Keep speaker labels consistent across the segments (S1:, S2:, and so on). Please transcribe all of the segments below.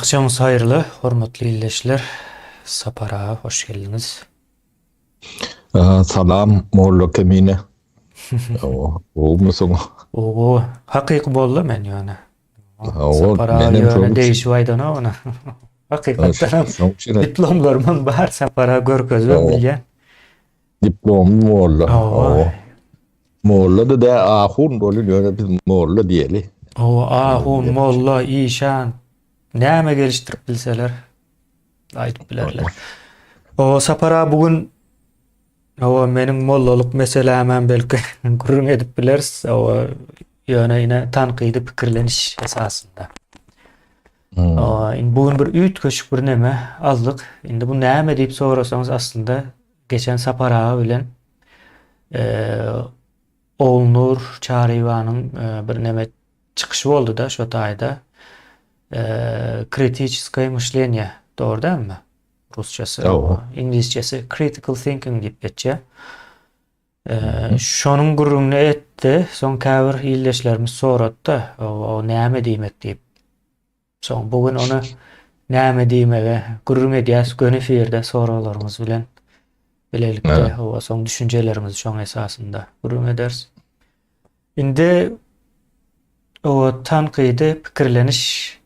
S1: Akşamınız hayırlı, hormatly illeşler. Sapara hoş geldiniz.
S2: Salam morlo kemine. O musun?
S1: O hakyky boldy men ýöne.
S2: O
S1: Sapara
S2: menem
S1: ýöne
S2: şoluk
S1: değişiwaydana ona. Hakykatdan
S2: şonçine
S1: diplomlarymyň bar sapara görkezmem
S2: o
S1: bilýän.
S2: diplom morlo.
S1: O
S2: O morlo da ahun bolun öyle biz morlo diyeli.
S1: o ahun
S2: Diyeli.
S1: molla işan näme gelişdirip bilseler aýdyp bilerler. O sapara bugün o meniň mollalyk meselämem belki gurrun edip bilersiz. O ýöne tanqydy pikirleniş esasında. Bugün bir üýtgeçik bir neme aldyk. Indi bu näme diýip sorasaňyz aslında geçen sapara bilen Oğulnur Çariwanyň bir neme çykyşy boldy da şo taýda. Kritiçiskое мышление, doğru değil mi? Rusçası,
S2: O
S1: İngilizcesi critical thinking diýip geçýär. Şonuň gurrunu etdi. Soň käbir ýyldaşlarymyz soratdy. O näme diýmek diýip. Soň bugün onu näme diýmege gurrun edýäs gönü fiýerde soralaryňyz bilen bilelikde o soň düşünjelerimizi şoň esasında gurrun ederiz. Indi o tanqydy pikirleniş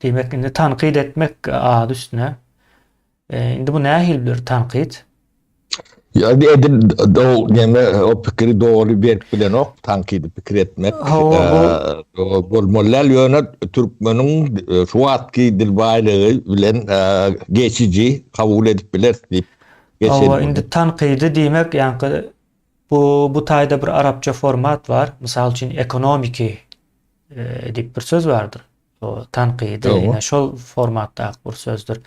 S1: diýmek, indi tanqyd etmek ady üstüne. Indi bu nähil bir tanqyd?
S2: ya edin do neme o pikiri doğru bir bilen ok tankidi pikir etmek. O bolmollal yöne Türkmenin şu atki dilbaylığı bilen geçici kabul edip biler deyip
S1: Awa
S2: geçelim.
S1: indi tanqydy diýmek, ýani bu taýda bir arapça format var. Mysal üçin ekonomiki diýip bir söz bardyr. O tanqydy ýene şol formatda bir sözdür.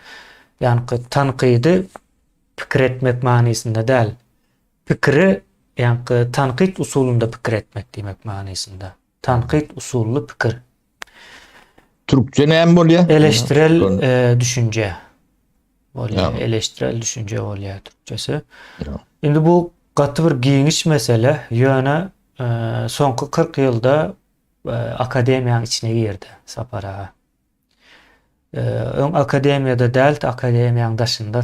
S1: Ýani tanqydy pikir etmek manysynda däl. Pikiri ýani tanqyd usulunda pikir etmek diýmek manysynda. Tanqyd usully pikir.
S2: Türkçe näme bolýar?
S1: Eleştirel düşünce. Bolýar.
S2: Ýa.
S1: Eleştirel düşünce bolýar türkçesi.
S2: Ýa.
S1: Indi bu gaty bir giňiş mesele. Ýöne soňky 40 ýylda akademiýanyň içine girdi sapara. Öň akademiýada däl, akademiýanyň daşynda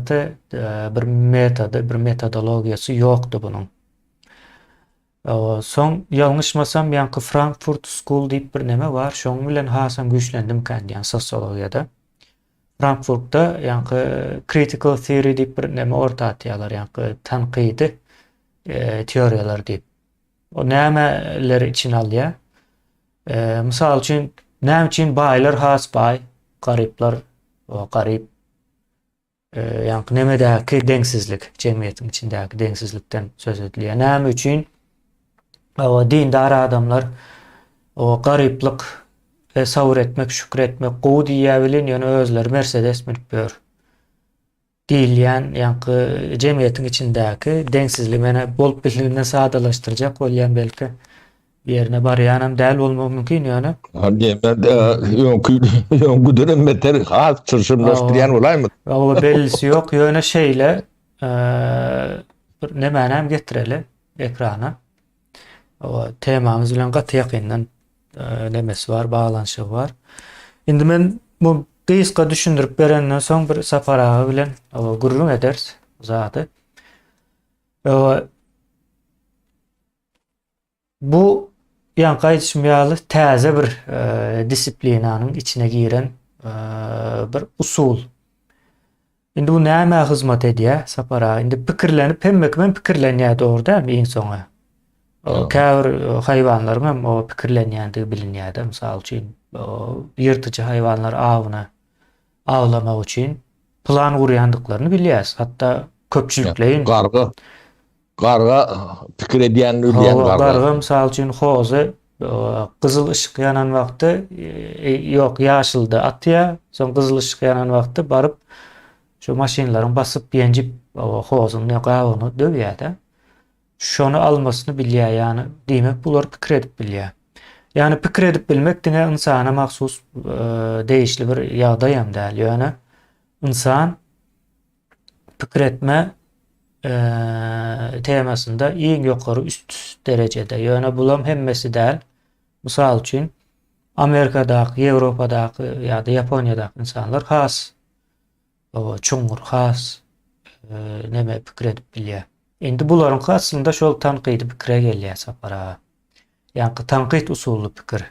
S1: bir metody, bir metodologiýasy ýokdy bunyň. Soň ýalňyşmasam ýani Frankfurt School diýip bir neme bar. Şoň bilen hasam güýçlendim ýani sosiologiýada. Frankfurtda ýani critical theory diýip bir neme ortatýarlar, ýani tanqydy teoriýalar diýip. O nämeleri içine alýar? Mysal üçin näme üçin baýlar has baý, garyplar o garyp. Ýani nemedäki deňsizlik, jemgyýetiň içindäki deňsizlikden söz edilýär. Näme üçin o dindar adamlar o garyplyk sabır etmek, şükretmek, gowy diýä bilen ýöne özleri Mercedes minip ber. Diýilýän ýani jemgyýetiň içindäki deňsizlik mene bolup bildiğinden sadalaşdyrjak bolýan belki ýerine barýanam däl bolmak mümkin ýöne.
S2: Hadi ben ýönkü dönem beter has çyrşymlaşdyrýan bolaymy?
S1: O bellisi ýok ýöne şeýle bir nemänem getireli ekrana. O temamyz bilen gaty ýakyndan nemesi var, bağlanşy var. Indi men bu gysga düşündirip berenden soň bir sapara bilen gurrun ederiz zady. Bu ýani gaýtışmaýaly täze bir disiplinanyň içine giren bir usul. Indi bu näme hyzmat edýär sapara? Indi pikirlenip hemmekimen pikirlenýär, dogry dälmi iň soňa? Käbir haýwanlar hem o pikirlenýändigi bilinýär. Mysal üçin ýyrtyjy haýwanlar awlamak üçin plan gurýandyklaryny bilýäs. Hatda köpçülikleýin
S2: Garga pikir edýän bilýän garga.
S1: Garga mysal üçin hozy gyzyl ışık yanan wagty ýok ýaşylda atýar, soň gyzyl ışık yanan wagty baryp şu maşinlaryň basyp ýenjip hozyny gawyny döwýär-de. Şonu almasyny bilýär, ýani diýmek bular pikir edip bilýär. Ýani pikir edip bilmek diňe insana mahsus değişli bir ýagdaý hem däl. Ýöne insan pikir etme temasında iň ýokary üst derejede. Ýöne bulam hemmesi däl. Mysal üçin Amerikadaky, Ýewropadaky ýa-da Ýaponiýadaky insanlar has, o çuňur, has neme pikir edip bilýär. Indi bularyň aslynda şol tanqidi pikire gelýär sapara. Ýa-ni tanqid usully pikir.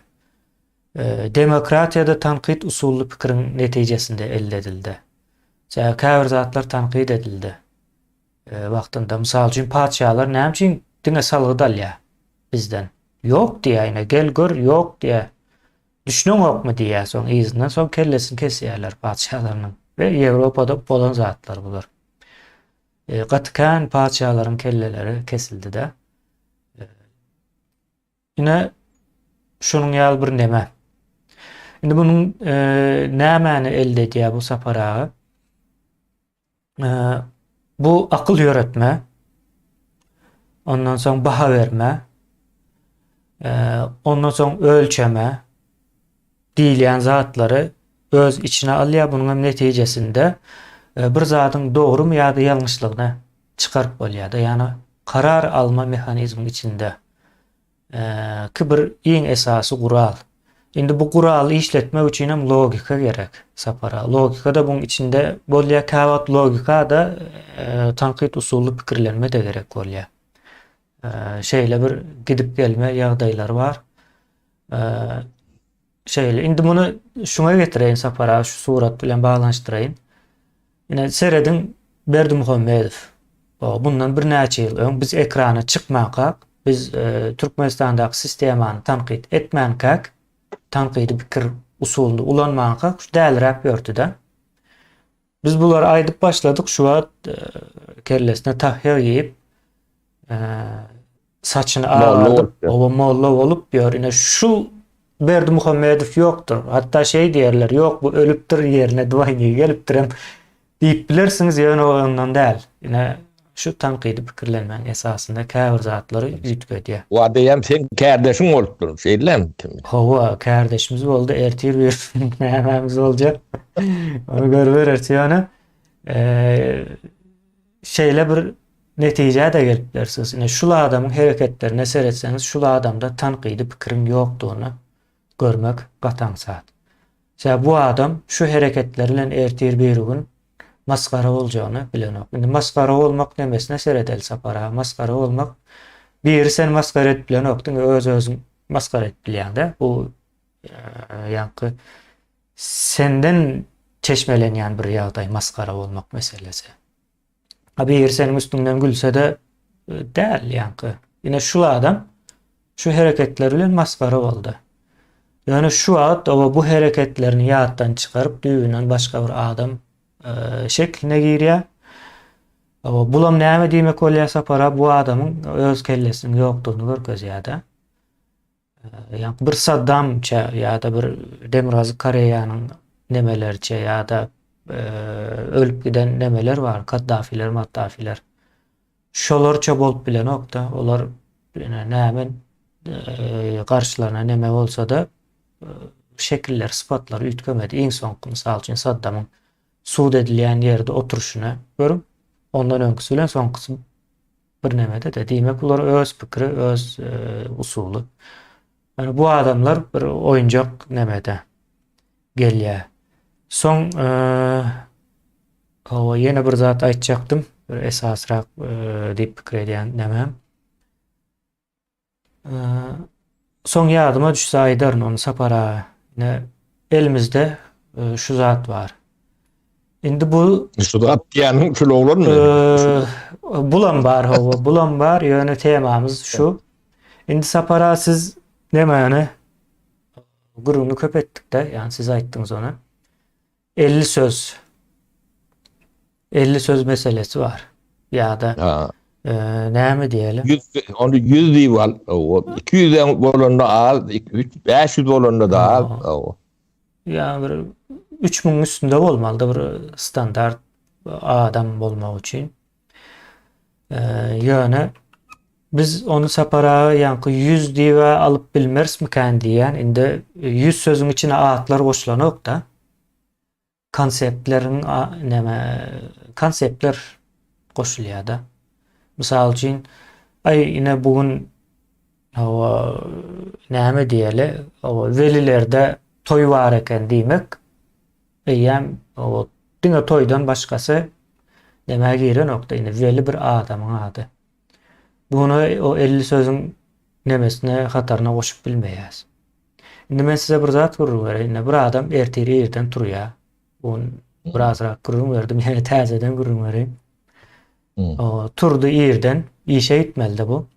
S1: Demokratiýada tanqid usully pikiriň netijesinde elde edildi. Käbir zatlar tanqid edildi. Wagtynda mysal üçin padşahlar näme üçin diňe salgy alýar bizden? Ýok diýäne, gel gör, ýok diýä. Düşünün okmu diýär, soň izinden soň kellesini kesýärler padşahlaryň we Ýewropada bolan zatlar bular. Gatkan padşahlaryň kelleleri kesildi-de. Ine şonuň ýaly bir neme. Indi bunuň nämäni elde edýär bu saparagy? Bu akyl ýöretme, ondan soň baha berme, ondan soň ölçeme, diýilen zatlary öz içine alýar. Bunyň netijesinde bir zatyň dogrumy ýa-da ýalňyşlygyny çykaryp bolýar-da. Ýani karar alma mehanizminiň içinde ki bir iň esasy gural. Indi bu guraly işletmek üçin hem logika gerek sapara. Logika da buň içinde bolýar, käwat logika da tanqid usully pikirlenme de gerek bolýar. Şeýle bir gidip gelme ýagdaýlary bar. Indi bunu şuna getireyin sapara, şu surat bilen bağlanıştırayın. Yine seredin Berdimuhammedow. Bundan bir näçe ýyl öň biz ekrana çykmakak, biz Türkmenistandaky sistemany tanqid etmänkak, tanqidi pikir usulundy ulanmakak şu dälirap ýörtüde. Biz bulary aýdyp başladyk, şu wagt kellesine tahýa ýyp saçyny ağardyp, oba molla bolup ýör. Ine şu Berdimuhammedow ýokdur. Hatda şeý diýerler, ýok bu ölüpdir ýerine duaýny gelipdir hem diýip bilersiňiz, ýöne ondan däl. Ine şu tanqidi pikirlenmeň esasynda käbir zatlary ýitgedýär.
S2: Wada hem sen kärdeşiň bolupdyr, şeýlem.
S1: Hawa kärdeşimiz boldy, ertir bir nämämiz boljak. Onu görberersi ýöne. Şeýle bir netije de geliplersiz. Ine şula adamyň hereketlerine seretseňiz, şula adamda tanqidi pikiriň ýokdugyny görmek gataň zat. Bu adam şu hereketler bilen ertir bir gün maskara boljagyny bilenok. Indi maskara bolmak nemesine seredel sapara. Maskara bolmak bir sen maskara edip bilenokdyň, öz-özüň maskara edip bilýär-de. Bu ýa-ni senden çeşmelenýän bir ýagdaý maskara bolmak meselesi. Bir senin üstünden gülse-de däl ýa-ni. Ine şu adam şu hereketler bilen maskara boldy. Yani şu wagt bu hereketlerini ýatdan çykaryp düýünden başga bir adam şekline girýär. Bulam näme diýmek bolýar sapara, bu adamyň öz kellesiniň ýokdugyny görkezýär-de. Yani bir Saddamça ýa-da bir Demirhazy Koreýanyň nemelerçe ýa-da ölüp giden nemeler var, Kaddafiler, Maddafiler. Şolarça bolup bilenok-da, olar nämen karşılarına neme bolsa da şekiller, sıfatlar üýtgemedi. Iň soňky mysal üçin Saddamyň suud edilýän ýerde oturuşuna görüm. Ondan öňküsi bilen soňkysy bir nemede de diýmek bular öz pikiri, öz usuly. Yani bu adamlar bir oýunjak nemede gelýär. Soň ýene bir zat aýtjaktym, bir esasrak diýip pikir edýän nemem. Soň ýadyma düşse aýdaryn onu sapara. Elimizde şu zat var. Indi bu
S2: şu zat diýäniň şol bolarmy?
S1: Bulan bar, bulan bar. Ýöne temamyz şu. Indi sapara siz nemäni guruny köpetdik-de, ýani siz aýtdyňyz onu. 50 söz. 50 söz meselesi var. Ýa-da näme diýelim?
S2: Onu 100 diýip al. 200 bolanda al, 500 bolanda da al.
S1: Ýa bir 3000 üstünde bolmaly bir standart adam bolmak üçin. Ýöne biz onu sapara ýa-ni 100 diýip alyp bilmersmiken diýen, indi 100 sözüň içine atlar goşulanok-da. Konseptler goşulýar-da. Mysal üçin ine bugün o näme diýeli, o velilerde toy bar eken diýmek, eýýäm o diňe toýdan başgasy demäge giren nokta ine veli bir adamyň ady. Bunu o 50 sözüň nemesine hataryna goşup bilmeýäs. Indi men size bir zat gurrun bereyim. Bir adam erteri ýerden turýar. Bun birazrak gurrun berdim. Ýani täzeden gurrun bereyim. O turdy ýerden işe gitmeli bu.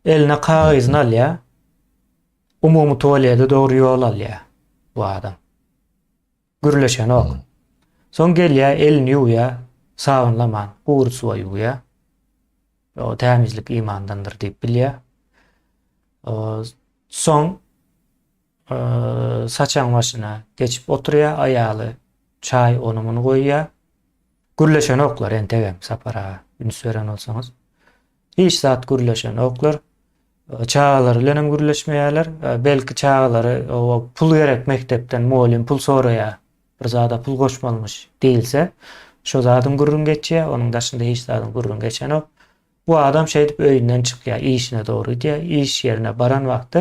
S1: Eline kağızyny alýar. Umumy tuvalete dogry ýol alýar bu adam. Gürleşen ok. Soň gelýär, elini ýuwýar, sabunlaman, gowur suwa ýuwýar. O temizlik imandandır diýip bilýär. Soň saçan başına geçip oturýar, aýaly çay onumuny goýýar. Gürleşen oklar entegem sapara üns beren olsaňyz. Hiç zat gürleşen oklar. Çağalar bilen gürleşmeýärler. Belki çağalary o pul gerek mektepden muallim pul soraýar. Bir zada pul goşmalmış değilse şo zadyň gurrun geçýär, onuň daşynda hiç zadyň gurrun geçen ok. Bu adam şey dip öýünden çykýar, işine doğru diýär. İş yerine baran wagty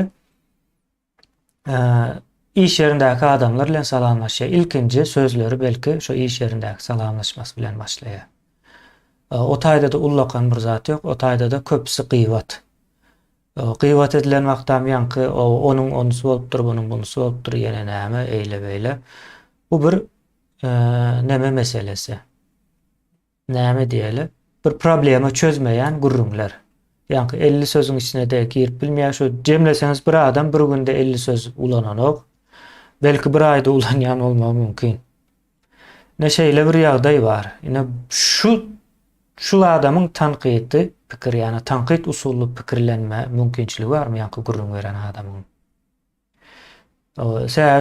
S1: iş yerindäki adamlar bilen salamlaşýar. İlkinji sözleri belki şo iş yerindäki salamlaşmasy bilen başlaýar. O taýda da ullakan bir zat ýok, o taýda da köpüsi gıýbat. Gıýbat edilen wagtam ýanky onuň onusy bolupdyr, bunuň bunusy bolupdyr, ýene näme, eýle beýle. Bu bir näme meselesi. Näme diýeli? Bir problema çözmeýän gurrunlar. Ýanky 50 sözüň içine de girip bilmeýär, şo jemleseňiz bir adam bir günde 50 söz ulanan ok. Belki bir aýda ulanýan bolmagy mümkin. Neşeýle bir ýagdaý bar. Ine şu adamyň tanqidi, pikir ýani tanqid usully pikirlenme mümkinçiligi barmy ýanky gurrun beren adamyň?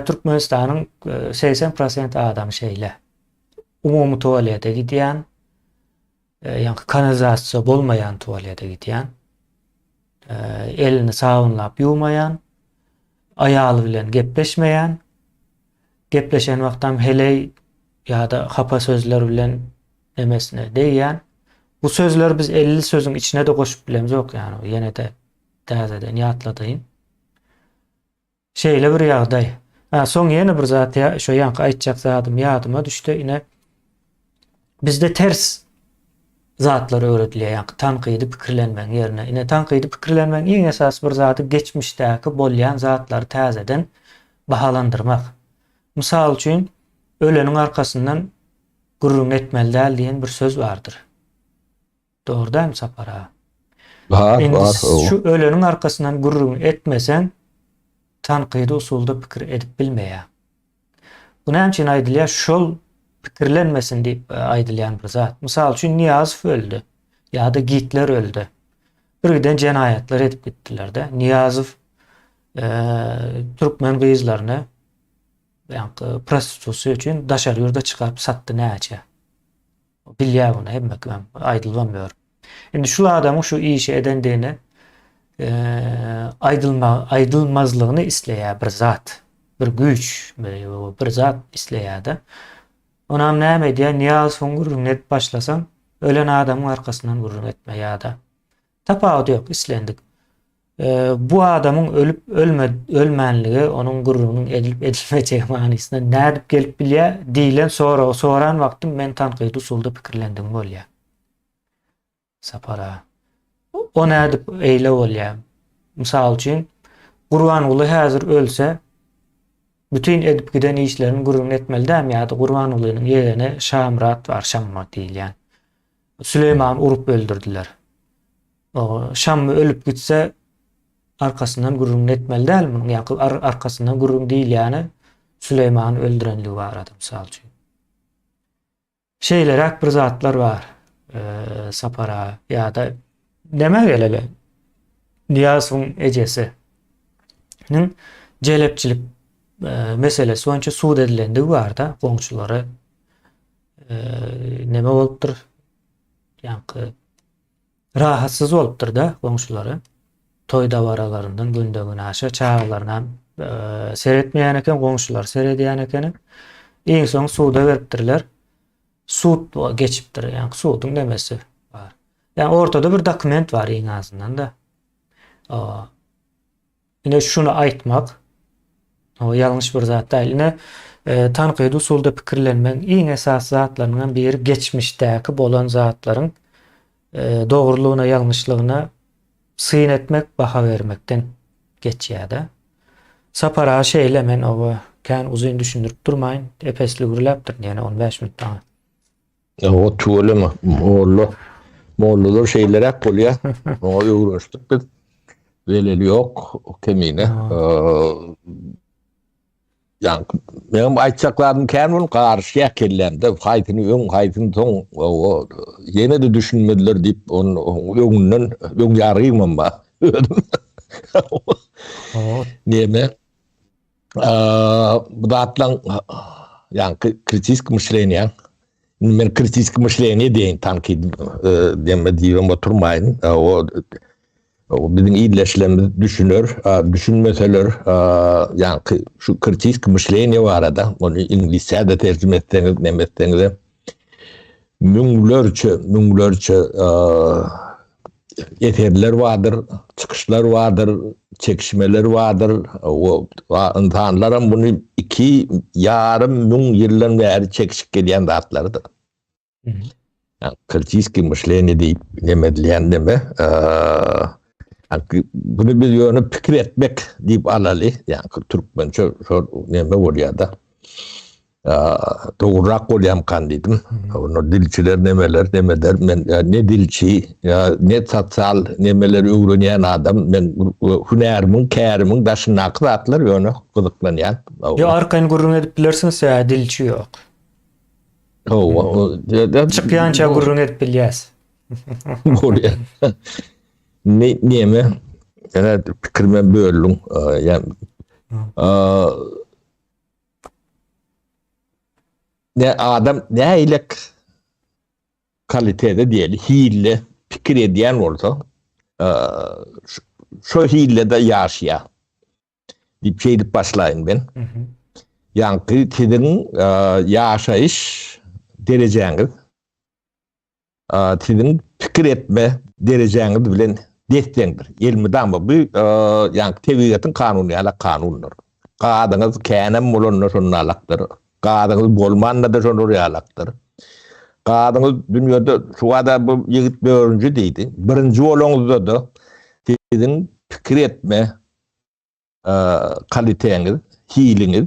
S1: Türkmenistanyň 80% adam şeýle. Umumy tuvalete gidýän, ýanky kanalizasiýa bolmaýan tuvalete gidýän, elini sabunlap ýuwmaýan, aýaly bilen gepleşmeýän, gepleşen wagtam heley ýa-da hapa sözler bilen emesine diýýän. Bu sözler biz 50 sözüň içine de goşup bilemiz ok ýani, ýene de täzeden ýatladyn. Şeýle bir ýagdaý. Soň ýene bir zat şo ýanky aýtjak zatym ýadyma düşdi. Ine bizde ters zatlar öğretilýär, ýanky tanqidi pikirlenmeň ýerine. Ine tanqidi pikirlenmeň iň esas bir zaty geçmişdäki bolýan zatlary täzeden bahalandyrmak. Mysal üçin öleniň arkasyndan gurrun etmeli däl diýen bir söz bardyr. Doğrudan sapara.
S2: Var.
S1: Şu öleniň arkasyndan gurrun etmesen tanqidi usulda pikir edip bilmeýär. Bu näme üçin aýdylýar? Şol pikirlenmesin diýip aýdylýan bir zat. Mysal üçin Niýazow öldü. ýa-da Gitler öldü. Birden jenayatlar edip gitdiler-de. Niýazow türkmen gyzlaryny ýanky prostitusiýa üçin daşary ýurda çykaryp satdy näçe. Bilýär bunu hemmek aýdylmamýar. Indi şu adamyň şu işi edendiğini aydılmazlığını isleýär bir zat, bir güç, bir zat isleýär-de. Onam näme diýär? Niýazow gurrun et başlasan, ölen adamyň arkasyndan gurrun etme ýa-da. Tapawut ýok, islendik. Bu adamyň ölüp ölmänligi onuň gurrunyň edilip edilmejegi manysyna nädip gelip bilýär diýilen soran wagtym men tanqid usulda pikirlendim bolýar. Sapara. O nädip eýle bolýar? Mysal üçin Gurbanuly häzir ölse bütün edip giden işlerini gurrun etmeli däm ýa-da Gurbanulynyň ýerine Şamrat bar, Şamma diýilýän. Süleyman urup öldürdiler. O Şammy ölüp gitse arkasından gurrun etmeli dälmi? Ýa-da arkasından gurrun diýil ýani Süleymany öldürenligi bar adam mysal üçin. Şeýlerek bir zatlar bar. Sapara ýa-da deme geleli. Niýazowyň ejesiniň jelepçilik meselesi onça suud edilendigi bar-da, goňçulary neme bolupdyr? Ýanky rahatsyz bolupdyr-da goňçulary. Toy dawaralaryndan gündegine aşa çağlaryndan seretmeýän eken, goňçular seredýän eken. Iň soň suuda beripdirler. Suud geçipdir, ýani suudyň demesi bar. Yani ortada bir dokument var iň azyndan da. Yine şunu aytmak, o yanlış bir zat değil. Yine tanqid usulda pikirlenmeň iň esas zatlarynyň biri geçmişdäki bolan zatlaryň dogrulygyna, ýalňyşlygyna syn etmek, baha vermekden geçýär-de. Sapara şeýle men oba kän uzun düşündirip durmaýyn. Epesli gürläpdir, ýani 15 minutdan.
S2: O tuğlu mu? Moğollular şeylere kolya. O uğraştık biz. Veleli yok. O kemine. Yani benim aytacaklarım kendin karşıya kellendi. Haytını son yine de düşünmediler deyip onun yönünden yarıyım ama. Neyme? Bu da atlan yani kritik müşleniyen. Men kritik müşleniye deyin tankid deme diyorum oturmayın. O bizim iyileşlerimiz düşünmeseler yani şu kritik müşleniye var arada. Onu İngilizce'de tercüme etseniz, ne etseniz münglerce eserler vardır, çıkışlar vardır, çekişmeler vardır. O insanların bunu 2,5 milyon yıldan beri çekişip gelen zatlarıdır. Yani kritik müşleniye deyip demedilen deme. Bunu bir yönü fikir etmek deyip alalı. Yani Türkmençe neme oluyor da. Doğrurak olayam kandidim. Onu dilçiler nemeler demeder. Men ne dilçi, ne satsal nemeleri öğrenen adam. Men hünerimin, kârimin daşına kıratlar yönü kızıklayan.
S1: Ya arkayın gurrun edip bilirsiniz ya dilçi yok. Çıkyança gurrun edip bilyas.
S2: Oluyor. Neme? Yani fikrime böldüm. Yani ne adam ne iyilik kalitede değil, hile fikir ediyen olsa şu hile de yaşaya bir şeydi başlayın ben. Yani sizin yaşayış dereceniz, sizin fikir etme dereceniz bilen destektir. Ilmiden bu yani tabiatın kanunlar. Kadınız kenem bulunur sonalaktır. Kadınız bolmanla da sonalaktır. Kadınız dünyada şu anda bu yigit dördüncü deydi. Birinci olunuzda da sizin fikir etme kaliteniz, hiliniz,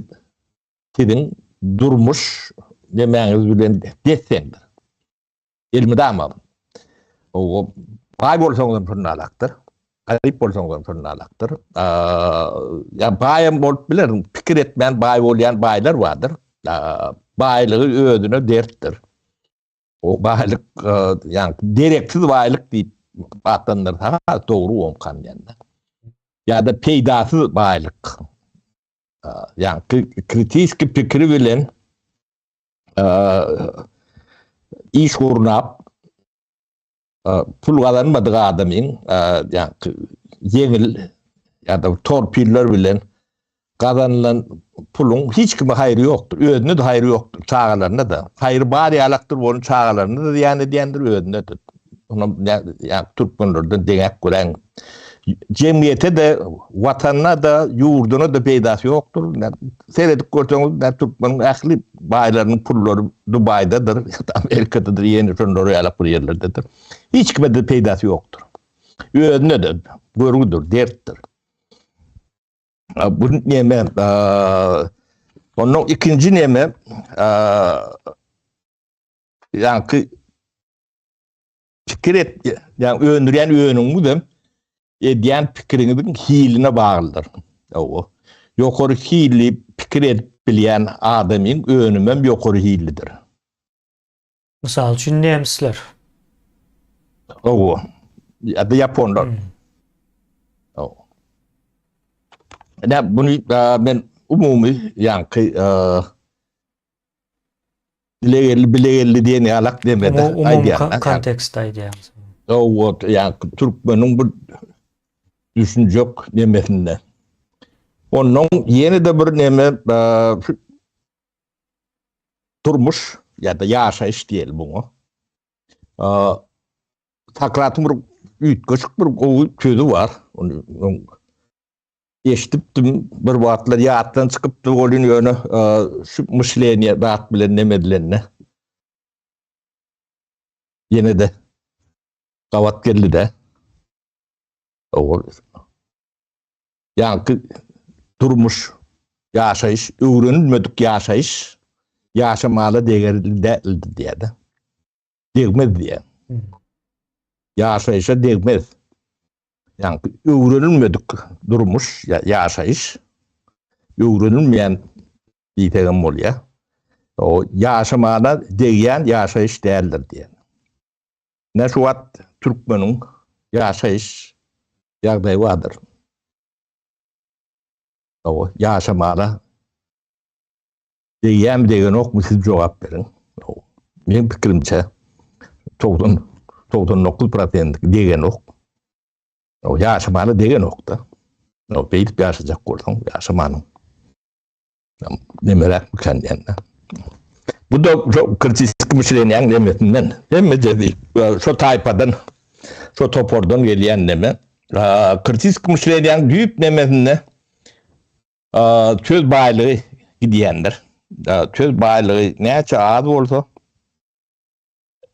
S2: sizin durmuş demeniz bilen destektir. Ilmiden mi? O bay bolsanız sonalaktır. Garip bolsanız sonalaktır. Ya bayım bolup bilirim. Fikir etmeyen bay olayan baylar vardır. Baylığı ödüne derttir. O baylık yani direksiz baylık deyip atanlar doğru olkan yani. Ya da peydasız baylık. Yani kritik fikri bilen iş kurnap pul kazanmadığı adamın yani yengil ya da torpiller bilen kazanılan pulun hiç kime hayrı yoktur. Ödünü de hayrı yoktur. Çağalarında da. Hayrı bari alaktır onun çağalarında da yani diyendir ödünü de. Ona yani Türkmenlerden denek kuran cemiyete de vatanına da yurduna da peydası yoktur. Seyredip görseniz Türkmen'in ahli baylarının pulları Dubai'dadır ya da Amerika'dadır, yeni sonları alak bir yerlerdedir. Hiç kime de peydası yoktur. Ödünü de görgüdür, derttir. Bu neme onun ikinci neme yani fikir et yani öndüren öğünün de ediyen fikrinizin hiline bağlıdır. O yukarı hili fikir et bilen adamın öğünümem yukarı hilidir.
S1: Misal üçün nemsler.
S2: O ya da Japonlar. O. Yani bunu ben umumi yani bileğeli diye ne alak demedi.
S1: Umum kontekstaydı yani.
S2: O yani Türkmen'in bu düşünce yok demesinde. Onun yeni de bir neme durmuş ya da yaşayış diyelim bunu. Takratın bir küçük bir sözü var. Onun eşitdim bir wagtlar ýatdan çykypdy bolyn ýöne şu müşleniýe bat bilen nemedilenine. Yine de gavat geldi de. O yankı durmuş yaşayış, öwrenilmedik yaşayış, yaşamalı değerli değildi diye de. Degmez diye. Yaşayışa degmez. Yankı öwrenilmedik durmuş yaşayış, öwrenilmeyen bir tegem bolýar. O yaşamana değen yaşayış değerlidir diye. Ne şu wat Türkmenin yaşayış ýagdaýy vardır. O yaşamana diýýän degen ok siz jogap berin. Men pikirimçe 99% degen ok. O yaşamana degen okda. O beýip ýaşajak bolsaň yaşamanyň. Nemerek kendine. Bu da kritik müşlenýän demetinden. Hemme dedi. Şu taypadan, şu topordan gelýän neme. Kritik müşlenýän düýüp nemetinde söz baýlygy gidýändir. Söz baýlygy näçe az bolsa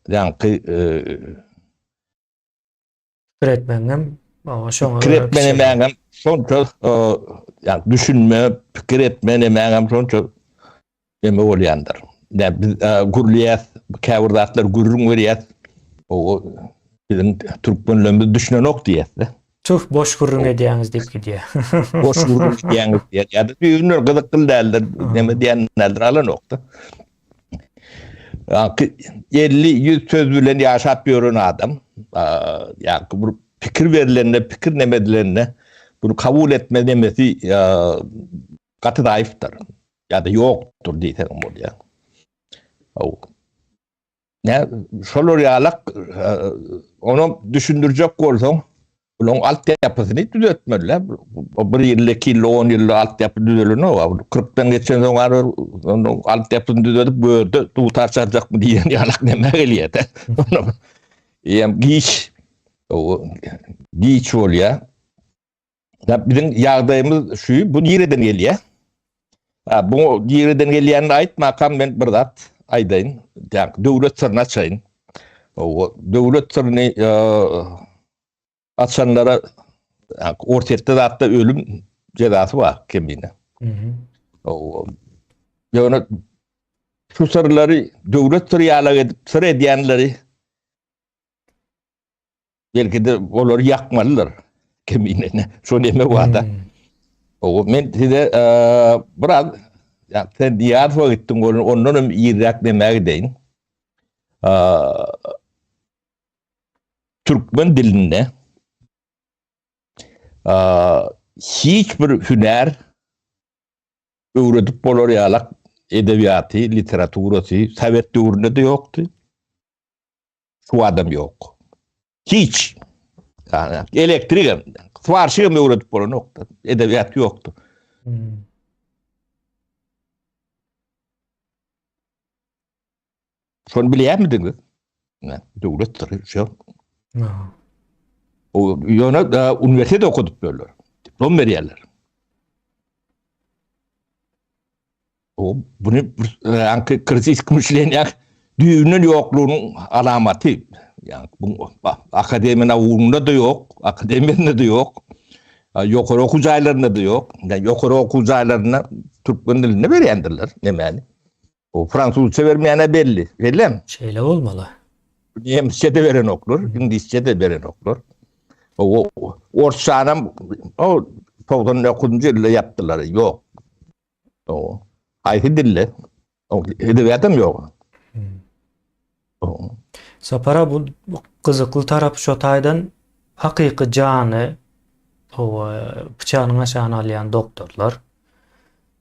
S2: ýa-ni
S1: Kiretmeňem şoňa
S2: kiretmenem şonça ýa düşünme, pikir etme nemäňem şonça neme bolýandyr. Gurliyat, käwirdatlar gurrun berýär. O bizim Türkmenlerimiz düşünen ok diýär.
S1: Tüh boş gurrun edýäňiz diýip gidýär.
S2: Boş gurrun edýäňiz diýär. Ýa-da ýünür gyzykly däldir, neme diýenler alan okda. 50-100 söz bilen ýaşap ýören adam, ýa bu pikir berilende, pikir nemedilerine bunu kabul etme demesi gaty daýypdyr. Ýa-da ýokdur diýsem bolýar. Ne şolor ýalak onu düşündürjek bolsaň, bulan altyapysyny düzeltmeliler. Bir ýyl, 2 ýyl, 10 ýyl altyapy düzelene, 40'dan geçen soňra onu altyapysyny düzeltip böyle tutarçarjakmy diýen ýalak neme gelýär. Ýa giç bolýar. Bizim ýagdaýymyz şu, bu ýerden gelýär. Bu ýerden gelýänini aýtmakam men bir zat aýdaýyn. Döwlet sırrına açayın. O döwlet sırrını açanlara ortaýarda zatda ölüm cezası var kemine. O ýöne şu sırrları döwlet sırrı ýalag edip sır edýänleri belki de olar ýakmalylar kemine. Şo neme wada. O men size biraz ya sen diğer vakittin onun irak demek deyin. Türkmen dilinde hiçbir hüner öğretip bolorýalak edebiyatı, literaturası Sovet döwründe de yoktu. Şu adam yok. Hiç. Yani elektrik, Farsça mı öğretip bolan nokta. Edebiyat yoktu. Şonu bilýär midiňiz? Döwlet sırrı. O ýöne üniversitede okudyp bolýar. Diplom berýärler. O bunu anki kritik müşlenýär düýünün ýoklugynyň alamaty. Yani bu akademiyana uğrunda da yok, akademiyada da yok, yukarı okul jaýlarynda da yok. Yani yukarı okul jaýlaryna Türkmen dilinde berýändirler, nemeli. O Fransuzça vermeyene belli. Belli.
S1: Şeyle olmalı.
S2: Nemçe de veren oklar, İngilizce de veren oklar. O orçanam o 99-njy ýylda yaptılar. Yok. O aýdy dille. O edebiyatım yok.
S1: Sapara bu gyzykly tarapy şo taýdan hakyky jany o bıçağının aşağına alýan doktorlar.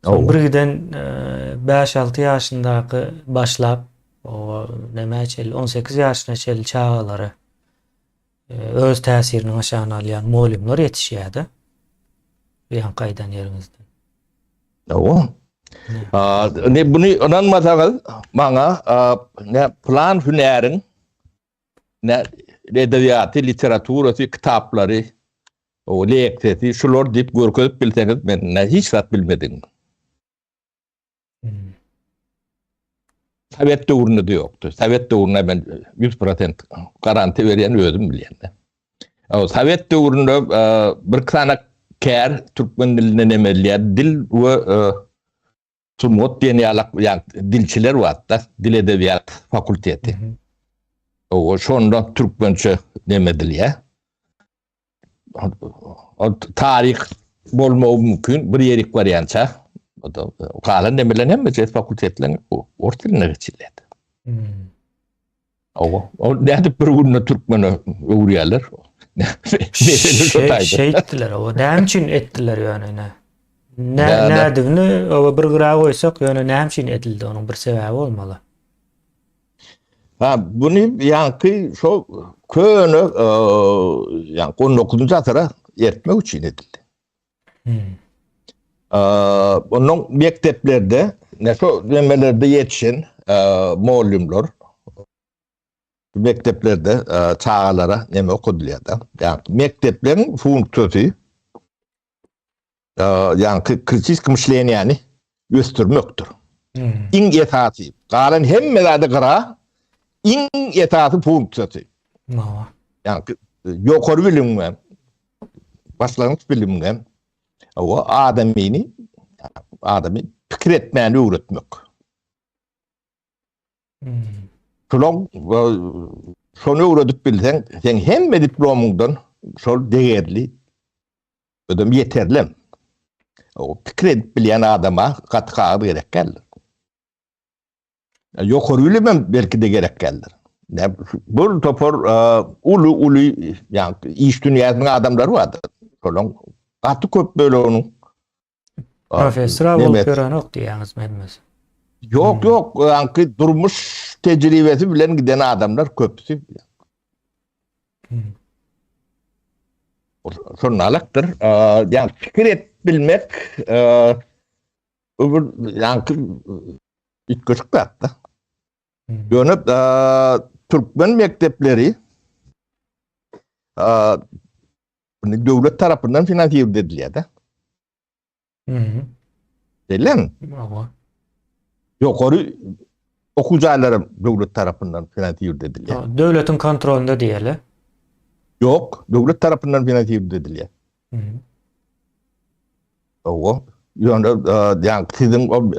S1: Birden 5-6 ýaşyndaky başlap o näme 18 ýaşyna çel çağalary öz täsirini aşağına alýan molimler ýetişýärdi. Ýan gaýdan ýerimizden.
S2: O. Ne bunu ananmasaňyz maňa ne plan hünerin ne edebiyatı, literaturasy, kitaplary O lekteti şular dip görkezip bilseniz men hiç zat bilmedim. Sovet döwründe de yoktu. Sovet döwrüne ben 100% garanti berýän özüm bilýän. O Sovet döwründe bir sana kär türkmen diline nemelýär dil we Sumut diýen dilçiler watda dil edebiyat fakülteti. O şonda türkmençe nemedilýär. O tarih bolmagy mümkin bir ýerik barýança. O da galan nemeler hemme fakültetler orta diline geçilýär. O näde bir günde türkmeni öwrýärler.
S1: Şey ettiler o. Näme üçin etdiler ýöne ne? Nädibini o bir gyra goýsak ýöne näme üçin edildi onuň bir sebäbi bolmaly.
S2: Ha bunu ýanky şo köne ýa 19-njy asyra ýetmek üçin edildi. Onun mekteplerde näşo demelerde ýetişen muallimler mekteplerde çağalara neme okudulýar da. Yani mekteplerin funksiyonu yani kritik myśleniýany göstermekdir. İň esasy. Galan hemmelerde gara iň esasy funksiyonu. Yani ýokary bilimden başlangıç bilimden o adamyny pikir etmäni öwretmek. Şonu öwredip bilsen, sen hemme diplomundan şol değerli ödem yeterli. O pikir edip bilýän adama gatkagy gerek geldi. Ýokary bilimem belki de gerek geldi. Bu topor ulu yani iş dünýäsiniň adamlary bardy. Şolon gaty köp böyle onuň.
S1: Professor bolup gören ok diýäňiz bilmez.
S2: Yok, yani durmuş tecrübesi bilen giden adamlar köpsü. Sonralıktır. Yani fikir et bilmek yani ilk küçük hatta. Dönüp Türkmen mektepleri devlet tarafından finansiye edilýär da. Değil mi? Ýokary okujalarym döwlet tarapyndan finansiýe edilýär.
S1: Döwletiň kontrolünde diýeli.
S2: Yok, döwlet tarapyndan finansiýe edilýär. O ýa-ni siziň o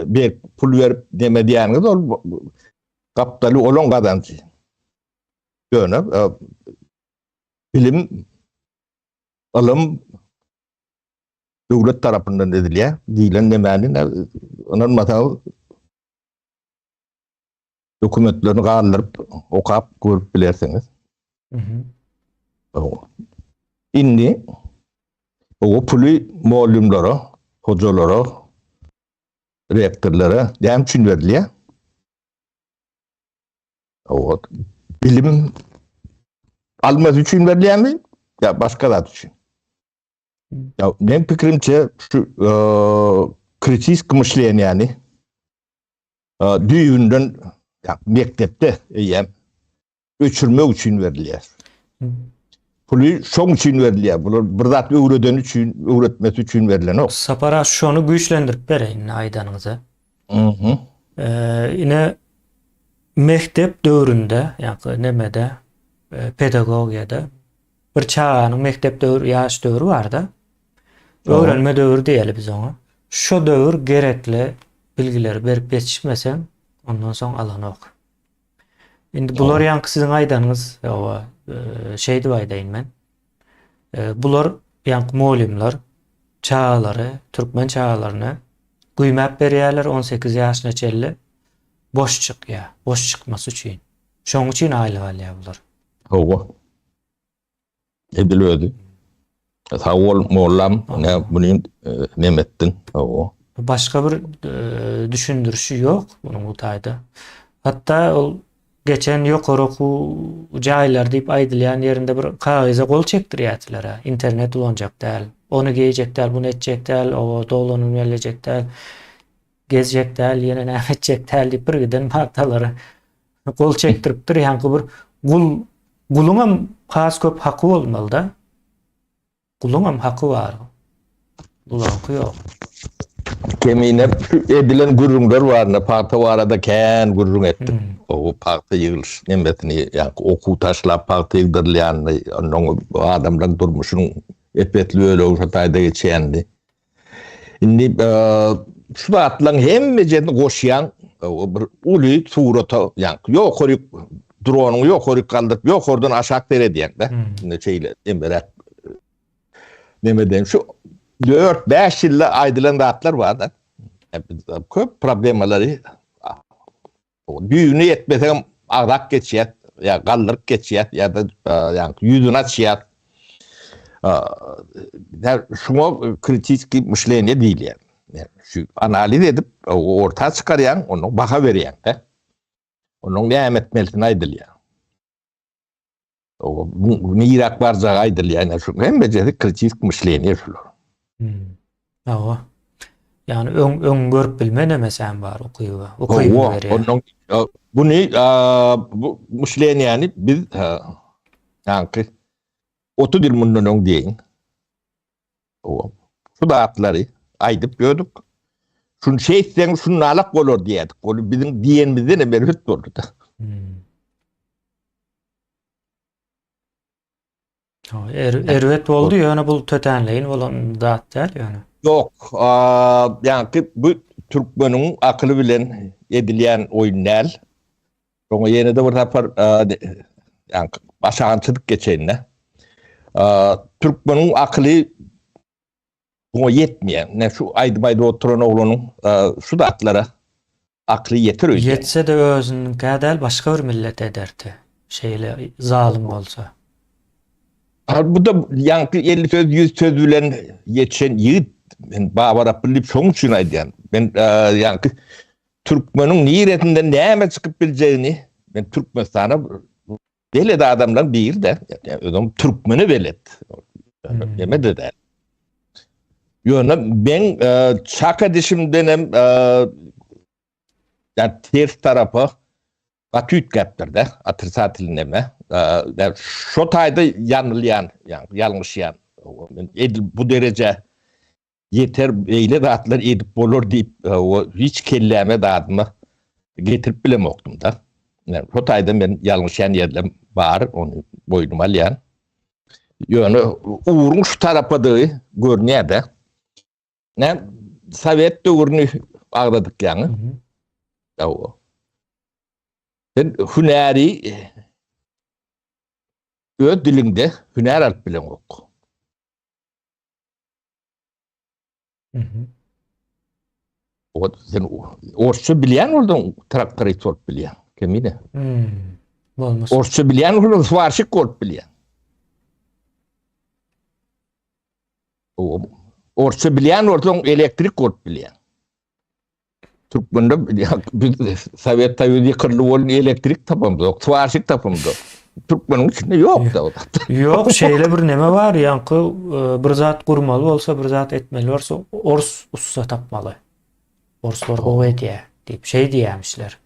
S2: pul berip deme diýäniňiz ol kapitaly olan gazançy. Ýöne bilim alym döwlet tarapyndan edilýär. Diýilen nemäni onuň masaly dokumentlerini galdırıp okap görüp bilersiniz. Indi o pulu muallimlere, hocalara, rektörlere näme üçin berilýär? O bilim alması üçin berilýärmi? Ya başka zat üçin? Ya benim fikrimçe şu kritik myśleniýany düýünden mektepde öçürmek üçin berilýär. Pulu şoň üçin berilýär. Bular bir zat öwreden üçin, öwretmesi üçin berilen ok.
S1: Sapara şonu güýçlendirip bereýin aýdanyňyza. Ine mektep döwründe, ýa-ni nemede, pedagogiýada bir çağanyň mektep döwrü, ýaş döwrü bar da. Öwrenme döwrü diýeli biz oňa. Şo döwür gerekli bilgileri berip geçmesen ondan soň alan ok. Indi bular ýanky siziň aýdanyňyz, şeydi aýdaýyn men. Bular ýanky muallimler çağalary, türkmen çağalaryny güýmäp berýärler 18 ýaşyna çelli. Boş çykýar, boş çykmasy üçin. Şoň üçin aýlylýar bular.
S2: Hawa. Edilýärdi. Sawol mollam ne bunu nemettin. Hawa.
S1: Başka bir düşündürüşü yok bunun bu taýda. Hatta ol geçen ýokary okuw jaýlar diýip aýdylýan ýerinde bir kagaza gol çekdirýärdiler. İnternet ulanjak däl, onu geýjek däl, bunu etjek däl, o dolanyp gelecek däl, gezjek däl, ýene näme etjek däl diýip bir giden martalary gol çekdiripdir. Ýanky bir guluňam has köp haky bolmaly da. Kulunam hakkı var. Bulanky yok.
S2: Kemine edilen gurrunlar varna parta varada kän gurrun etdim. O parta yığılış nemetini yani oku taşlap parta yığdırlayan onun adamdan durmuşun epetli öyle ortayda geçendi. Indi şu atlan hemmeceni koşyan bir ulu surata yani yok korup drone'un yok korup kaldırıp yok oradan aşağı dere diyen de. Ne şeyle emberet nemeden şu 4-5 yılda aydılan atlar var da. Köp problemleri büyüğünü yetmesem ağrak geçiyet ya kaldırıp geçiyet ya da yani yüzüne açıyet. Şuna kritik müşleniye değil yani. Yani şu analiz edip ortaya çıkarayan, onu baka veriyen de. Onun devam etmesine aydıl yani. O mirak varca aydıl yani. Hem beceri kritik müşleniye şular.
S1: Awa. Yani ön görüp bilmene mesela var okuyuva. Okuyuva veriyor.
S2: Bunu bu müşleniye yani biz yani 30 yıl bundan deyin. Şu da atları aydıp gördük. Şunu şey isteyen şunun alak olur diyedik. Onu bizim diyenimizden emel hüt oldu da.
S1: Ervet oldu yani bu tötenleyin olan dat der yani.
S2: Yok. Yani bu Türkmen'in akıllı bilen edilen oyunlar. Sonra yine de bir tapar yani başağınçılık geçenine. Türkmen'in akıllı buna yetmeyen. Ne şu aydı oturan oğlunun şu da atlara aklı yetiyor.
S1: Yetse de özünün kadar başka bir millet ederdi. Şeyle zalim olsa.
S2: Bu da yani 50 söz 100 söz bilen geçen yiğit ben babara bilip sonuçunaydı yani. Ben yani Türkmen'in niyetinden neyime çıkıp bileceğini ben Türkmenistan'a belli de adamlar bir de yani Türkmen'i velet. Yemedi de. Yani ben çaka dişimdenim yani ters tarafı Batüt kaptırdı. Atır satilineme. Şu tayda yanılyan, yani yanlış yan. Bu derece yeter eyle dağıtlar edip olur deyip hiç kelleme dağıtımı getirip bilem okudum da. Yani şu tayda ben yanlış yan yerlem var, onu boynuma alyan. Yani uğrun şu tarafa da görünüyor da. Ne? Sovet dövrünü ağladık yani. Ben hüneri öz dilinde hüner alıp bilen ok. O sen Orsça bilen oldun traktörü sort bilen. Kemine. Orsça bilen oldun svarşık kort bilen. Orsça bilen oldun elektrik kort bilen. Türkmen'de Sovet tayyidi kırlı olan elektrik tapımda yok. Svarşık tapımda. Türkmen'in içinde yok da.
S1: Yok şeyle bir neme var yankı bir zat kurmalı olsa bir zat etmeli olsa Ors ussa tapmalı. Orslar o ediye deyip şey diyemişler.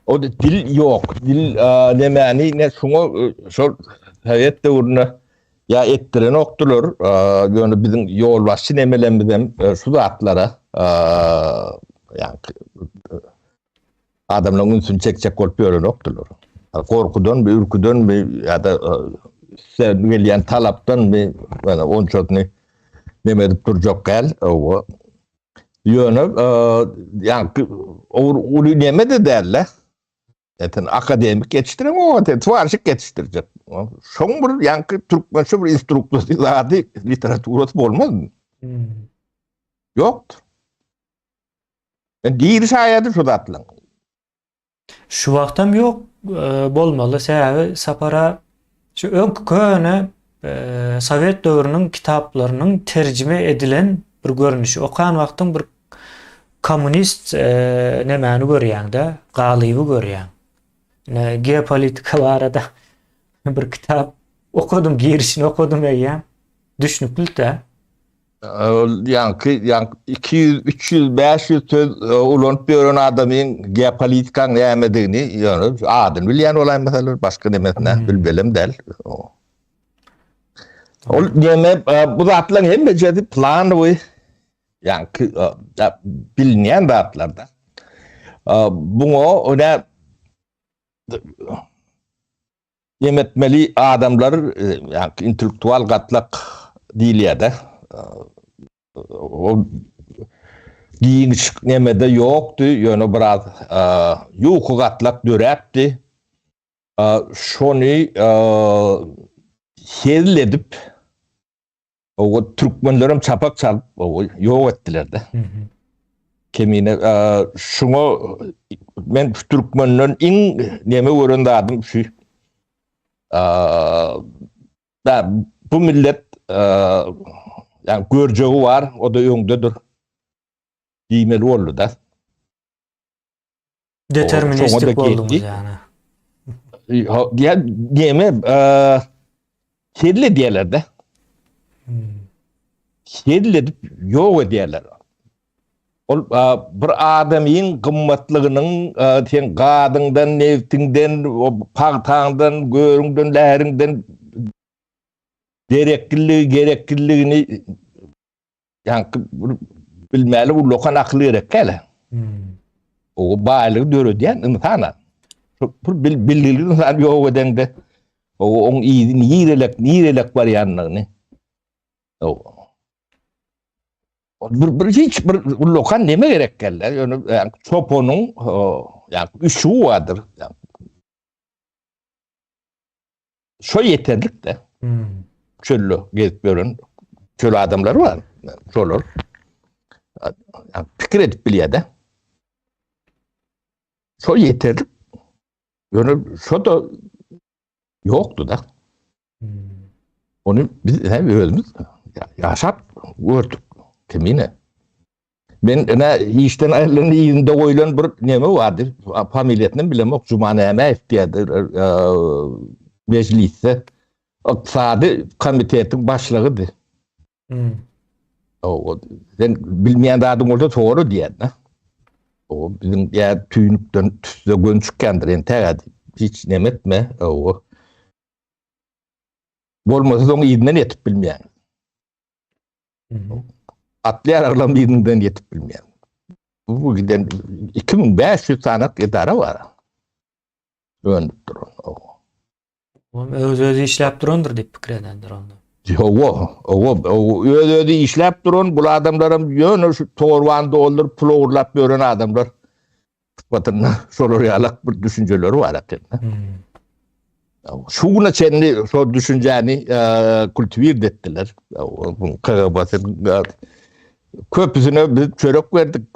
S2: O da dil yok. Dil nemeni ne şunu şu Sovet devrine ya ettiren oktular. Yani bizim yolbaşı nemelemizden şu zatlara yani adamların ünsün çekecek korkuyor noktalar. Korkudan bir ürküden bir ya da sen gelen talaptan bir yani on çok ne demedip duracak gel o yönü yani o nemede derler. Zaten akademik yetiştirme o varşık yetiştirecek. Son bir yani Türkmen şu bir instruktörü zaten literatürası olmaz mı? Yoktu. Yani değil şayet şu datlan.
S1: Şu vaktam yok bolmalı sebebi sapara şu ön köne Sovet dövrünün kitaplarının tercüme edilen bir görünüşü. Okan vaktin bir komünist nemeni görüyen de galıyı görüyen. Geopolitika var arada bir kitap okudum, girişini okudum ya. Düşünüp de.
S2: Yani 200, 300, 500 söz ulan bir adamın geopolitikan ne yemediğini yani adın bilen olay mesela başka demesine bilbelim del. Ol deme bu zatlaryň hemme jedi plan we yani bilinen zatlarda. Buňa ona yemetmeli adamlar yani intellektual gatlak diýilýär-de. O giýiş nemede ýokdy, ýöne biraz ýuky gatlak döräpdi. Şonu hezledip o Türkmenlerim çapak çalıp ýok etdiler-de. Kemine şuňa men Türkmenlerin iň neme görendädim şu. Da bu millet yani görjegi var, o da öňdedir. Diýmeli boldy da.
S1: Deterministik boldunuz yani.
S2: Ya neme hezle diýerler-de. Hezledip ýok edýärler. Ol bir adamyň gymmatlygynyň sen gadyňdan, neftiňden, o pagtaňdan, görüňden, läheriňden gerekliligini yani bilmäli bu lokan akly gerek gele. O baýlygy döredýän insana. Bilgili insan ýok edende o oň ýirelek barýanlygyny. Bir hiç bir lokan neme gerek geller? Yani çoponun yani üşü vardır. Yani, şu yeterlik de. Çöllü gezip görün. Çöl adamları var. Çolur. Yani fikir edip bilýär de. Şu yeterlik. Yani şu da yoktu da. Onu biz hem özümüz yaşap gördük. Kemine. Ben işten ayrılan ýerinde goýulan bir neme vardır. Familiýatyny bilemok. Jumanäme diýerler. Mecliste iqtisady komitetiň başlygydy. O sen bilmeýän adam bolsa toğry diýär. O bizim ýa tüýnükden tüsde gönçükkendir entägä hiç neme etme. O bolmasa soň ýerinden etip bilmeýän. Atlayan arlam ýerinden yetip bilmeýän. Bu giden 2500 sanak edara var. Öndüp duran.
S1: Öz işläp durandyr diýip pikir edendir onda.
S2: Öz işläp duran bu adamlarym ýöne şu torwanda olur pul uğurlap gören adamlar. Batyna şolar ýalak bir düşünjeleri var hakikaten. Şuna çenli so düşünjäni kultivir etdiler. Bu kagabatyn köpüsüne biz çörek verdik.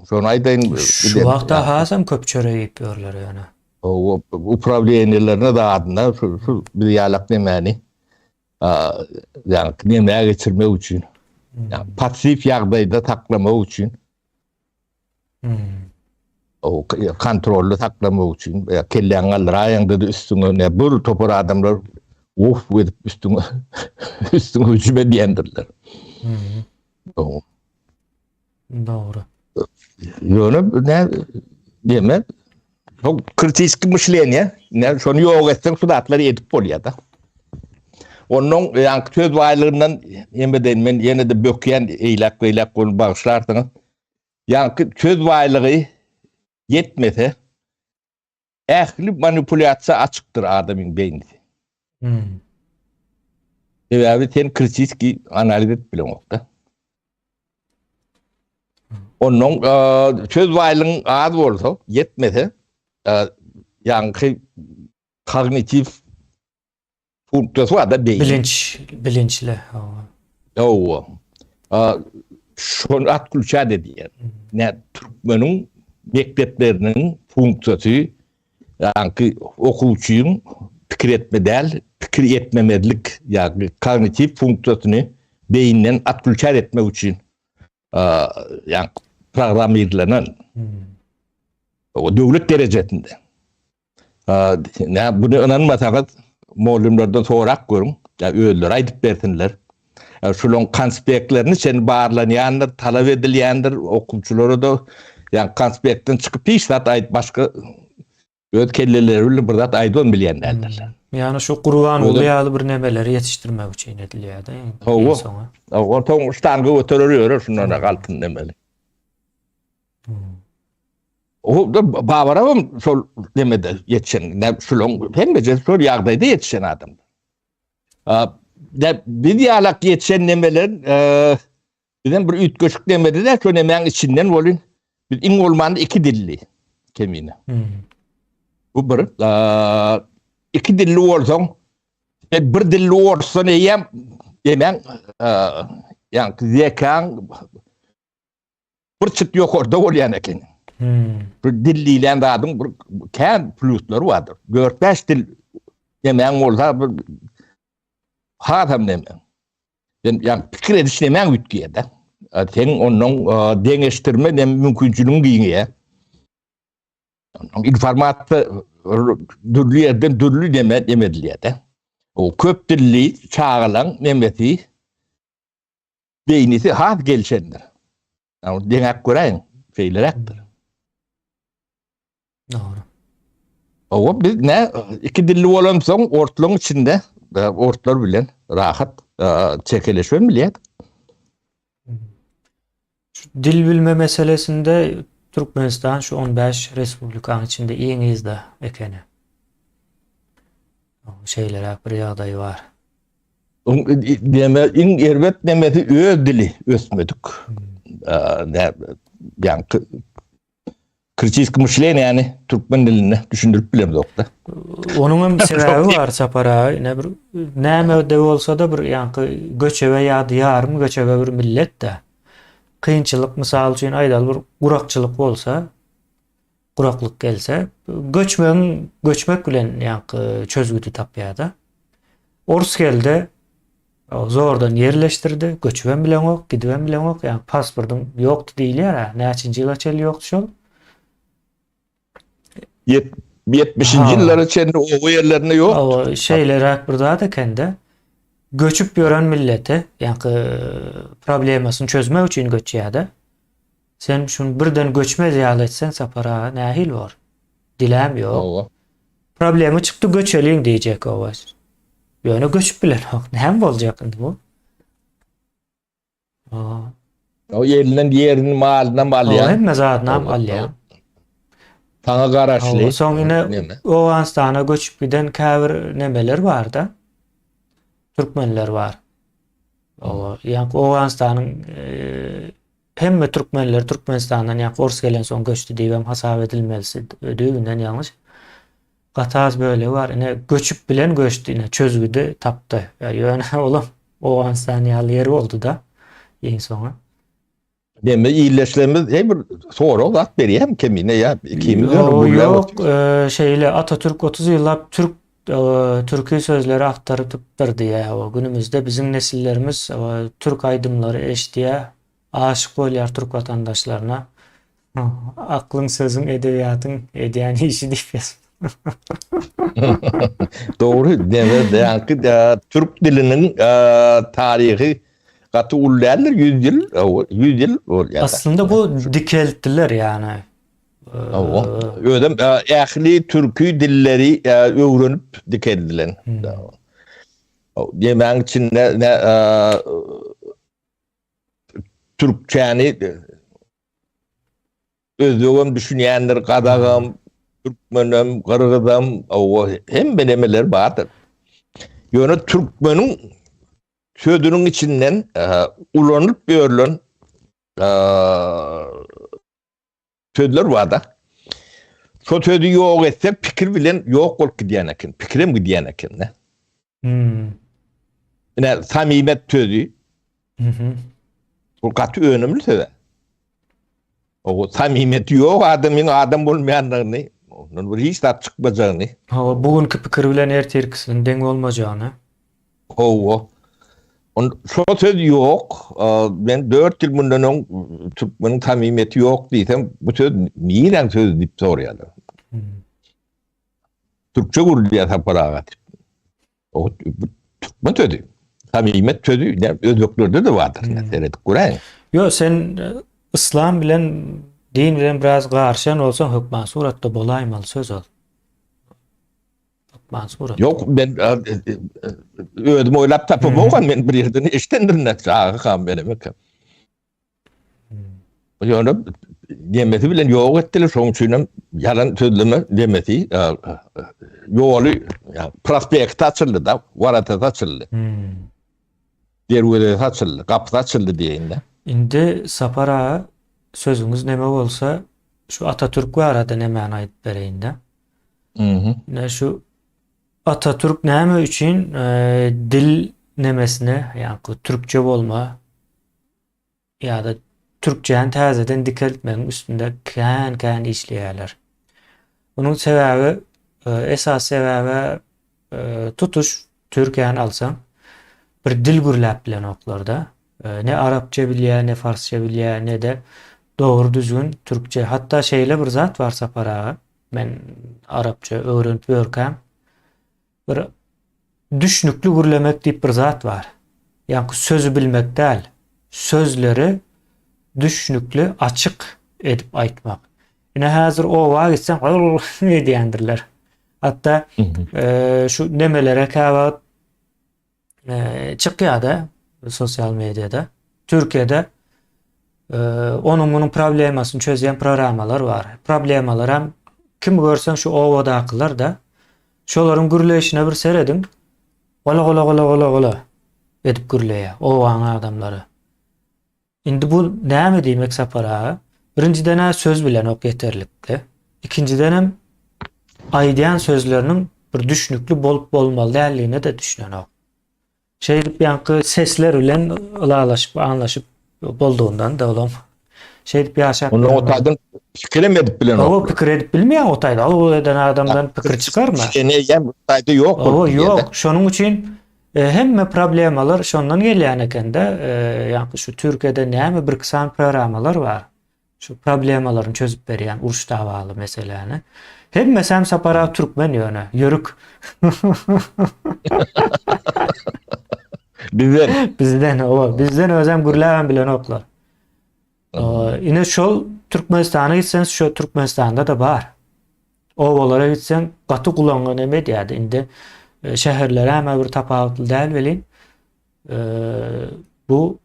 S2: Şonu aýdaýyn.
S1: Şu wagtda hasam köp çörek ýep ýörler ýöne.
S2: O upravlenilerine dağıdığında şu bir ýalak nemeni yani nemeye geçirmek için yani pasif ýagdaýda taklamak için o kontrollü taklamak için kelleň alraýanda da üstüne ne bir topar adamlar edip üstüne hücum edýändirler.
S1: Doğru.
S2: Ýöne ne deme o kritik myślenýe, ne şonu ýok etseň sudatlar edip bolýar-da. Onuň ýa söz baýlygyndan ýemeden men ýene de bökýän eýlek gol bagşlardyň. Ýa söz baýlygy yetmese ähli manipulasiýa açykdyr adamyň beýninde. Eýäbi sen kritik analiz edip bilemokda. Onuň söz baýlygyň az bolsa yetmese yani kognitif funksiyonu var da beyin.
S1: Bilinçli.
S2: O. Şonu atkulça dediler. Ne Türkmenin mekteplerinin funksiyonu yani okuwçyň pikir etmedel, pikir etmemedlik yani kognitif funksiyonu beyinden atkulça etmek için yani programlanan o döwlet derejesinde. Ne bunu inanmasaňyz moğollardan sorak görün. Ya öýler aýdyp bersinler. Şolon konspektlerini sen barlanýandyr, talap edilýändir, okuwçylary da yani konspektden çykyp hiç zat aýdyp başga Öz kelleleri bilen bir zat aydın bilýänler.
S1: Yani şu Qurban
S2: Öyle-
S1: ulýaly bir nemeleri yetiştirmek üçin edilýär-de.
S2: Hawa.
S1: En soňa.
S2: Ortaň ustaňga göterýär şundan da galtyn demeli. O da babaram şol demede yetişen, ne şulon hem de şol ýagdaýda yetişen adam. Da bir ýalak yetişen nemeler bizden bir ütgöşük demedi de şo nemeň içinden bolun. Biz iň bolmandy iki dilli kemine. Bu bir iki dilli bolsaň bir dilli bolsaň eýem demen ýa-ni zekaň bir çıt ýokarda bolýan eken. Bir dillilen adın bir kän plusları vardır. 4-5 dil demen bolsa bir hatam demen. Yani pikir ediş demen ütkiýe de. Sen onuň deňeşdirme mümkinçiligiň giňe. Informaty dürli ýerden dürli demedilýär de. O köp dilli çağılan nemeti beýnisi hat gelişendir. Yani deňek göreň feýlerekdir.
S1: Doğru.
S2: O biz ne iki dilli bolamsoň ortlaryň içinde ortlar bilen rahat çekeleşme bilýär.
S1: Şu dil bilme meselesinde Türkmenistan şu 15 respublikaň içinde iň ýyzda ekeni. Şeyler bir ýagdaý bar.
S2: Deme iň erbet nemeti öz dili ösmedik. Yani kritik müşlen yani Türkmen dilini düşündürüp bilemedik da.
S1: Onun bir sebebi var sapara. Ne bir näme de bolsa da bir ýanky göçebe ýa-dy göçebe bir millet de. Kıyınçılık misal üçin aýdal bir gurakçılık bolsa, guraklyk gelse, göçmek bilen ýanky çözgüdi tapýar-da. Orus geldi, zordan yerleştirdi, göçben bilen ok, gidben bilen ok, ýani pasportun ýokdy diýilýär. Näçinji ýyla çel ýokdy şol?
S2: 70-nji ýyllar içinde o ýerlerinde ýok.
S1: O şeyler bir zat ekende. Göçüp ýören milleti, ýani problemasyny çözmek üçin göçýär-de. Sen şunu birden göçmez ýaly etsen sapara nähil bar. Dilem ýok. Problemi çykdy göçeliň diýjek o. Ýöne göçüp bilen ok. Näme boljak indi bu?
S2: O ýerinden ýerini malyndan
S1: O
S2: alýan.
S1: hemme zatynam alýan.
S2: Taňa garaşly.
S1: Soňra Owganistana göçüp giden käbir nemeler bar-da. Türkmenler var. Yani Owganistanyň hemme Türkmenler Türkmenistandan ýa Orus gelen soň göçdi diýip hasap edilmelisi ödüğünden ýalňyş. Gataz böyle var. Ine göçüp bilen göçdi, ine çözgüdi tapdy. Ýöne olam Owganistan ýaly ýeri boldu da ýeň soňa.
S2: Deme iyileşlerimiz bir soru zat berýär kemine ya ikimiz
S1: Yok, şeyle Atatürk 30 ýyllap Türkü sözleri aktarıp tutturdu ya. O günümüzde bizim nesillerimiz Türk aydımları eşdiye aşık bolýar Türk vatandaşlarına. Aklın, sözün, edebiyatın ediyen işi diýip.
S2: Doğru. Deme Türk dilinin tarihi gaty ullarlar 100 ýyl bolýar.
S1: Aslında bu dikeltdiler yani.
S2: Ödem ähli türkü dilleri öwrenip dikeldilen. Demäň içinde türkçäni özüňem düşünýänler gadagam, türkmenem, gyrgyzam, hem benemeler bardyr. Ýöne türkmeniň sözüniň içinden ulanyp berilen sözler barda. Şo sözü ýok etse pikir bilen ýok bolup gidýän eken, pikirim gidýän eken. Ine samimet sözü. Bu gaty önemli söz. O samimet ýok adam bolmaýanlygyny, ondan bir hiç zat çykmajagyny.
S1: Bugünkü pikir bilen ertirkisinin deň bolmajagyny.
S2: Şo söz ýok. Ben 4 ýyl mundan oň Türkmeniň samimeti ýok diýsem, bu söz niýe söz diýip sorýarlar. Türkçe gurulýar taparaga. O Türkmen sözü. Samimet sözü özbeklerde de vardır. Seyredip göreň.
S1: Yo, sen İslam bilen din bilen biraz garşan olsan hökman suratda bolaýmaly söz ol. Mansur.
S2: Yok ben ödüm oylap tapıp oğan men bir yerden iştendirne sağı kam benim. Ýöne demeti bilen ýok etdiler şoň üçin yalan sözleme demeti ýoly prospekt açyldy da warata açyldy. Derwede açyldy, gapy açyldy diýende.
S1: Indi Sapara sözüňiz näme bolsa şu Atatürk barada näme aýdyp bereýin-de. Ne şu Atatürk näme üçin dil nemesine ýa-ni türkçe bolma ýa-da Türkçeň täzeden dikkat etmegiň üstünde kän işleýärler. Bunun sebäbi esas sebäbi tutuş Türkiýany alsaň bir dil gürläp bilen oklarda. Ne Arapça bilýär, ne Farsça bilýär, ne de dogry düzgün Türkçe. Hatta şeýle bir zat bar Sapara. Men Arapça öwrenip görkem. Bir düşnükli gürlemek diýip bir zat var. Ýani sözü bilmek däl. Sözleri düşnükli açık edip aýtmak. Ine häzir o wagt gitsen ne diýendirler. Hatta şu nemelere käbä çykýar-da sosial mediada. Türkiýede onun problemasyny çözýän programmalar var. Problemalar hem kim görsen şu owadakylar da şolaryň gürleşine bir seredin. Gola edip gürleýär owaň adamlary. Indi bu näme diýmek Sapara? Birinciden söz bilen ok yeterlikli. İkinciden hem aýdýan sözleriniň bir düşnükli bolup bolmaly dälligine de düşünen ok. Ýa-ni sesler bilen ılalaşyp anlaşyp bolduğundan da olam. Ýaşap.
S2: Onu otadan fikir edip bilen ok.
S1: O pikir edip bilmeýän otayda. O eden adamdan pikir çıkarma.
S2: Şeňe ýem otayda ýok.
S1: O ýok. Şonuň üçin hemme problemalar şondan gelýän eken-de ýa-ni şu Türkiýede näme bir kısan programmalar var. Şu problemalaryny çözüp berýän uruş davaly meseleni. Hemme hem Sapara türkmen ýöne. Yörük. Bizden özem gürläben bilen oklar. Ine şol Türkmenistana gitseniz şu Türkmenistanda da bar. Owalara gitsen gaty gulangan näme diýär. Indi şäherlere hem bir tapawutly däl welin. Bu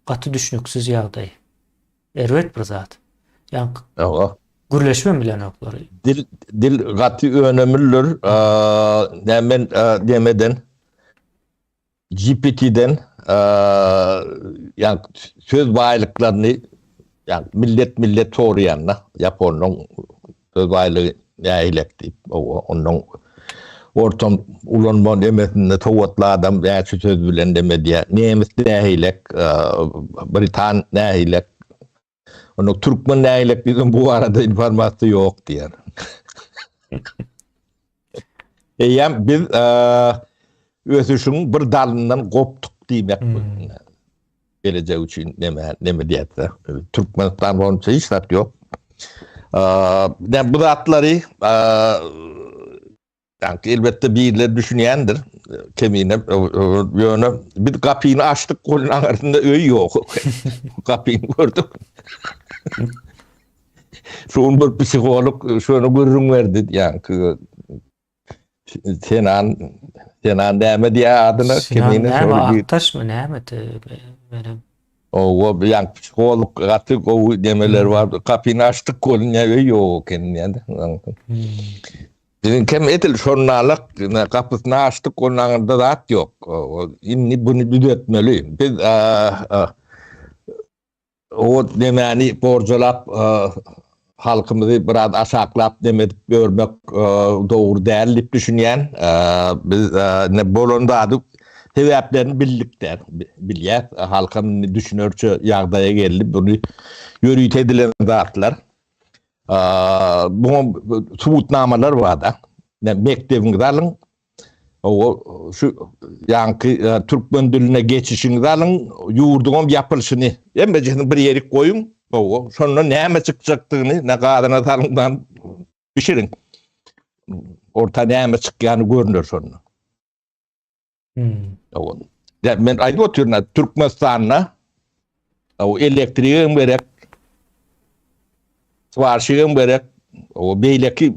S1: gaty düşnüksiz ýagdaý. Erwet bir zat. Ýa-ni gürleşme bilen oklar.
S2: Dil gaty önemlidir. Nämen demeden GPT'den yani söz baýlyklaryny yani millet soruyanna Japonyň söz baýlygy nähilek diýip onuň ortam ulanma demesinde towatly adam ýa söz bilen demediýär. Nemis nähilek, Britan nähilek, onu Türkmen nähilek diýen bu arada informasiýa ýok diýär. Ýa biz ösüşüň bir dalyndan goptuk diýmek. Gelecek üçin näme diýär? Türkmenistan boýunça hiç zat ýok. Bu zatlary elbette birileri düşünýändir. Kemine ýöne bir gapyny açdyk golun aňarynda öý ýok. Gapyny gördük. Şoň bir psikolog şonu görüň berdi ýa-ni Senan näme diýär adyny
S1: kemine şol taş mı näme benim.
S2: O ýa psikolog gaty gowy demeler bar. Kapyny açdyk golun ýok eken. Bizim kem etil şonnalyk kapysyny açdyk golun aňarynda zat ýok. Inni bunu düzeltmeli. Biz o demeni borjulap halkymyzy biraz aşaklap demedip görmek dogry däl diýip düşünýän. Biz ne bolanda sebäplerini bildikler, bilýär. Halkym düşünürçe ýagdaýa geldi. Bunu ýörüýt edilen zatlar. Bu subutnamalar var da. Mektebiňizi alyň. O şu ýa-ni türkmen diline geçişiňizi alyň, ýurduň ýapylyşyny hemme bir ýeri goýuň. Şondan näme çykjakdygyny, ne gadyna talyňdan pişiriň. Orta näme çykýany görünür şondan. Men aýdyp oturýan Türkmenistana o elektriğin berek, svarşygyň berek, o beýleki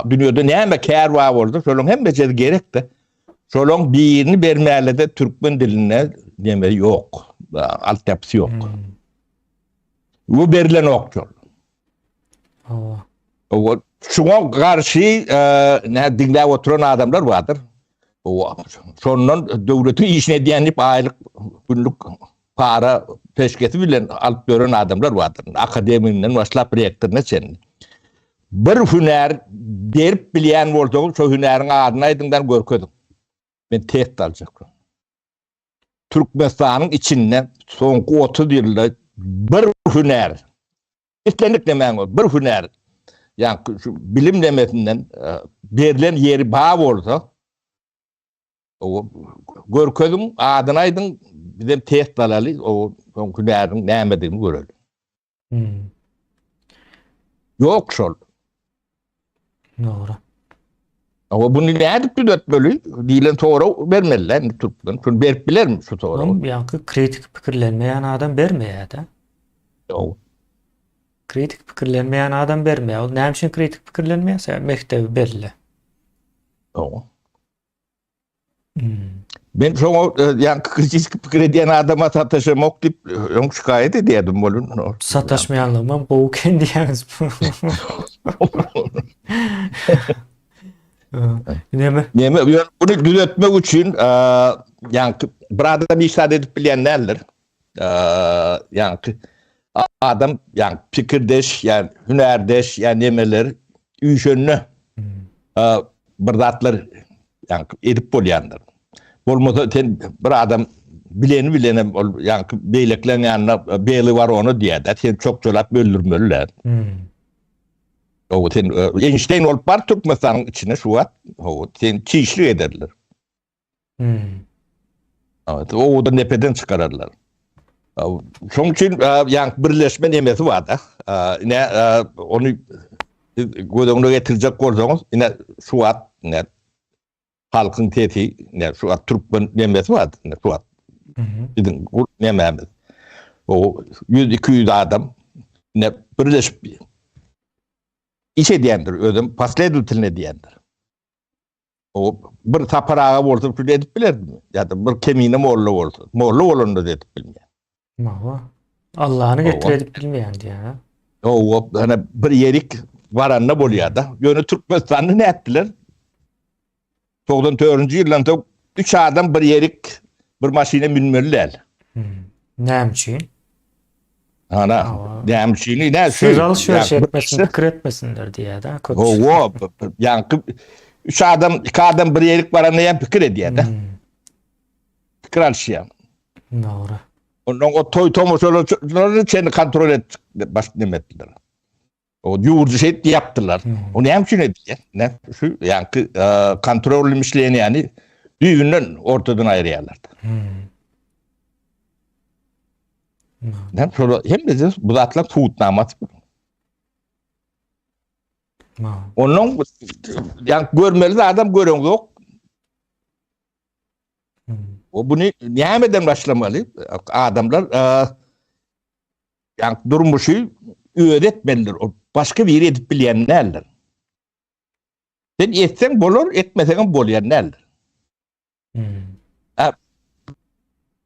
S2: Dünyada näme kär var bolsa, şolun hem becer gerek de. Şolun birini bermäle de Türkmen diline näme yok. Altyapısı yok. Bu berilen okçul.
S1: Hawa.
S2: O şuna karşı ne dinle oturan adamlar vardır. O sonun devleti işine diyenip aylık günlük para peşketi bilen alıp gören adamlar vardır. Akademinin başlap reaktörüne sen. Bir hüner derip bilen bolsa şu hünerin adını aydından görkedim. Ben tehdit alacakım. Türkmenistan'ın içinden sonku 30 yılda bir hüner. İstenlik demeyen o. Bir hüner. Yani şu bilim demesinden verilen yeri bağ olsa o görkedim adını aydın bizim tehdit alalı o hünerin neyemediğini görelim. Yok şol.
S1: Doğru.
S2: Ama bunu ne edip düdöt bölü? Dilen doğru vermeliler. Türkmen. Şunu berip biler mi şu doğru?
S1: Oğlum yankı kritik pikirlenmeyen adam bermeýär da.
S2: Yok.
S1: Kritik pikirlenmeyen adam bermeýär. Ol näme üçin kritik pikirlenmeýär? Mektebi belli.
S2: Yok. Ben şu yani kritik pikir ediyen adama sataşamak deyip onu şikayet ediyordum bolun.
S1: Sataşmayanlığıma boğuken diýäňiz. Näme?
S2: Bunu düzeltmek için yani bir adam işaret edip bilenlerdir. Yani adam yani fikirdeş yani hünerdeş yani nemeler üyşönlü bir zatlar yani edip bolyandır. Bolmasa bir adam bileni yani beyleklerin yanına beyli var onu diye de sen çok çolak böldürmeliler. O sen Einstein olup var Türkmenistan'ın içine şu an o sen çiğişli ederler. Evet, o da nepeden çıkarırlar. Şunun için yani birleşme nemesi var da yine onu gözünü getirecek olsanız yine şu an yine halkın teti yine şu an Türkmen nemesi var yine şu an bizim nememiz o 100-200 adam yine birleşip işe diyendir, özüm pasledu tiline diyendir. O bir taparağa olsa şöyle edip bilerdi mi? Ya da bir kemiğine morlu olsa. Morlu olanda da edip bilmeyen.
S1: Mawa. Allah'ını getir edip bilmeyen diýär.
S2: O hani bir yerik varanna bolýar da. Yönü Türkmenistan'ı ne ettiler? 94-nji ýyllarda 3 adam bir yerik bir maşine binmeliler.
S1: Näme üçin?
S2: Ana nämişini ne
S1: Söz alışveriş etmesin, fikir etmesinler diye de.
S2: O yani 3 adam 2 adam bir yerik varanna ýa fikir edýär da. Fikir alışýar.
S1: Doğru.
S2: Onun o toy tomoşları seni kontrol et başlamettiler. O yurdu şey yaptılar. O ne için ediyor? Ne şu yani kontrollü işleyeni yani düğünden ortadan ayırıyorlar. Ne sonra hem de bu zatlar tuğutnaması. Onun yani görmeli adam gören yok. O bunu niyemeden başlamalı. Adamlar yani durmuşu öğretmeliler. O başka bir yere edip bilenlerdir. Sen etsen bolur, etmesen bolyanlardır.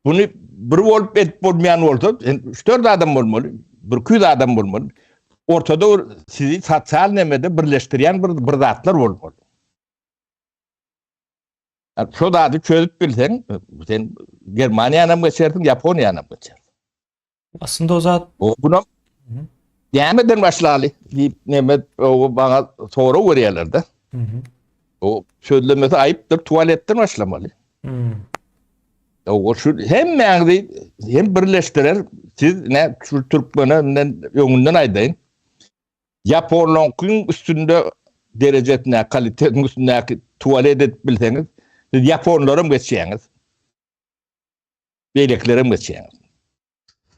S2: Bunu bir olup edip olmayan olsa, 3-4 adam olmalı, 1-2 adam olmalı. Ortada sizi sosyal nemede birleştiren bir zatlar olmalı. Şu da çözüp bilsen, sen Germanya'ya mı geçerdin, Japonya'ya mı geçerdin?
S1: Aslında o zat...
S2: Buna Yemeden başlayalı. O bana soru veriyorlardı. O söylemesi ayıptır, tuvaletten başlamalı. O şu hem birleştirir, siz ne şu Türkmen'in yönünden aydayın. Japonluğun üstünde derecesine, kalitenin üstünde tuvalet edip bilseniz, Japonlara mı geçeceğiniz? Beyliklere mi geçeceğiniz?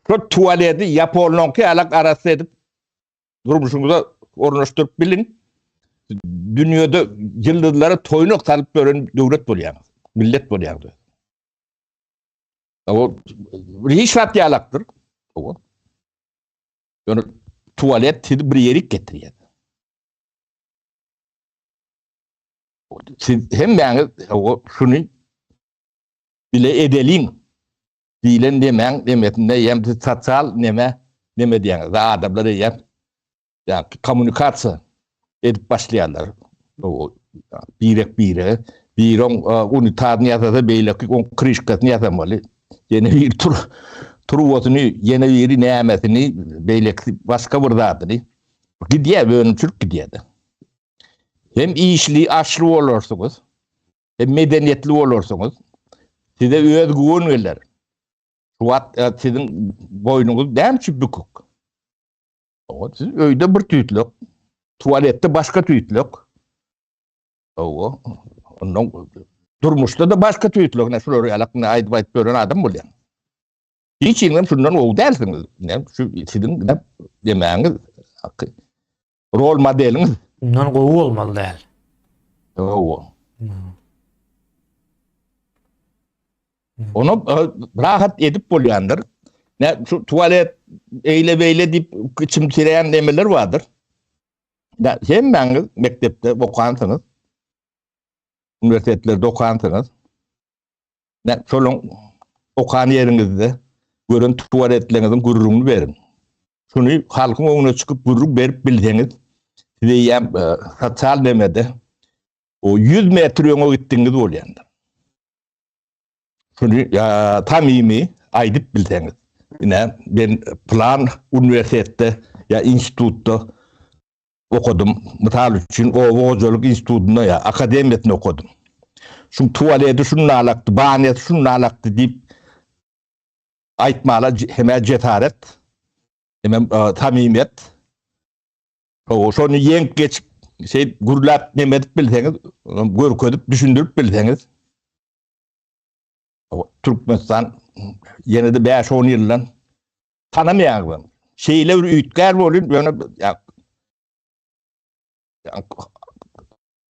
S2: Şu tuvaleti Japonluğunki alak arası edip durmuşunuza ornaştırıp bilin. Dünyada yıldızlara toynuk salıp böyle devlet buluyorsunuz. Millet buluyorsunuz. O rişvat yalaktır. O. Yani tuvalet bir yerik getiriyor. Siz hem yani o şunu bile edelin dilen demen demetinde hem sosyal neme diyen adamları ya komünikasyon edip başlayanlar o bir unitar niyata beylik on krişkat niyata mali yeni bir tur otunu yeni bir nimetini beylik başka bir dağıtını gidiyor böyle Türk gidiyor. Hem işli aşırı olursunuz hem medeniyetli olursunuz size özgüven verir. Sizin boynunuz dem çubuk. Siz öyde bir tüytlük. Tuvalette başka tüytlük. Onun durmuşta da başka tüytlük. Ne şuraya yalakına ayıp gören adam buluyor. Hiç inanın şundan o dersiniz. Şu sizin demeğiniz rol modeliniz.
S1: Bundan gowu olmalı değil.
S2: Onu rahat edip bolyandır. Ne şu tuvalet eyle beyle deyip çimtireyen demeler vardır. Hem ben mektepte okuyansınız. Üniversitelerde okuyansınız. Ne şolun okuyan yerinizde görün tuvaletlerinizin gururunu verin. Şunu halkın önüne çıkıp gurur verip bilseniz size yem sosyal demede o 100 metre yolu gittiğiniz oluyandır. Şunu tamimi aydıp bilseniz. Yine ben plan üniversitede ya institutta okudum. Misal için o Hocalık İnstitutu'nda ya akademiyetini okudum. Şu tuvaleti şununla alaktı, bahaneti şununla alaktı deyip aytmala hemen cesaret, hemen tamimiyet. Şunu yenk geçip gurlat nemet bilseniz, görködüp düşündürüp bilseniz Türkmenistan yine de 5-10 yıldan tanımayan şeyle üyütkar olun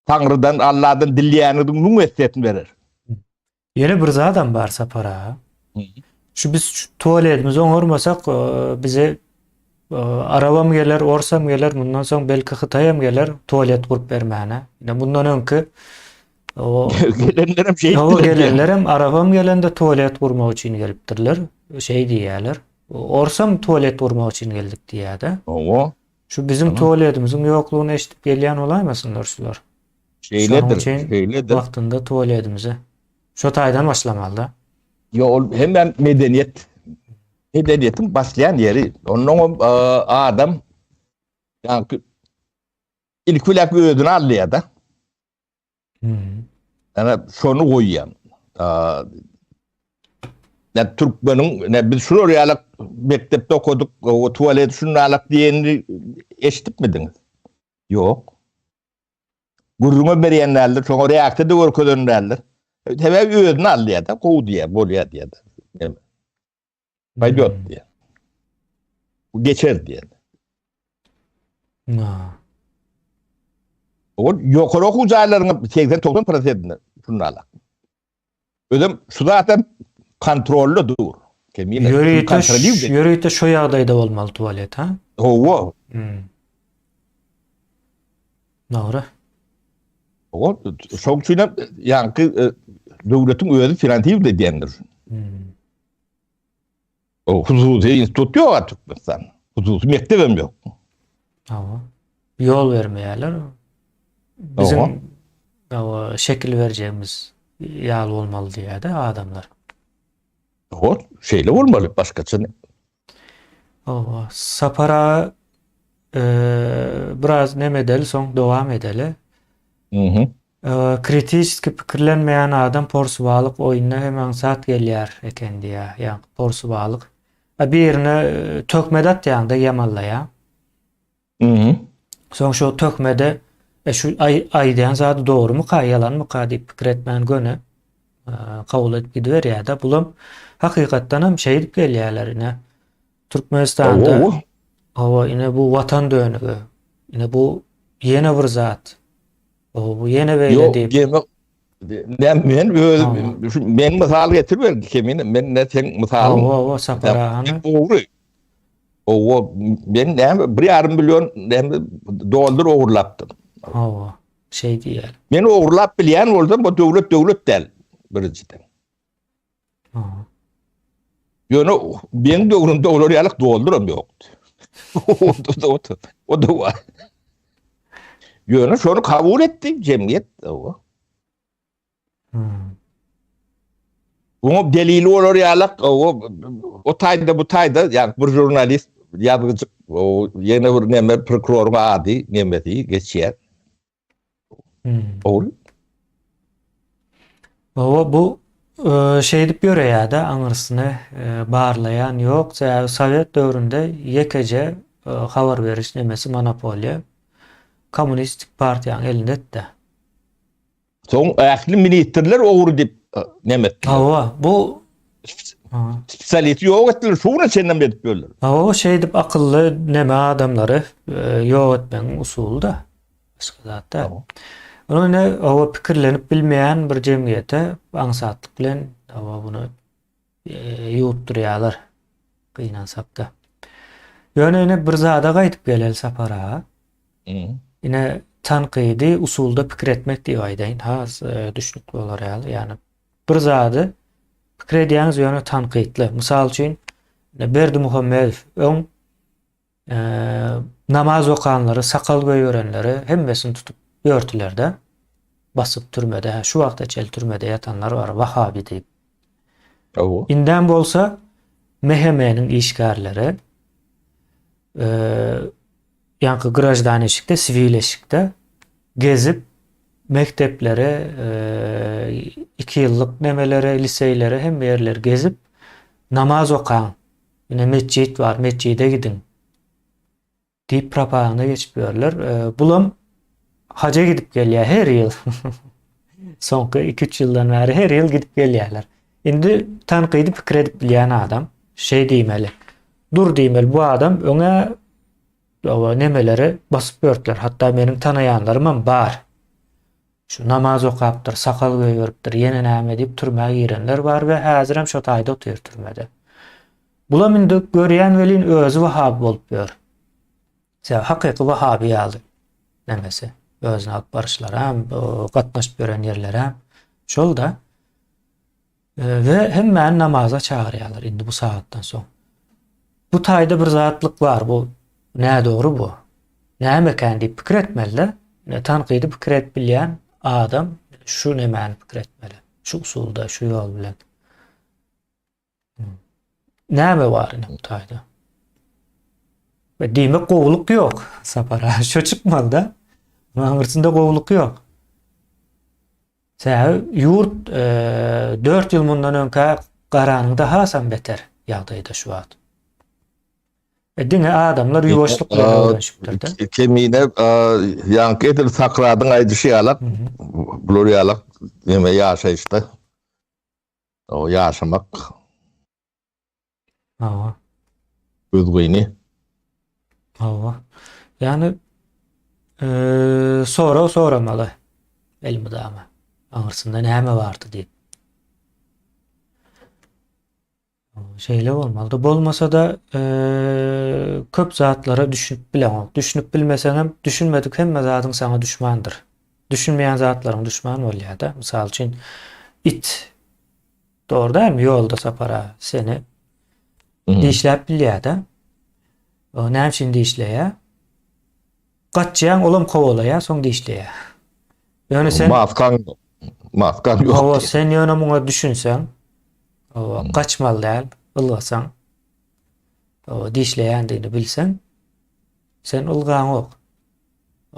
S2: Tanrı'dan Allah'tan dileyeninin bunu estetini verir.
S1: Yeni bir zaten varsa para. Şu biz tuvaletimizi olmasak bize arabam gelir, orsam gelir, bundan sonra belki Xitayam gelir, tuvalet kurup vermene. Yani bundan önkü gelenlerim arabam gelende tuvalet kurmak için gelipdirler. Diýerler. Orsam tuvalet kurmak için geldik diýäde. Şu bizim tuvaletimizin yokluğunu eşitip gelýän olaýmasynlar şular.
S2: Şeyledir.
S1: Vaktinde tuvaletimize. Şu taydan başlamalı.
S2: Hemen medeniyetin başlayan yeri. Onun adam yani ilk vilak ödünü alıyor da. Yani şunu koyuyan. Yani Türkmen'in biz şunu oraya mektepte okuduk, o tuvalet şunu alak diyeni eşitip miydiniz? Yok. Gururuma beriyenlerdir, sonra reaktörde görkölönlerdir. Hemen ödünü alıyor da, kovu diye, boluya diye de. Faydot diye. Bu geçer diye. O yukarı uzaylarının 80-90% şunu alak. Ödüm şu zaten kontrollü dur.
S1: Yürüyte şu yağdayda olmalı tuvalet ha?
S2: O.
S1: Doğru.
S2: O çok şeyler yani devletin öyle finansiv de diyendir. O huzusi institut yok artık mesela. Huzusi mektebim yok.
S1: Yol vermeyeler. Bizim şekil vereceğimiz yağ olmalı diye de adamlar.
S2: Şeyle olmalı başkasını.
S1: Sapara biraz ne medeli son devam edeli. Kritik pikirlenmeyen adam porsuvalık oyununa hemen saat gelýär eken diýär. Yani porsuvalık. Birine tökmedat ýa-da ýamallaya. Soň şu tökmede şu aýdýan zady dogrymy ka ýalanmy ka diýip pikir etmän göne kabul edip gidiberýär da bulam hakykatdan hem şey edip gelýärler ine. Türkmenistanda ine bu watan dönügi. Ine bu ýene bir zat. Bu yine böyle
S2: diýip. Ben misal getirber kemin men ne sen misal.
S1: Saparahanı.
S2: Ben $1,5 milyon doldur oğurlaptım.
S1: şey diýelim.
S2: Men oğurlap bilýän bolsam bu döwlet del birinciden.
S1: Ha.
S2: Ýöne beň döwrümde olar ýalyk dolduram ýokdy. O da var. Ýöne şonu kabul etdi jemgyýet. Oňa delili olar ýalyk o taýda bu taýda ýa bir jurnalist ýazgyjy o ýene bir näme prokuror ady nämeti geçýär. Ol.
S1: Bu şey dip ýöreýär-de aňyrsyny barlayan ýok. Sowet döwründe ýekece habar beriş nemesi monopoliýa Kommunistik partiýanyň elinde.
S2: Soň ähli ministrler ogur dip nemet.
S1: Bu
S2: Spesiality ýok etdiler, şuna çenden berip berler.
S1: Şey dip akıllı neme adamları ýok etmeň usuly da. Başga zatda. Onu o pikirlenip bilmeyen bir cemiyete aňsatlyk bilen bunu ýuwupdurýarlar gynansak da. Ýöne bir zada gaýtyp gelel sapara. Ine tanqidi usulda pikir etmek diýip aýdaýyn. Düşnükli bolar ýaly. Bir zady pikir edýäňiz ýöne tanqidli. Mysal üçin Berdi Muhammedow öň namaz okanlary, sakal göýörenleri hemmesini tutup ýörtülerde basyp türmede, şu wagtda çel türmede ýatanlar bar, Wahabi diýip. Inden bolsa Mehemeniň işgärleri ýa-ni grajdan eşikde, sivil eşikde gezip mekteplere, 2 ýyllyk nemelere, liseylere hem ýerler gezip namaz okan. Ine mescit var, mescide gidin diýip propaganda geçip ýörler. Bulam haja gidip gelýär her ýyl. Soňky 2-3 ýyldan bäri her ýyl gidip gelýärler. Indi tanqidi pikir edip bilýän adam şey diýmeli. Dur diýmeli, bu adam öňe nemeleri basyp ýörtler. Hatda meniň tanaýanlarym bar. Şu namaz okapdyr, sakal göýüripdir, ýene näme diýip türmäge girenler bar we häzir hem şo taýda otyr türmede. Bulam indi görýän welin özü Wahabi bolup ýör. Hakyky Wahabi ýaly nemesi. Özüne alıp barışlar hem gatnaşyp gören ýerler hem şol da we hemme namaza çagyrýarlar indi bu saatdan soň. Bu taýda bir zatlyk bar, bu nä dogry bu? Näme kendi pikir etmeli? Tanqidi pikir edip bilýän adam şu nemeni pikir etmeli. Şu usulda, şu ýol bilen. Näme bar bu taýda? Ve diýmek gowluk ýok. Sapara şo çykmaly da. Aňyrsynda gowluk ýok. Ýurt 4 ýyl mundan öňkä garanyňda hasam beter ýagdaýda şu wagt. Diňe adamlar ýuwaşlyk bilen öwrenşipdir.
S2: Kemine ýanky edil sakradyň aýdyşy ýalyk. Bular ýalyk näme ýaşaýşda. O ýaşamak. Özgüni. Yani soramaly elmudama. Aňyrsynda näme bardy diýip. Şeýle bolmaly. Bolmasa da köp zatlara düşünüp bilen. Düşünüp bilmeseň hem düşünmedik hemme zatyň saňa düşmandyr. Düşünmeýän zatlaryň düşmany bolýar da. Mysal üçin it doğru da mi ýolda sapara seni diýişläp bilýär da. O näme üçin diýişleýär? Gaçjaň olam kowalaýar, soň diýişleýär. Ýöne sen Mafkan ýok.
S1: Sen ýöne muňa düşünsen, gaçmaly däl, ylgasaň, diýişleýändigini bilsen, sen ylgan ok.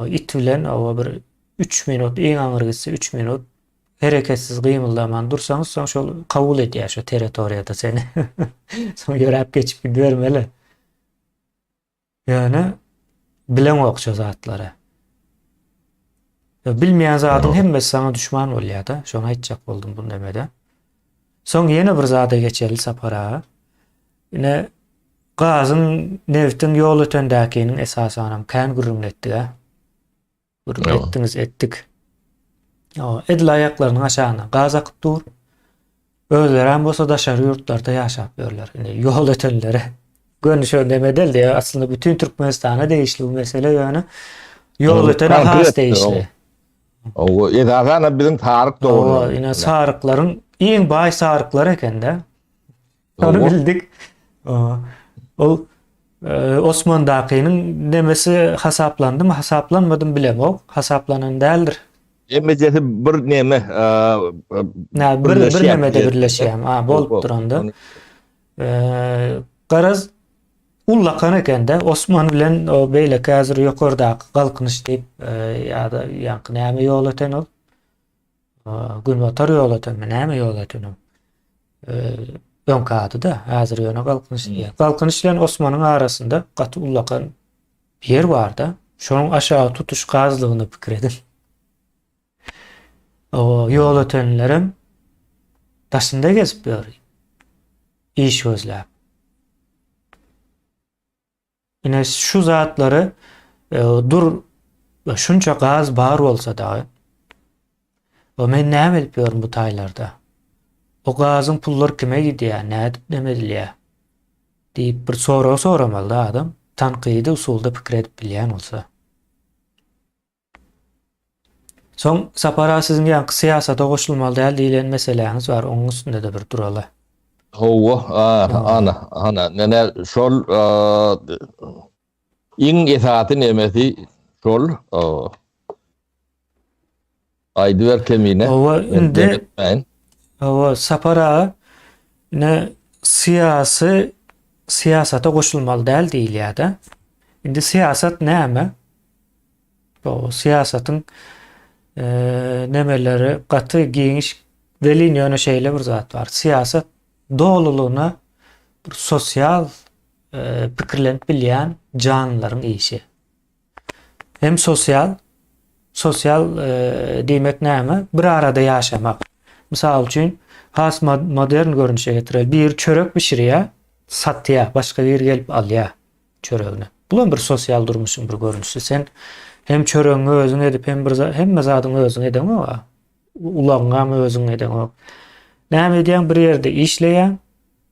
S1: It bilen bir 3 minut, iň aňyr gitse 3 minut hereketsiz gymyldaman dursaňyz, soň şol kabul edýär şo territoriýada seni. Soň ýöräp geçip gidermeli. Yani bilen ok şo zatlara. Bilmeýän zatyň hemmesi saňa düşman bolýar da. Şonu aýtjak boldum bu nemede. Soň ýene bir zada geçeli sapara. Ine gazyň neftin ýol ötendäkiniň esasanam kän gürümletdi. Gürümletdiňiz etdik. Edil aýaklarynyň aşagyna gaz akyp dur. Özleri hem bolsa daşary ýurtlarda ýaşap ýörler. Ýol ötenlere. Gönüşö demedel de aslında bütün Türkmenistana değişli bu mesele yani. Ýol ötene has değişli.
S2: O edasana bizim tarık
S1: O
S2: doğru.
S1: ine sarıkların iň baý sarıklar eken de. Onu
S2: O-
S1: bildik. O Osman Dakynyň demesi hasaplandy mı, hasaplanmadı bilemok. Hasaplanan däldir.
S2: Emejesi bir neme
S1: Bir nemede birleşýär. Bolup duranda. Garaz ullakan eken de Osman bilen o beýle häzir ýokardaky galkynyş diýip ýa-da ýanky näme ýol öten ol. Günbatar ýol öten, näme ýol öten ol. Öňkady da häzir ýöne galkynyş diýär. Galkynyş bilen Osmanyň arasynda gaty ullakan bir yer bar da. Şonuň aşağı tutuş gazlygyny pikir edin. O ýol ötenlerim taşynda gezip ýöri. İş gözläp. Ine şu zatlary dur şunça gaz bar bolsa da o men näme edip ýörum bu taýlarda? O gazyň pullary kime gidýär, nädip demedilýär? Diýip bir soramal da adam tanqidi usulda pikir edip bilýän bolsa. Soň sapara siziň ýanky syýasata goşulmaly däl diýilen meseleňiz bar, onuň üstünde de bir durala.
S2: Ana nene şol iň esasy nemesi şol aýdyber kemine.
S1: Owa indi o sapara ne siyasata goşulmaly däl diýilýär da. Indi siyasat näme? O siyasatyň nemeleri gaty giňiş welin ýöne şeýle bir zat bar. Siyasat doğruluğuna bir sosyal pikirlenip bilýän canlıların işi. Hem sosyal diýmek näme? Bir arada ýaşamak. Misal üçin has modern görünüşe getirel. Bir çörek pişirýär, satýar, başga bir gelip alýar çöregini. Bu bir sosyal durmuşyň bir görünüşi. Sen hem çöregiňi özüň edip hem zadyňy özüň eden o. Ulaňa özüň eden o. Näme edýän bir ýerde işleýän,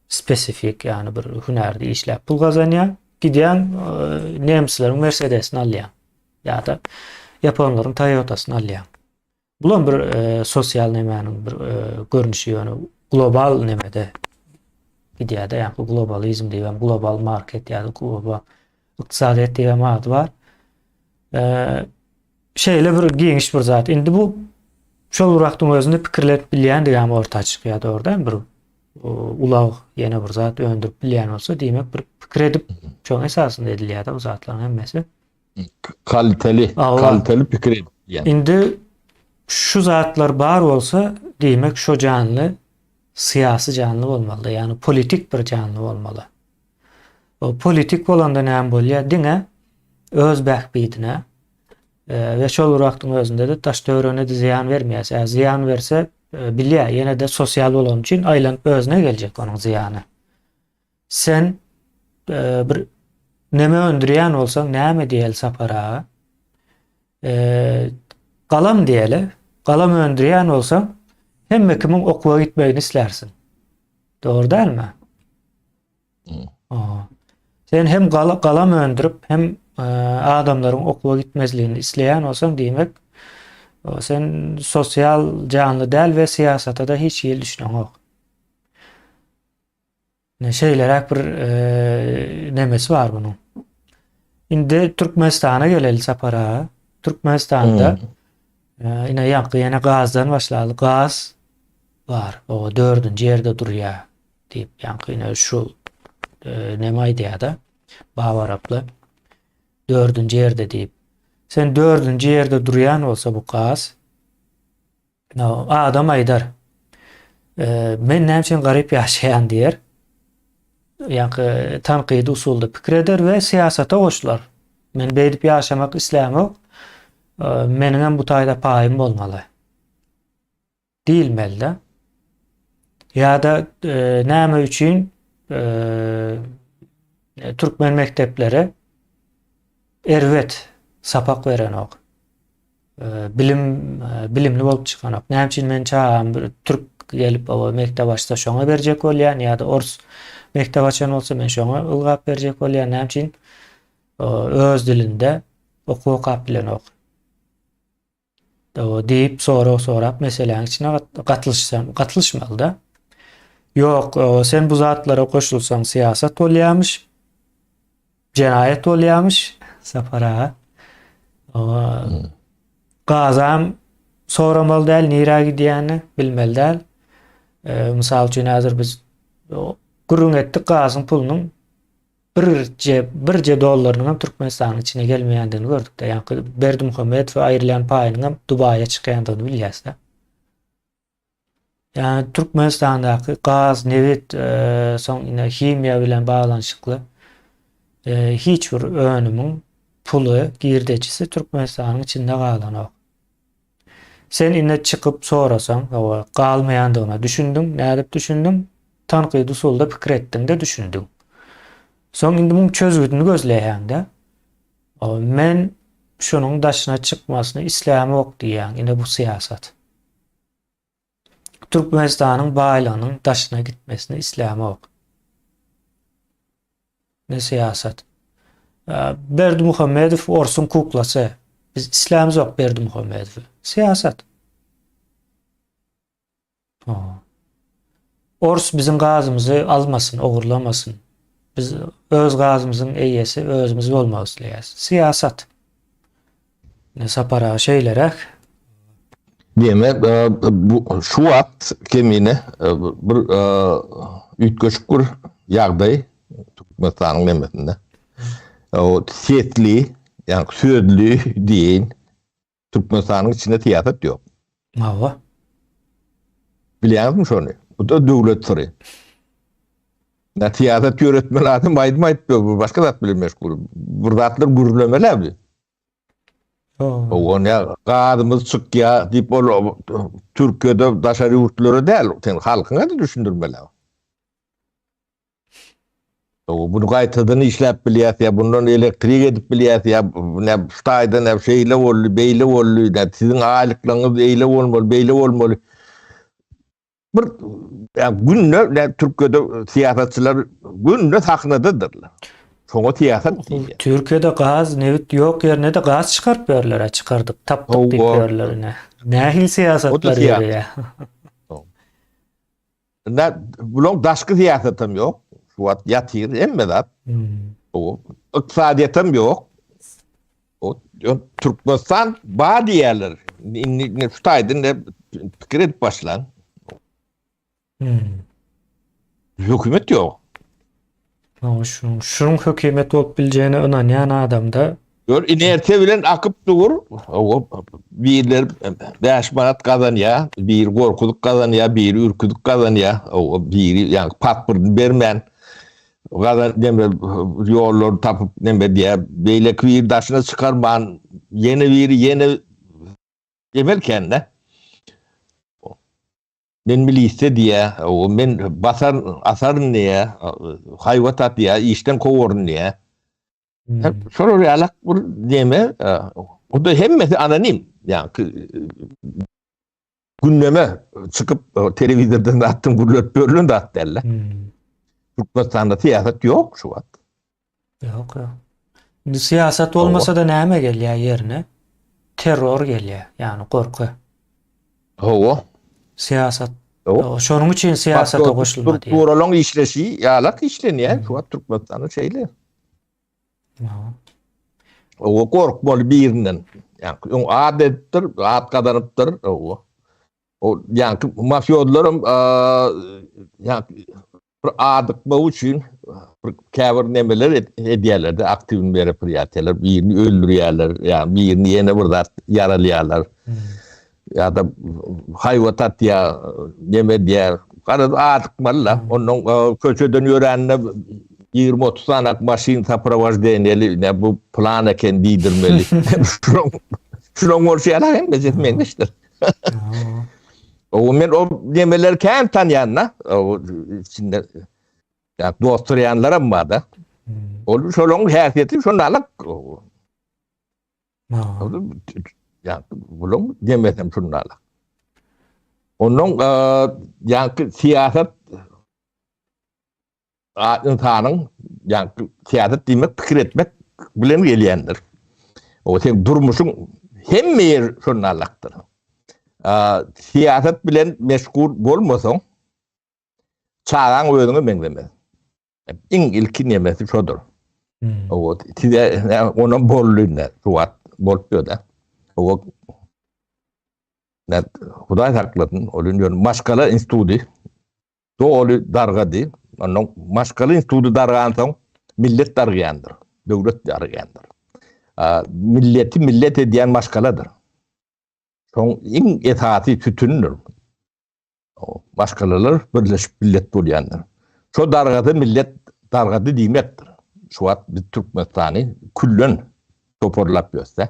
S1: spesifik ýani bir hünärde işläp pul gazanýar, gidýän nemslerin Mercedesini alýar. Ýa-da Japonlaryň Toyotasyny alýar. Bular bir sosial nemäniň bir görünüşi ýöne global nemede gidýär da, ýani globalizm diýen global market ýa-da global ykdysadyýat diýen mad bar. Şeýle bir giňiş bir zat. Indi bu şol wagtyň özünde pikirlenip bilýän diýen orta çykýar ordan bir ulag ýene bir zat öndürip bilýän bolsa diýmek bir pikir edip çoň esasynda edilýär da bu zatlaryň hemmesi.
S2: Kaliteli pikir edilýär.
S1: Indi şu zatlar bar bolsa diýmek şu canlı siyasi canlı bolmaly, ýani politik bir canlı bolmaly. O politik bolanda näme bolýar diňe öz bähbidine ve şol wagtyň özünde de taş töwerene de ziyan vermeýär. Ziyan verse bilýär, ýene de sosial bolan üçin aýlanyp özüne geljek onuň ziyany. Sen bir neme öndürýän bolsaň, näme diýel sapara? Galam diýeli. Galam öndürýän bolsaň, hemme kimiň okuwa gitmegini islersin. Dogry dälmi? Sen hem galam öndürüp hem adamlaryň okuwa gitmezligini isleýän bolsaň diýmek, sen sosial canlı däl we siyasata da hiç ýyl düşnäň ok. Şeýleräk bir nemesi bar bunuň. Indi Türkmenistana geleli sapara. Türkmenistanda ine ýene gazdan başlaly. Gaz bar. O 4-nji ýerde durýar diýip ýanky ine şu neme aýdýar-da Bawa araply 4-nji ýerde diýip. Sen 4-nji ýerde durýan bolsa bu gaz adam aýdar. Men näme üçin garyp ýaşaýan diýer. Ýanky tanqidi usulda pikir eder we siyasata goşular. Men beýdip ýaşamak islämok. Meniň bu taýda paýym bolmaly. Diýilmeli da. Ýa-da näme üçin Türkmen mektepleri erwet sapak beren ok. Bilimli bolup çykan ok. Näme üçin men çağam bir türk gelip o mektep açsa şoňa berjek bolýan ýa-da ors mektep açan bolsa men şoňa ylgap berjek bolýan. Näme üçin öz dilinde okuw okap bilen ok. O deyip sorap meselenin içine katılışmalı da. Yok, sen bu zatlara koşulsan siyaset olyamış, cinayet olyamış, sapara. O gazam soramalı değil, nira gidiyani bilmeli değil. Misal üçün hazır biz gurrun ettik gazın pulunun birce dollarının Türkmenistan'ın içine gelmeyendiğini gördük de. Yani Berdimuhammed ve ayrılan payının Dubai'ye çıkayandığını biliyoruz da. Yani Türkmenistan'daki gaz, nevit, son yine kimya bilen bağlanışıklı hiçbir önümün pulu, girdecisi Türkmenistan'ın içinde kalan o. Sen yine çıkıp sorasan, o kalmayandığına düşündün, ne edip düşündün? Tanqid usulda pikir ettin de düşündün. Son indi bunun çözgüdünü gözleýäňde men şunun daşına çıkmasını İslam'a ok diýen ine bu siyasat. Türkmenistanyň baýlygynyň daşına gitmesini İslam'a ok. Ne siyasat? Berdimuhammedow Orsun kuklasy. Biz İslam'yz ok Berdimuhammedow. Siyasat. Ors bizim gazımızı almasın, ogurlamasın. Biz öz gazımızın eýesi özümüz bolmak isleýäs. Siyasat. Ne sapara şeylerek
S2: Deme bu şu wagt kemine bir ütköşük bir ýagdaý Türkmenistanyň nemesinde. O setli, yani sözlü diýen Türkmenistanyň içinde tiýatrat ýok.
S1: Mawa.
S2: Bilýärmi şonu? Bu da döwlet syry. Tiýatrat ýöretmen adam aýdym aýtdy, başga zat bilen meşgul. Bu zatlar gürlemeler. O ne gadymyz çykýa diýip bol Türkiýede daşary ýurtlary däl, sen halkyňa da düşündirmeler. O bunu gaýtadan işläp bilýär ya, bundan elektrik edip bilýär ya, ne staýda ne şeýle bolly, beýle bolly, da siziň aýlyklaryňyz eýle bolmaly, beýle bolmaly. Bir günne Türkiýede siýasatçylar günne sahnadadyrlar. Şoňa siýasat diýýär.
S1: Türkiýede gaz, nevit ýok ýerine de gaz çykarp berler, çykardyk, tapdyk diýip berlerine. Nähil siýasatlar ýerine.
S2: Bulan daşky siýasatam ýok. Şu wagt ýatyr emme zat. O ykdysadyýatam ýok. O Türkmenistan ba diýerler. Ne şutaýdy pikir edip başlan. Hökümet ýok.
S1: Şunun hökümet bolup biljegine ynanýan adamda
S2: gör inersiýa bilen akyp dur. Birler 5 manat kazanýar, bir gorkuduk kazanýar, bir ürküdük kazanýar. O bir ýa pasport bermän. Gazan deme ýollar tapyp neme diýär, beýle bir daşyna çykarman, yeni emerken de. Men milise diýär, o men asar diýär, haýwatat diýär, işden kowurun diýär. Şol realak bir deme, o da hemmesi anonim. Yani gündeme çıkıp televizordan da attım, gurlet bölün de at derler. Türkmenistan'da siyaset yok şu an.
S1: Yok. Siyaset olmasa da näme gelýär yerine? Terror gelýär, yani korku. Siyaset. Şonuň üçin siyasata goşulmady.
S2: Strukturalaryň işleşi ýalak işlenýär şu an Türkmenistanyň şeýle. O korkmaly birinden. Yani adettir, ad kazanypdyr. O yani mafyodlarym yani adykma üçin käbir nemeler edýärler, aktiv berip ýatylar, birini öldürýärler, yani birini ýene bir zat yaralýarlar. Ya da haýwatat ya neme diýär, garada adykmalar. Onuň köçeden ýöränine 20-30 sanak maşin saproważdeneli ne bu plan eken diýdirmeli. Şunuň bolşýar hem bezetmeňişdir. O men o nemeler kän tanýanna, o içinde ya dosturyanlar amma da. Ol şolong häsiýeti şondalyk. Ya bulun demesem şundalyk. Onuň ýa siýasat insanyň ýa siýasat diýmek pikir etmek bilen gelýändir. O sen durmuşyň hem meýer şonalakdyr. Siýasat bilen meşgul bolmasaň çağan özüňi meňzemez. Iň ilki nemesi şodur. O tide onun bolluğuna suat bolpýar da. O net Hudaý saklasyn, olun ýön maşgala instituty doly dargady. Onun maşgala instituty dargan soň millet dargandyr, döwlet dargandyr. Milleti millet edýän maşgaladyr. Soň iň etaty tütündir. O maşgalalar birleşip millet bolýandyr. Şo dargady millet dargady diýmekdir. Şuat bir Türkmenistany küllen toparlap ýörse.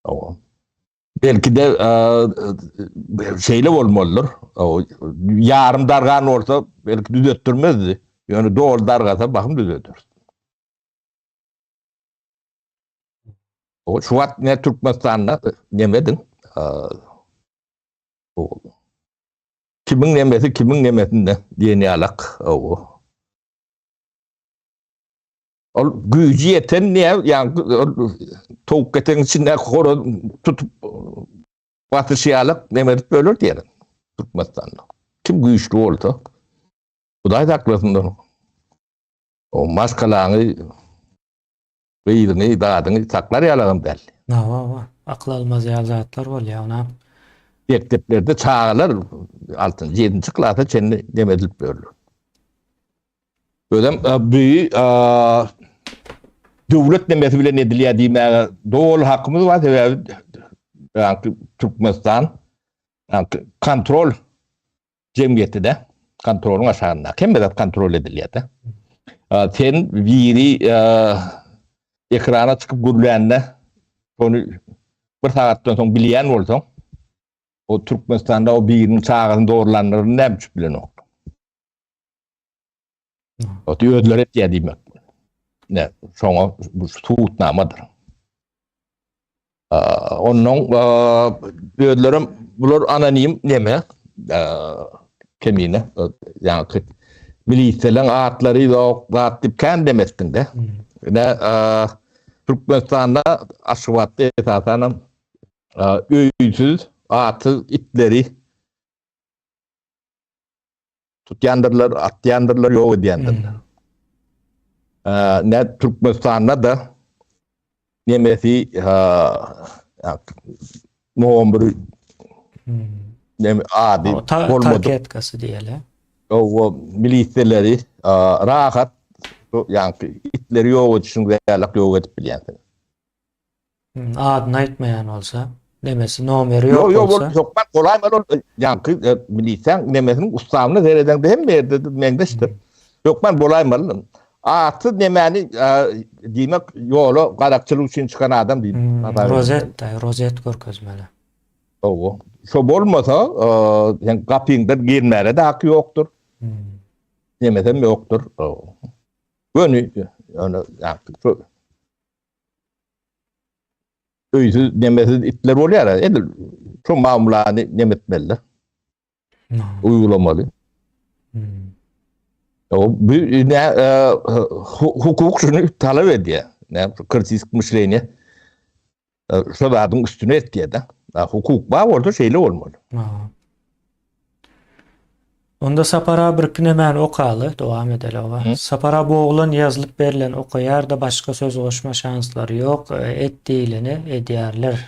S2: O belki de şeyle bolmalydyr. O yarım dargan olsa belki düzeltdirmezdi. Yani doğru dargasa bakım düzeltir. O şuat ne Türkmenistan'da nemedin. O kimin nemesi kimin nemesinde diyeni alak. O gücü yeten ne yani tavuk eten içinde koro tutup batışıyalık nemedik bölür diyelim Türkmenistan'da. Kim güçlü oldu? Bu da haklısındır. O maskalanı beyidini, dağdını saklar yalağım belli.
S1: Va. Akıl almaz yazatlar bol ya ona.
S2: Mekteplerde çağlar 6. 7. klasa çenli nemedilip bölür. Ödem büyü devlet nemesi bile nediliyor diyeyim. Doğal hakkımız var. Yani Türkmenistan kontrol cemiyeti de kontrolün aşağında. Kim de kontrol ediliyor da. Sen biri ekrana çıkıp gürleyenle onu bir saatten sonra bileyen olsan o Türkmenistan'da o birinin çağının doğrulanlarını ne biçim bilen o. O ödüler et ya demek. Ne? Sonra bu tuğutnamadır. Onun ödülerim bunlar anonim neme kemine yani miliselen ağıtları yok dağıtıp kendi demestin de. Ne Türkmenistan'da aşıvattı esasen öğütsüz ağıtı itleri tutyandırlar, atyandırlar, yok ediyandırlar. Ne Türkmenistan'da da nemesi muhambırı adi
S1: Terk etkisi diyelim.
S2: O milisyeleri rahat yani itleri yok için veyalık yok edip bilyensin.
S1: Adını aytmayan olsa demesi nomeri yok olsa.
S2: Yok ben kolay mı yani milisyen nemesinin ustavını seyreden de hem verdi mendeştir. Yok ben kolay mı artı nemeni demek yolu karakçılık için çıkan adam değil.
S1: Rozet görkezmeli.
S2: O şu olmasa yani kapıngdan girmere de hakkı yoktur. Nemesem yoktur. Böyle yani öýsüz nemesiz itler bolýar. Edil şu mamulany nemetmeli. Uygulamaly. O ne hukuk şunu talep ediyor. Ne kritik müşreni şu adın üstüne etdiye de. Hukuk var orada şeyle olmalı.
S1: Onda Sapara bir nemen okalı devam edelim. Sapara boğulan yazılıp verilen okuyar da başka söz koşma şansları yok. Ettiğilini ediyarlar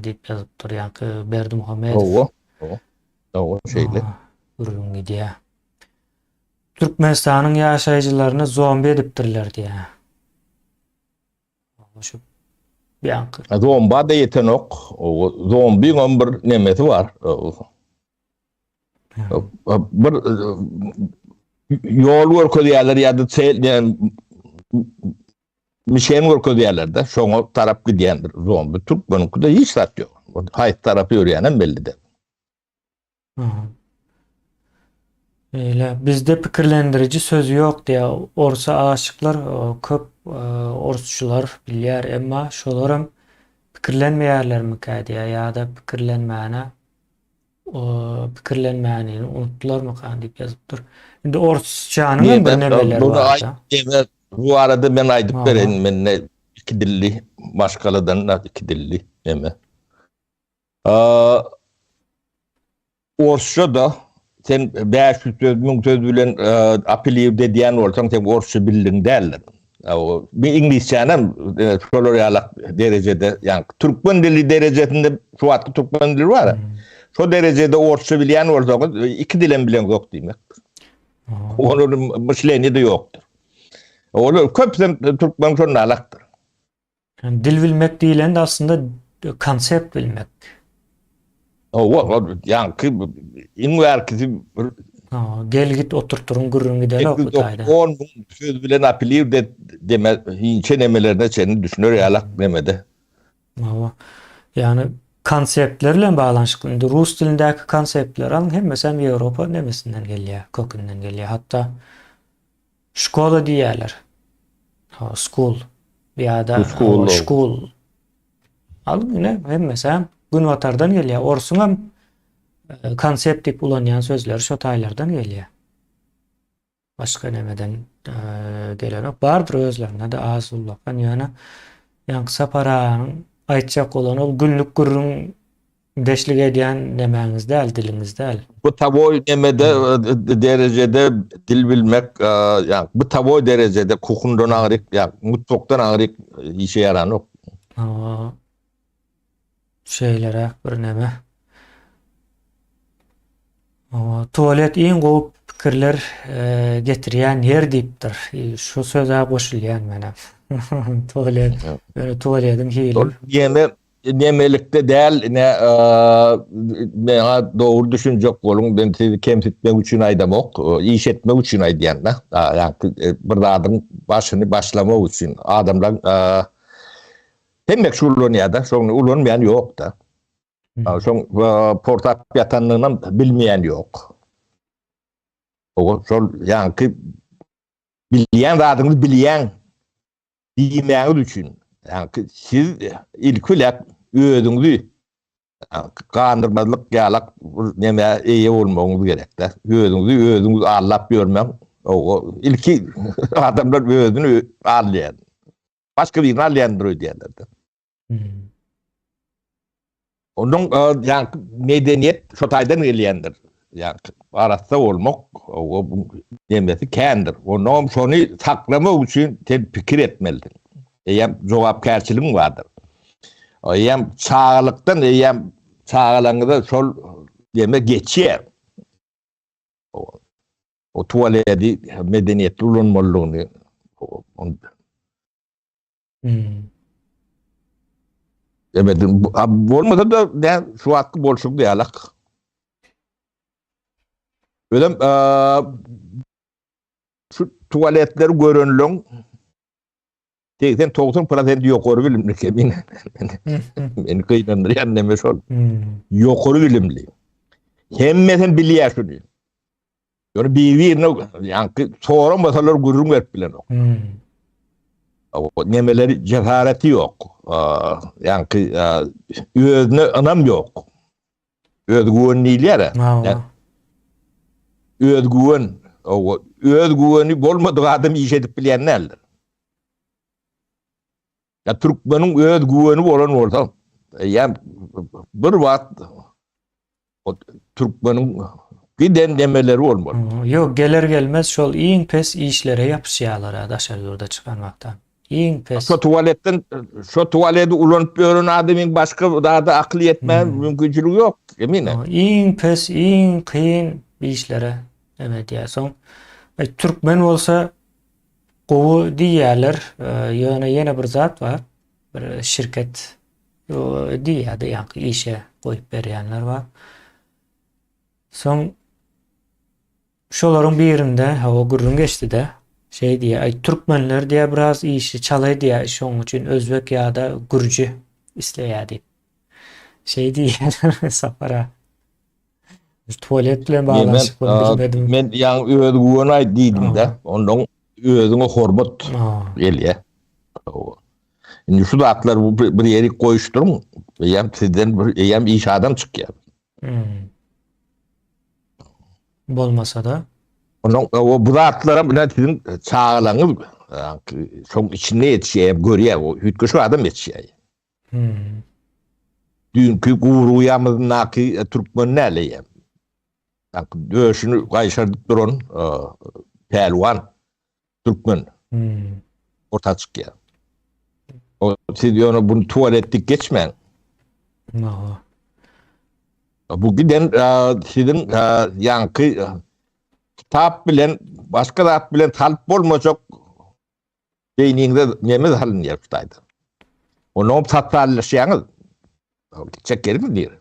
S1: deyip yazıptır. Yani Berdi Muhammed.
S2: O şeyle.
S1: Ürün gidiyor. Türkmenistan'ın yaşayıcılarını zombi ediptirler diye. Şu bir yankı.
S2: Zomba da yeten ok. Zombi bir nemeti var. Bir yol görkezýärler ýa-da yani mişen görkezýärler-de şoňa tarap gidýändir zombi. Türkmeninde hiç sat ýok. Haýt tarapy ýörýänem belli-de.
S1: Bizde pikirlendirici söz yok diye orsa aşıklar köp orsçular bilýär emma şolaram pikirlenmeýärler mi diye ýa-da pikirlenmäne pikirlenmäni unutdular mı diýip yazıpdyr. Indi orsçanyň bir nemeleri var.
S2: Bu arada ben aýdyp berenim, men iki dilli başkalardan iki dilli eme. Orsça da sen 500 söz bilen apeliv dediyen olsan sen Orsça bildin derler. Bir İngilizce'nin floralak derecede yani Türkmen dili derecesinde şu an Türkmen dili var. Şu derecede Orsça bilen olsa iki dilen bilen yok demek. Onun mesleğini de yoktur. Onu köpsen Türkmen şunu alaktır.
S1: Yani dil bilmek değil de aslında konsept bilmek.
S2: Yani in herkesi
S1: Gel git oturturun gurrun gidelim o kutayda.
S2: 10 söz bilen apeliv de deme hinçe nemelerine seni düşünür yalak demede.
S1: Yani konseptlerle bağlanışıklı. Şimdi Rus dilindeki konseptler alın hem mesela Avrupa nemesinden geliyor, kökünden geliyor. Hatta şkola diyorlar. School ya da school. Alın yine hem mesela Günvatar'dan geliyor. Orsuna konsept deyip ulanyan sözler şotaylardan geliyor. Başka nemeden gelen vardır özlerine de az ullakan yani kısa paranın aytacak olan ol günlük gurrun deşlik ediyen demeniz değil, diliniz değil.
S2: Bu tavoy nemede derecede dil bilmek yani bu tavoy derecede kokundan ağrık yani mutfaktan ağrık işe yaran yok.
S1: Şeylere bir neme. Tuvalet en gowy pikirler getiriyen yer deyipdir. Şu söze koşulyan mene. Tuvalet, böyle tuvaletim hili.
S2: Yemelikte değil ne doğru düşünecek olun ben sizi kemsitmek için aydamok, iş etmek için aydayan da yani bir adam başını başlamak için adamlar demek şu ulanıyada sonra ulanmayan yok da sonra portak yatanlığından bilmeyen yok. O yani bilen adını bilen bilmeyen için yani siz ilk olarak ödüңüzü kandırmalık yalak neme iyi olmamız gerek de ödüňüz anlap görmem o ilki adamlar ödünü anlayan başka birini anlayandır diyorlar. Onun yani medeniyet şotaydan geliyendir. Yani arasında olmak o nemesi kendir. Onun sonu saklamak için fikir etmelidir. Cevapkarçılığın vardır. Hem sağlıktan hem sağlığında sol deme geçiyor. O tuvaleti medeniyetli olunmalılığını evet, olmasa da ne şu hakkı bolşuk diyalak. Öyle şu tuvaletleri görünlüğün 90% yukarı bilimli kemin. Beni kıynandıran neme sol. Yukarı bilimli. Hemmeten biliyor şunu. Yani birbirine yani sonra masalar gururun verip bilen o. Nemeleri cesareti yok. Yani özüne anam yok. Özgüvenliler. Özgüveni bolmadığı adam iş edip bilenlerdir. Ya Türkmenin özgüveni olan orada. Yani bir vakit Türkmenin giden demeleri olmalı.
S1: Yok gelir gelmez şol iň pes işlere yapışýarlar daşar ýurda çıkanmaktan. İň pes.
S2: Şu tuvaleti ulanıp görün adamın başka daha da akıl yetme mümkünçülüğü yok. Eminim.
S1: İň pes, iň kıyın bir işlere. Evet ya son. Türkmen olsa gowy diýerler. Ýöne bir zat var. Bir şirket diýýärdi ýa-ni işe goýup berýänler var. Son şolaryň birinde o gurrun geçdi de şey diye Türkmenler diye biraz işi çalay diye şoň üçin özbek ya da gürcü isleýärdi. Şey diye sapara tuvalet bilen bağlanşykly bilmedim.
S2: Men ýa özgüwen aýt diýdim de onuň özüňe hormat gelýär. Indi şu atlar bir ýeri goýuşdurum. Ýa sizden bir ýa iş adam çykýar.
S1: Bolmasa da
S2: Onun o bu atlara bilen sizin çağılaňyz Şoň içinde yetişýär, görýär, o hütkü şu adam yetişýär. Dünkü guruyamyzynaky türkmen näleýär. Döşünü gaýşardyp duran pelwan türkmen orta çykýar. O siz onu bunu tuvalettik geçmeň.
S1: No.
S2: Bu giden sizin yankı kitap bilen başka zat bilen talip bolmajak beýningde neme halyn ýeripdi. Onu satýarlaşýaňyz. Çekerim diýer.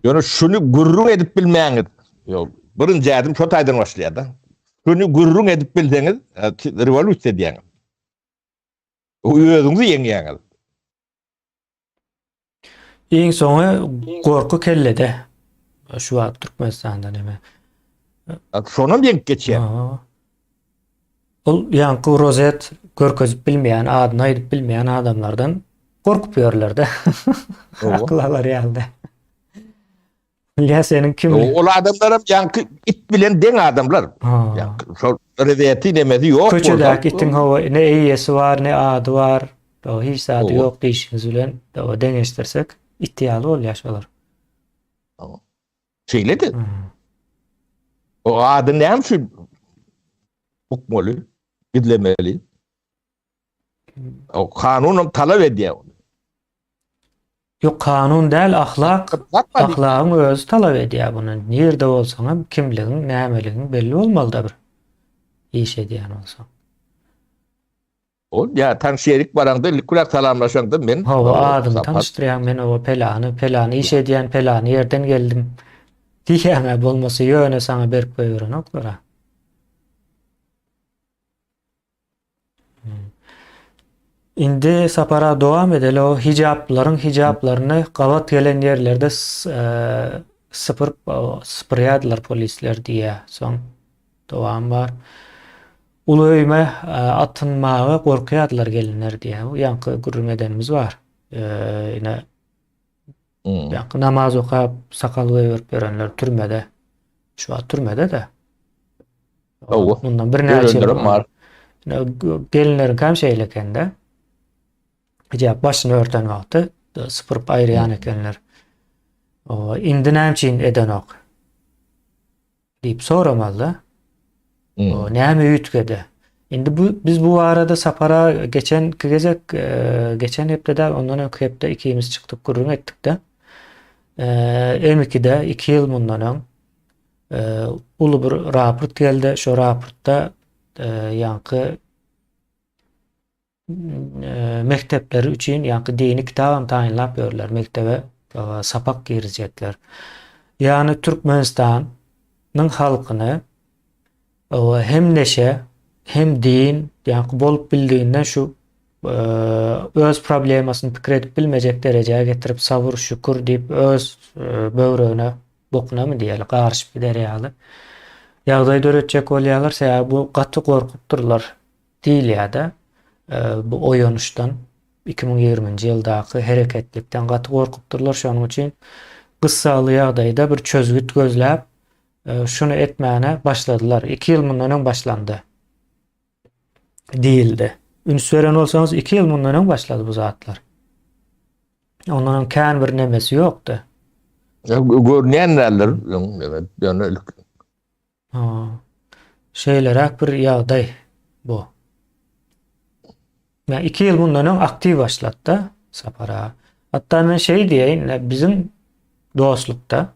S2: Ýöne şunu gurrun edip bilmeňiz. Ýok, birinji adım şo taýdan başlaýar da. Şunu gurrun edip bilseňiz, revolýusiýa diýeňiz. O özüňizi ýeňýäňiz.
S1: Iň soňy gorku kellede. Şu wagt Türkmenistanda neme.
S2: Şonam ýeňip geçýär.
S1: Ol ýanky rozet görkezip bilmeýän, adyny aýdyp bilmeýän adamlardan gorkup ýörler-de. Aklalar ýaldy. Ya senin kim?
S2: O adamlar yankı it bilen den adamlar. Yankı şol rewiyeti nemedi ýok.
S1: Köçedäki itin hawa ne eýesi bar, ne ady bar. O hiç ady ýok diýişiňiz bilen o deňeşdirsek ittiýaly bolýaşalar.
S2: Şeýledi. O ady näme şu hukmaly, gidlemeli. O kanunum talap edýär.
S1: Yok kanun däl, ahlak. Ahlakyň özü talap edýär bunu. Nerede bolsaň, kimligiň, nämeligiň belli bolmaly bir. İş edýän bolsaň.
S2: O ya tanşerik baranda likulak salamlaşanda men
S1: adymy tanışdyrýan men o pelany iş edýän pelany ýerden geldim. Diýýäňe bolmasa ýöne saňa berip goýuran oklara. Indi sapara dowam edeli o hijaplaryny gawat gelen ýerlerde sıpırýadylar polisler diýä. Soň dowam bar. Ulu öýme atynmagy gorkýadylar gelinler diýä. Ýanky gürrümedenimiz bar. Ine ýanky namaz okap sakal goýup berenler türmede. Şu an türmede de. Bundan bir näçe
S2: var.
S1: Gelinlerin kam şeýlekende. Hijab başyny örten wagty sıpırıp aýrýan ekenler. O indi näçin eden ok diýip soramaldy. O näme üýtkede. Indi biz bu arada sapara geçen hepde ondan öňki hepde ikimiz çykdyk gurrun etdik de. M2'de 2 ýyl mundan öň uly bir raport geldi. Şo raportda ýanky mektepleri üçin ýanky dini kitabam taýinlap berler. Mektebe sapak girizjetler. Ýani Türkmenistanyň halkyny hem neşe hem din ýanky bolup bildiginden şu öz problemasyny pikir edip bilmejek derejäge getirip sabır şükür diýip öz böwregine boknamy diýeli garşyp giderýärler. Ýagdaý döretjek bolýarlar, sebäbi bu gaty gorkupdurlar diýilýär-de. Bu oýanuşdan 2020-nji ýyldaky hereketlikden gaty gorkupdurlar. Şonuň üçin gyssaly ýagdaýda bir çözgüt gözläp şunu etmäne başladylar. 2 ýyl mundan öň başlandy diýildi. Üns beren bolsaňyz 2 ýyl mundan öň başlady bu zatlar. Ondan kän bir nemesi ýokdy.
S2: Görnýänler ýöne
S1: şeylerak bir ýagdaý bu. Ya 2 ýyl mundan öň aktiv başlatdy sapara. Hatta men diýeýin, bizim dostlukda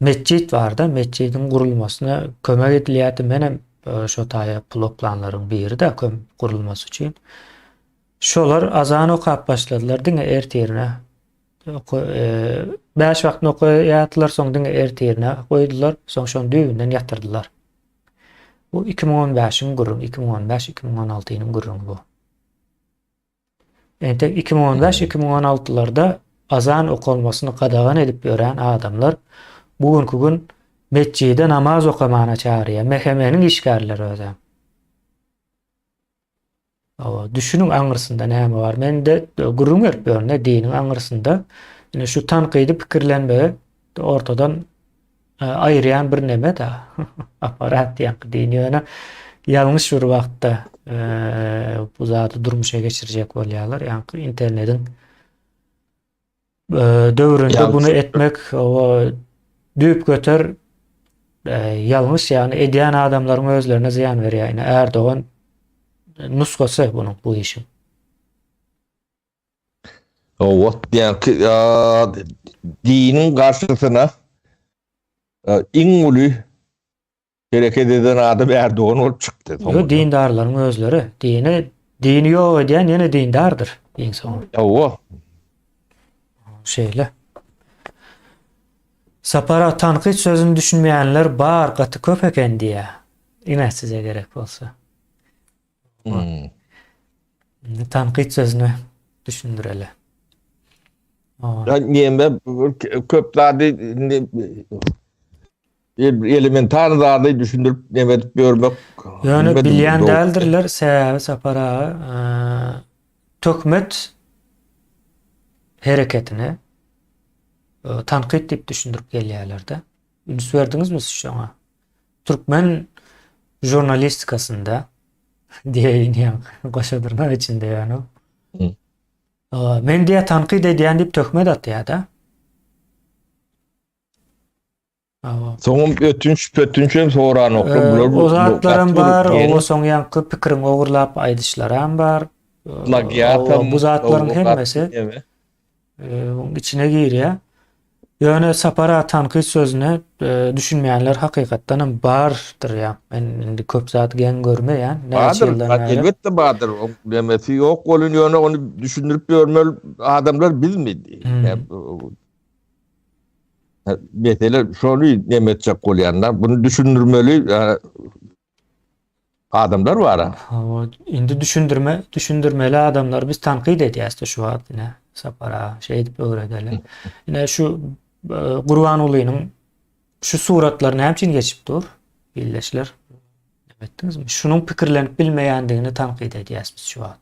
S1: mescit var-da, mescidin gurulmasyna kömek edilýärdi. Menem şo taýa planlaryň biri de gurulmasy üçin. Şolar azan okap başladylar diňe ertirine. 5 wagtny okuýatdylar, soň diňe ertirine goýdular, soň şonu düýünden ýatyrdylar. Bu 2015-iň gurrun, 2015-2016-nyň gurrun bu. Ente 2015-2016'larda azan okulmasyny qadagan edip ýören adamlar bugünkü gün mescide namaz okamana çağırýar. Mehemeniň işgärleri özem. Düşünün aňyrsynda näme bar? Mende gurrun berip ýörne diniň aňyrsynda şu tanqydy pikirlenme ortadan ayırayan bir neme da aparat ýa-ni dini yanlış bir wagtda bu zatı durmuşa geçirecek bolýarlar. Ýa-ni internetin döwründe bunu etmek o düýüp göter yanlış, yani edýän adamlaryň özlerine ziyan berýär. Ýani Erdogan nuskasy bunun, bu işin.
S2: O yani dinin karşısına iň uly hareket eden adam Erdogan olup çıktı.
S1: Yo, dindarlaryň özleri. Dini ýok edýän ýene dindardyr insan.
S2: O
S1: Şeýle. Sapara tanqid sözünü düşünmeýänler bar gaty köp eken diýä. Ine size gerek bolsa. Tanqid sözünü düşündüreli.
S2: Yani köplerde elementar zady düşündürüp nemet görmek.
S1: Yani
S2: bilmedim,
S1: bilýän
S2: doğru.
S1: däldirler sebäbi sapara tökmet hereketini tanqid diýip düşündürüp gelýärler-de. Üns berdiňizmi siz şoňa? Türkmen jurnalistikasynda diýeýin goşadyrlar içinde ýani. Men diýe tanqid edýän diýip tökmet atýar-da.
S2: Soňum ötünçem soran
S1: O zatlarım bar, o soň ýanky pikiriň ogurlap aýdyşlaram bar. Bu zatlaryň hemmesi onun içine girýär. Ýöne sapara tanqid sözüne düşünmeýänler hakykatdan bardyr ýa. Men indi köp zat gen görmeýän.
S2: Elbette bardyr. O demesi ýok bolun ýöne onu düşündürüp görmeli adamlar bilmedi. Mesela şonu demetjek bolýanlar, bunu düşündürmeli adamlar var.
S1: Indi düşündürmeli adamlar biz tanqid edýäs şu wagt ine sapara şey edip öwredeler. Ine şu Gurban Ulynyň şu suratlaryny hemçin geçip dur billeşler. Etdiňizmi? Şunun pikirlenip bilmeýändigini tanqid edýäs biz şu wagt.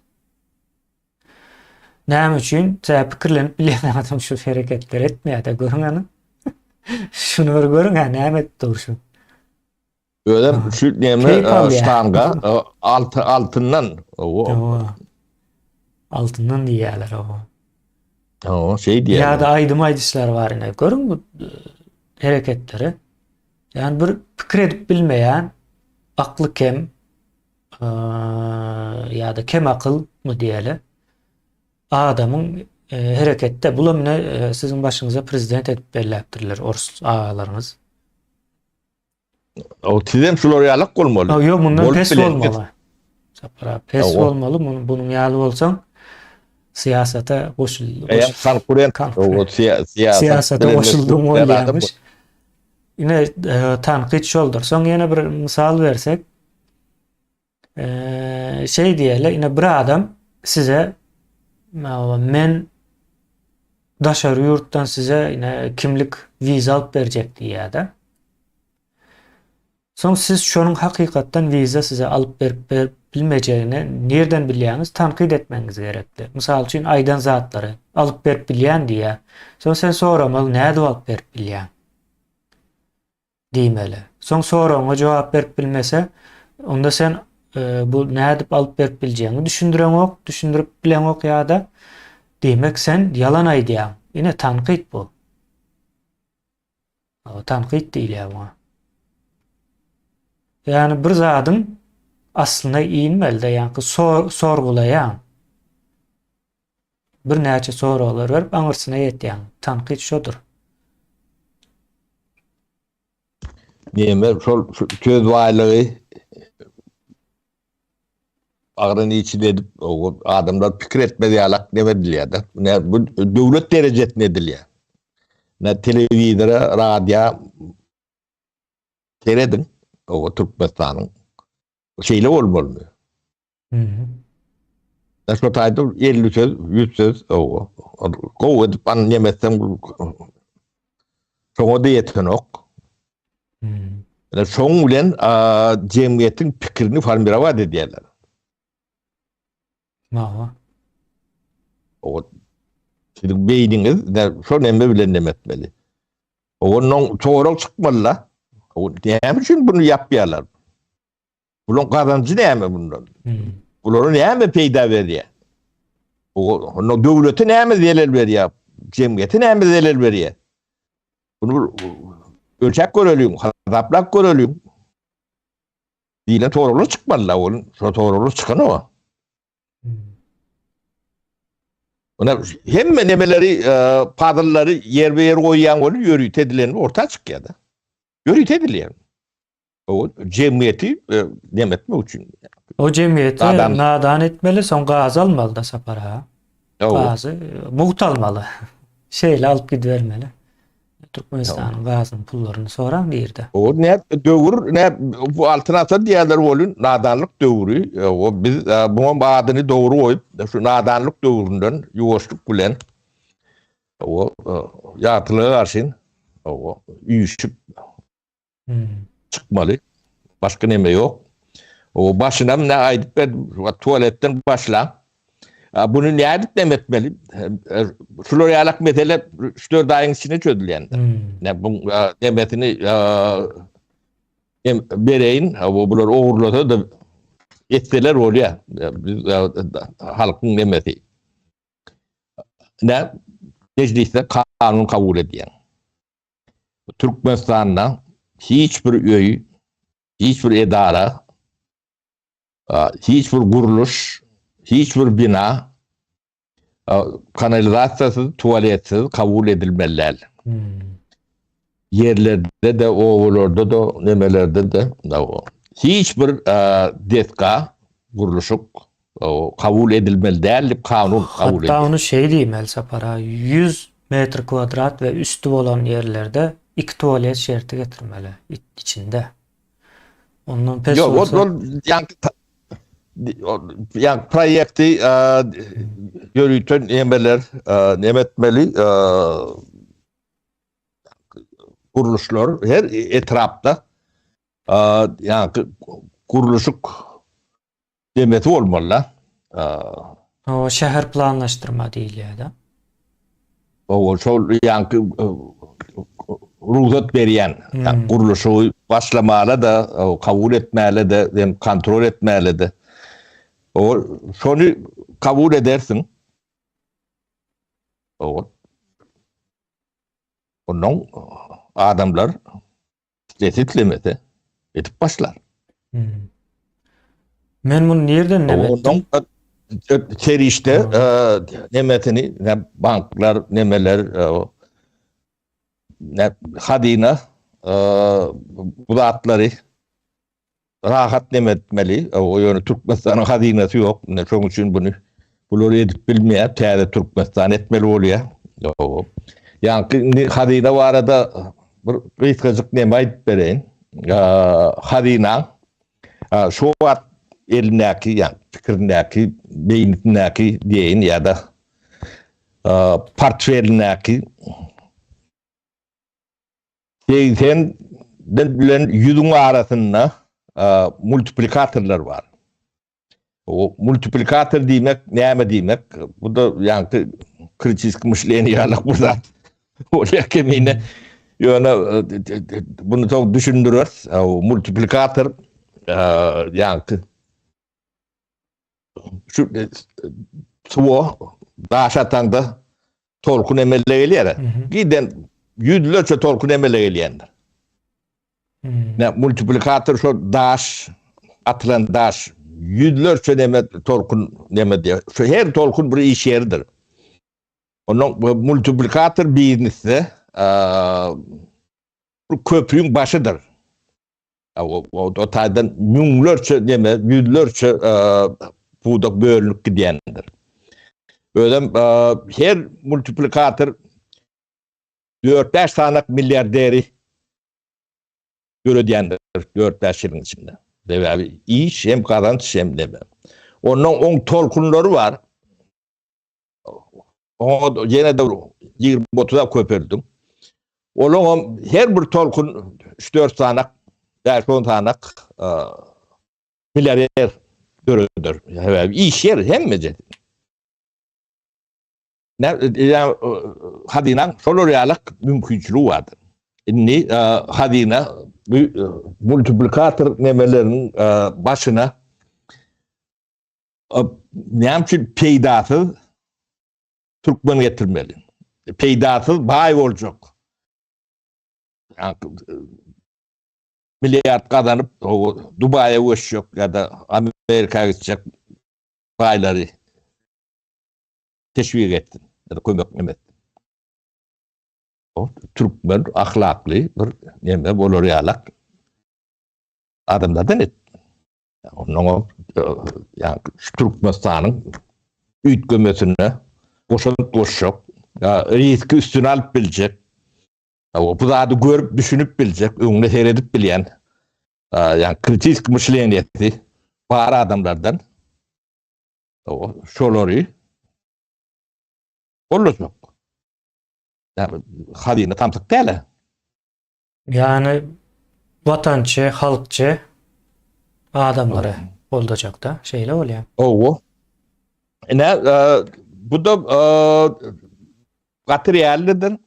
S1: Näme üçin? Pikirlenip bilýän adam şu hereketler etmeýär-de görüňäni. Şunu bir görün ha, näme durşun.
S2: Öyle şu näme stanga altından
S1: altından diýerler o.
S2: O şey diýerler.
S1: Ya da aýdym-aýdyşlar bar ine. Görün bu hereketleri. Yani bir pikir edip bilmeýän, akly kem ya da kem akyl mı diýeli adamyň herekette bulamine sizin başınıza prezident edip belläpdirler orus ağalaryňyz.
S2: O tizem şular ýalyk bolmaly.
S1: Yo, bundan pes bolmaly. Sapara pes bolmaly. Bunun ýaly bolsaň siyasata koşul.
S2: Konkurent o
S1: siyasata koşulduğum bolýarmyş. Ine tanqid şoldur. Soň ýene bir misal bersek şey diýerler, ine bir adam size men daşary ýurtdan size ine kimlik viza alyp berjek diýär-de. Soň siz şonuň hakykatdan viza size alyp berip bilmejegini nerden bilýäňiz? Tanqid etmeňiz gerekli. Mysal üçin aýdan zatlary alyp berip bilýän diýär. Soň sen soramaly, näde alyp berip bilýän? Diýmeli. Soň soraňa jogap berip bilmese, onda sen bu näde alyp berip biljegiňi düşündürüp bilen ok ýa-da demek sen yalan aýdýan. Ine tanqid bu. O tanqid diýilýär bu. Yani bir zadyň aslyna iňmeli-de, ýani sorgulaýan. Bir näçe soralar berip aňyrsyna ýetýän. Tanqid şodur.
S2: Näme şol köz waýlygy agyryny içinde edip o adamlar pikir etmedi ýalak demediler-de. Bu döwlet derejesinde edilýär. Ne telewizora, radio teredin o Türkmenistanyň şeyle bolmaly. Şu taýda 50 söz, 100 söz o gow edip anlemesem şoňa da ýetgenok. Şoň bilen jemgyýetiň pikirini formirawa edýärler. O sizin beyniňiz şo näme bilen demetmeli. Onun çoğuruk çıkmalı. O ne için bunu yapıyorlar? Bunun kazancı ne mi bundan? Bunları ne mi peyda veriyor? Onun devleti ne mi zelil veriyor? Cemiyeti ne mi zelil veriyor? Bunu ölçek görülüyor, hataplak görülüyor. Dile doğruluğu çıkmalı onun. Doğruluğu çıkan o. Ona hem nemeleri, padırları yer ve yer koyan onu yürüyüt edilen orta çıkıyor da. Yürüyüt ediliyor. O cemiyeti demetme için.
S1: O cemiyeti
S2: Nadan.
S1: nadan etmeli, son gaz almalı da sapara.
S2: O.
S1: Gazı muht almalı. Şeyle alıp gidivermeli. Türkmenistan'ın gazının pullarını soran bir de.
S2: O ne dövür ne bu alternatif diğerleri olun nadanlık dövürü. O biz bunun adını doğru koyup şu nadanlık dövüründen yuvaşlık bilen o yatılığı karşın o uyuşup çıkmalı. Başka neme yok. O başına ne aydıp ben tuvaletten başla. Bunu ne aydıp demetmeli? Floryalak metele 3-4 ayın içine çözülen. Ne bu demetini bereyin bunlar uğurladı da etseler oluyor. Biz halkın demeti. Ne mecliste kanun kabul ediyen. Türkmenistan'da hiçbir üye, hiçbir idare, hiçbir kuruluş, hiçbir bina kanalizasyasız, tuvaletsiz kabul edilmeliler. Yerlerde de, oğullarda da, nemelerde de hiçbir deska, kuruluşuk kabul edilmeli değil, kanun kabul edilir.
S1: Hatta onu şey diyeyim El Sapara, 100 metre kvadrat ve üstü olan yerlerde 2 tuvalet şerti getirmeli içinde. Onun pes
S2: Yok,
S1: olsa...
S2: yani projekti yürüten emeler, emetmeli kuruluşlar her etrafta yani kuruluşuk demeti olmalı.
S1: O şehir planlaştırma değil ya da.
S2: O yani ruhsat veriyen yani kuruluşu başlamalı da kabul etmeli de yani kontrol etmeli de o şunu kabul edersin o onun adamlar tehditlemedi etip başlar.
S1: Ben bunu nereden demettim?
S2: Çerişte nemetini ne banklar nemeler ne hadina bulatları rahat nemetmeli. O yönü Türkmenistan'ın hadinası yok. Ne çok için bunu edip bilmeye teyze Türkmenistan etmeli oluyor. Yani hadina var arada bir kıyıkacık nemayit vereyin. Hadina şu at elindeki yani fikrindeki beynindeki diyeyin ya da portfelindeki şeyden bilen yüzün arasında multiplikatörler var. O multiplikatör demek ne demek? Bu da yani kritik müşleni yalak burada. Oraya kemine yani bunu çok düşündürür. O multiplikatör yani şu tuvo daşatan da torkun emelleğiyle giden yüzlerce torkun emelleğiyle. Ne multiplikatör şu daş atılan daş yüzlerce neme torkun neme diyor. Şu her torkun bir iş yeridir. Onun multiplikatör bilinirse köprünün başıdır. O taydan milyonlarca neme yüzlerce budak bölünüp gidiyendir. Öyle her multiplikatör 4-5 tane milyarderi görüyendir 4-5 yılın içinde. Demek iş hem kazanç hem de. Onun 10 torkunları var. O yine de 20-30'a köpürdüm. Onun her bir torkun 3-4 tane 5-10 tane milyarder görüdür. Yani iş yer hem mi? Yani hadinan Floryalak mümkünçülüğü vardır. inni hazine multiplikator nemelerinin başına näme peýdasy türkmen getirmeli. Peýdasy bay boljak. Milyard kazanıp Dubai'ye uçacak ya da Amerika'ya gidecek bayları teşvik ettin ya da kömek ettin. O Türkmen ahlaklı bir neme bolor yalak adamlardan et. Onun yani Türkmenistan'ın üytgömesine boşak riski üstüne alıp bilecek. Bu da görüp düşünüp bilecek, önüne seyredip bilen yani kritik myśleniyeti var adamlardan şolary olacak. Yani hadine tamsak değil.
S1: Yani vatançı, halkçı adamları olacak da şeyle oluyor.
S2: O. Bu da materyallerden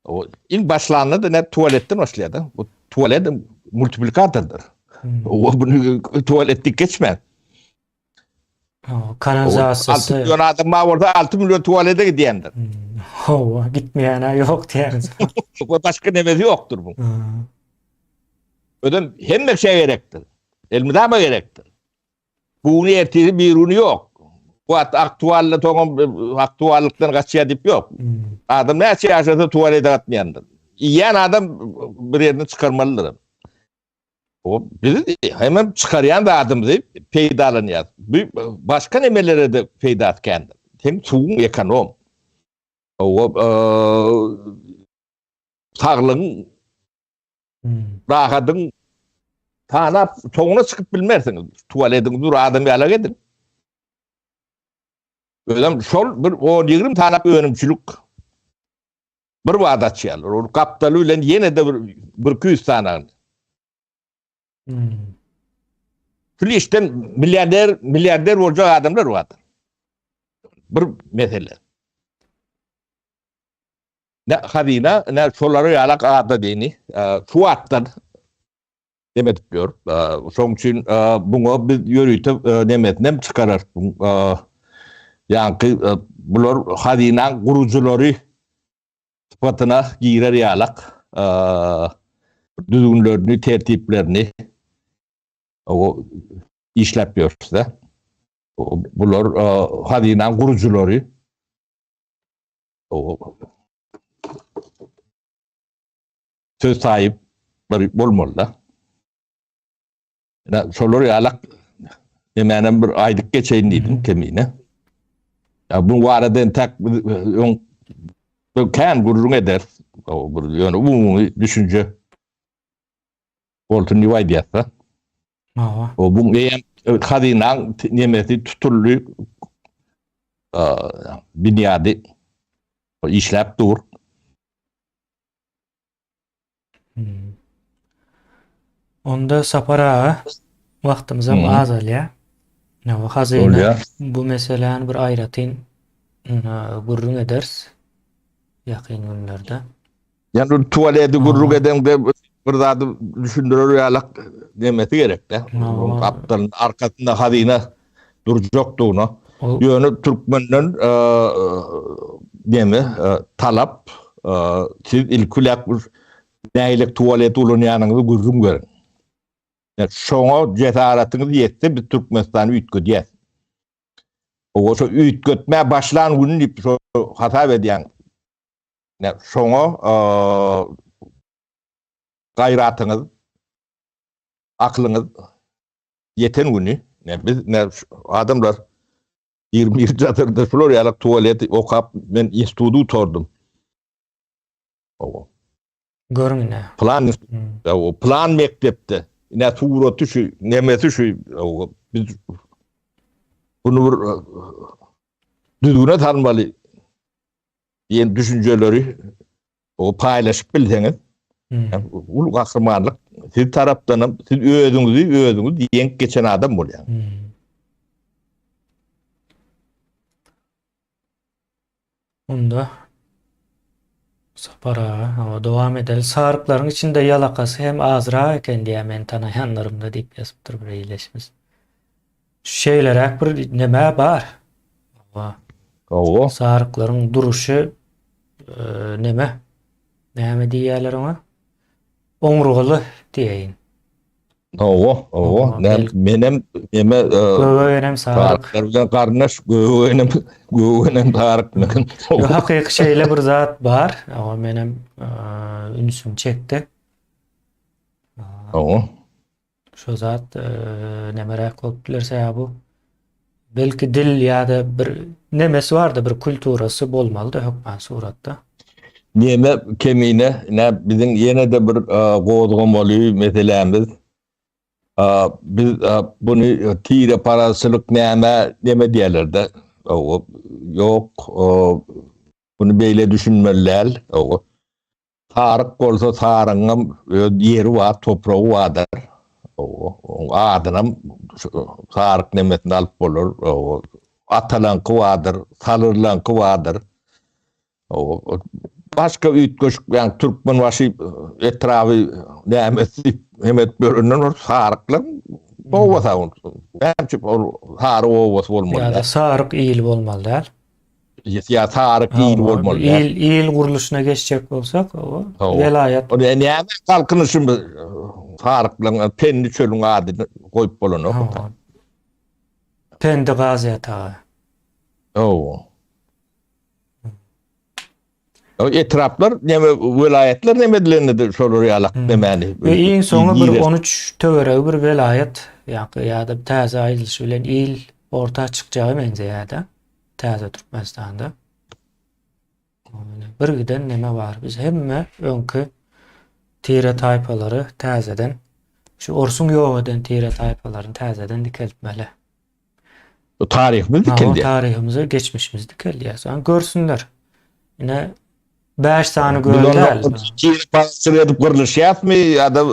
S2: o ilk başlandı da ne tuvaletten başladı. Bu tuvalet multiplikatordur. O bunu tuvaletlik geçmez.
S1: Kanalizasyon.
S2: 6 milyon adam var orada 6 milyon tuvalete gidiyendir.
S1: Gitmeyene yok diyeriz.
S2: Başka nemesi yoktur bu. Ödem hem de şey gerektir. Elmida mı gerektir? Bu niyeti bir ürünü yok. Bu aktuallıktan kaçıya dip yok. Adam ne şey yaşasa tuvalete atmayandır. Yiyen adam bir yerini çıkarmalıdır. O bizi hemen çıkarayan da adımızı peydalanıyor. Başka nemelere de peydat kendi. Hem suğun ekonom. O sağlığın rahatın tanap çoğuna çıkıp bilmersiniz. Tuvaletin dur adamı yalak edin. Öyle şol bir o 20 tanap önümçülük bir vadatçı alır. O kaptalıyla yine de bir 200 tane. Filişten milyarder olacak adamlar vardır. Bir mesele. Ne hazine ne şolları yalak adı dini. Şu attan demet diyor. Son için bunu bir yürütüp demetnem çıkarır. Yani bunlar hazinenin kurucuları sıfatına girer yalak. Düzgünlerini, tertiplerini o işlepiyorsa bunlar hazinenin kurucuları o söz sahipleri olmalılar. Şoları yalak hemen bir aylık geçeyim dedim kemiğine. Ya bu varadan tak kan gururun eder. Yani bu düşünce Bolton Nivay diyasa. O bu hazinenin nemesi tutullu binyadi işlep dur.
S1: Onda sapara vaktimiz az alya. Ne hazine bu meselenin bir ayratin gurrun ederiz. Yakın günlerde.
S2: Yani tuvaleti gurrun eden de bir daha düşündürür yalak demesi gerek de. Kaptanın arkasında hazine duracaktuğunu. Yani Türkmen'in talap siz ilkulak neylik tuvalet olun yanınızı gurrun görün. Şoňa cesaretiniz yetse bir Türkmenistan'ı üýtgödýär. Oşo üýtgötmä başlan günü dip hasap edýän. Şoňa gaýratyňyz, aklyňyz yeten günü biz adamlar 20 ýatyrda Floriýalyk tuvaleti okap men institutu tordum.
S1: Görüň
S2: plan mektepde ne tuğratu şu nemesi şu biz bunu düzgün tanımalı diyen düşünceleri o paylaşıp bilseniz ulu kahramanlık siz taraftan siz özünüzü diyen geçen adam oluyor.
S1: Onda Para, ama devam edelim. Sarıkların içinde yalakası hem azra eken diye men tanayanlarımda deyip yazıptır bir iyileşmez. Şeyler bir neme var. Ama
S2: Owo.
S1: sarıkların duruşu neme? Neme diýerler ona? Omurgaly diýeýin.
S2: Owo.
S1: Ama
S2: Menem eme
S1: göwenem sarık.
S2: taryklar bilen garnaş göwenem taryk bilen.
S1: Yo hakyky şeýle bir zat bar. Ama menem ünsüm çekdi.
S2: Owo.
S1: Şu zat nemerek bolup bilerse bu. Belki dil ýa-da bir nemesi vardı, bir kulturasy bolmaly da hökmen suratda.
S2: Neme kemine biziň ýene de bir gozgamaly meselemiz. Biz bunu tire parasylyk neme diýerler-de. Owo ýok, bunu beýle düşünmeliler. Owo. Taryk bolsa taryňam ýeri bar, topragy bardyr. Owo adynam taryk nemetini alyp bolar. Owo atalanky bardyr, salyrlanky bardyr. Owo başka üýtgeç, ýani türkmen başy etrafy nämesi hemet bölünden saryklar bowasa on. Bäçip sary bowasa bolmaly.
S1: Ýa-da sarık iyil bolmaly däl.
S2: Ýa saryk ýyl bolmaly.
S1: İyil guruluşuna geçecek bolsak, o velayet.
S2: O näme kalkynışym saryklar penni çölüň adyny goýup bolan.
S1: Pendi gaziýata.
S2: Owo. O etraflar neme vilayetler nemedilerini de şolary ýalak demeli.
S1: Ve iň soňy bir 13 töwereg bir velayet ýa-da täze aýdylyş bilen il orta çykjagy menzeýärde. Täze Türkmenistanda. Bir giden neme bar? Biz hemme öňkü tire taýpalary täzeden şu orsun ýok eden tire taýpalaryny täzeden dikeltmeli.
S2: O taryhymyz dikeldi.
S1: Taryhymyzy, geçmişimizi dikeldi. Görsünler. Ine 5 tane görler.
S2: Pasır edip gırılış yapmı ya da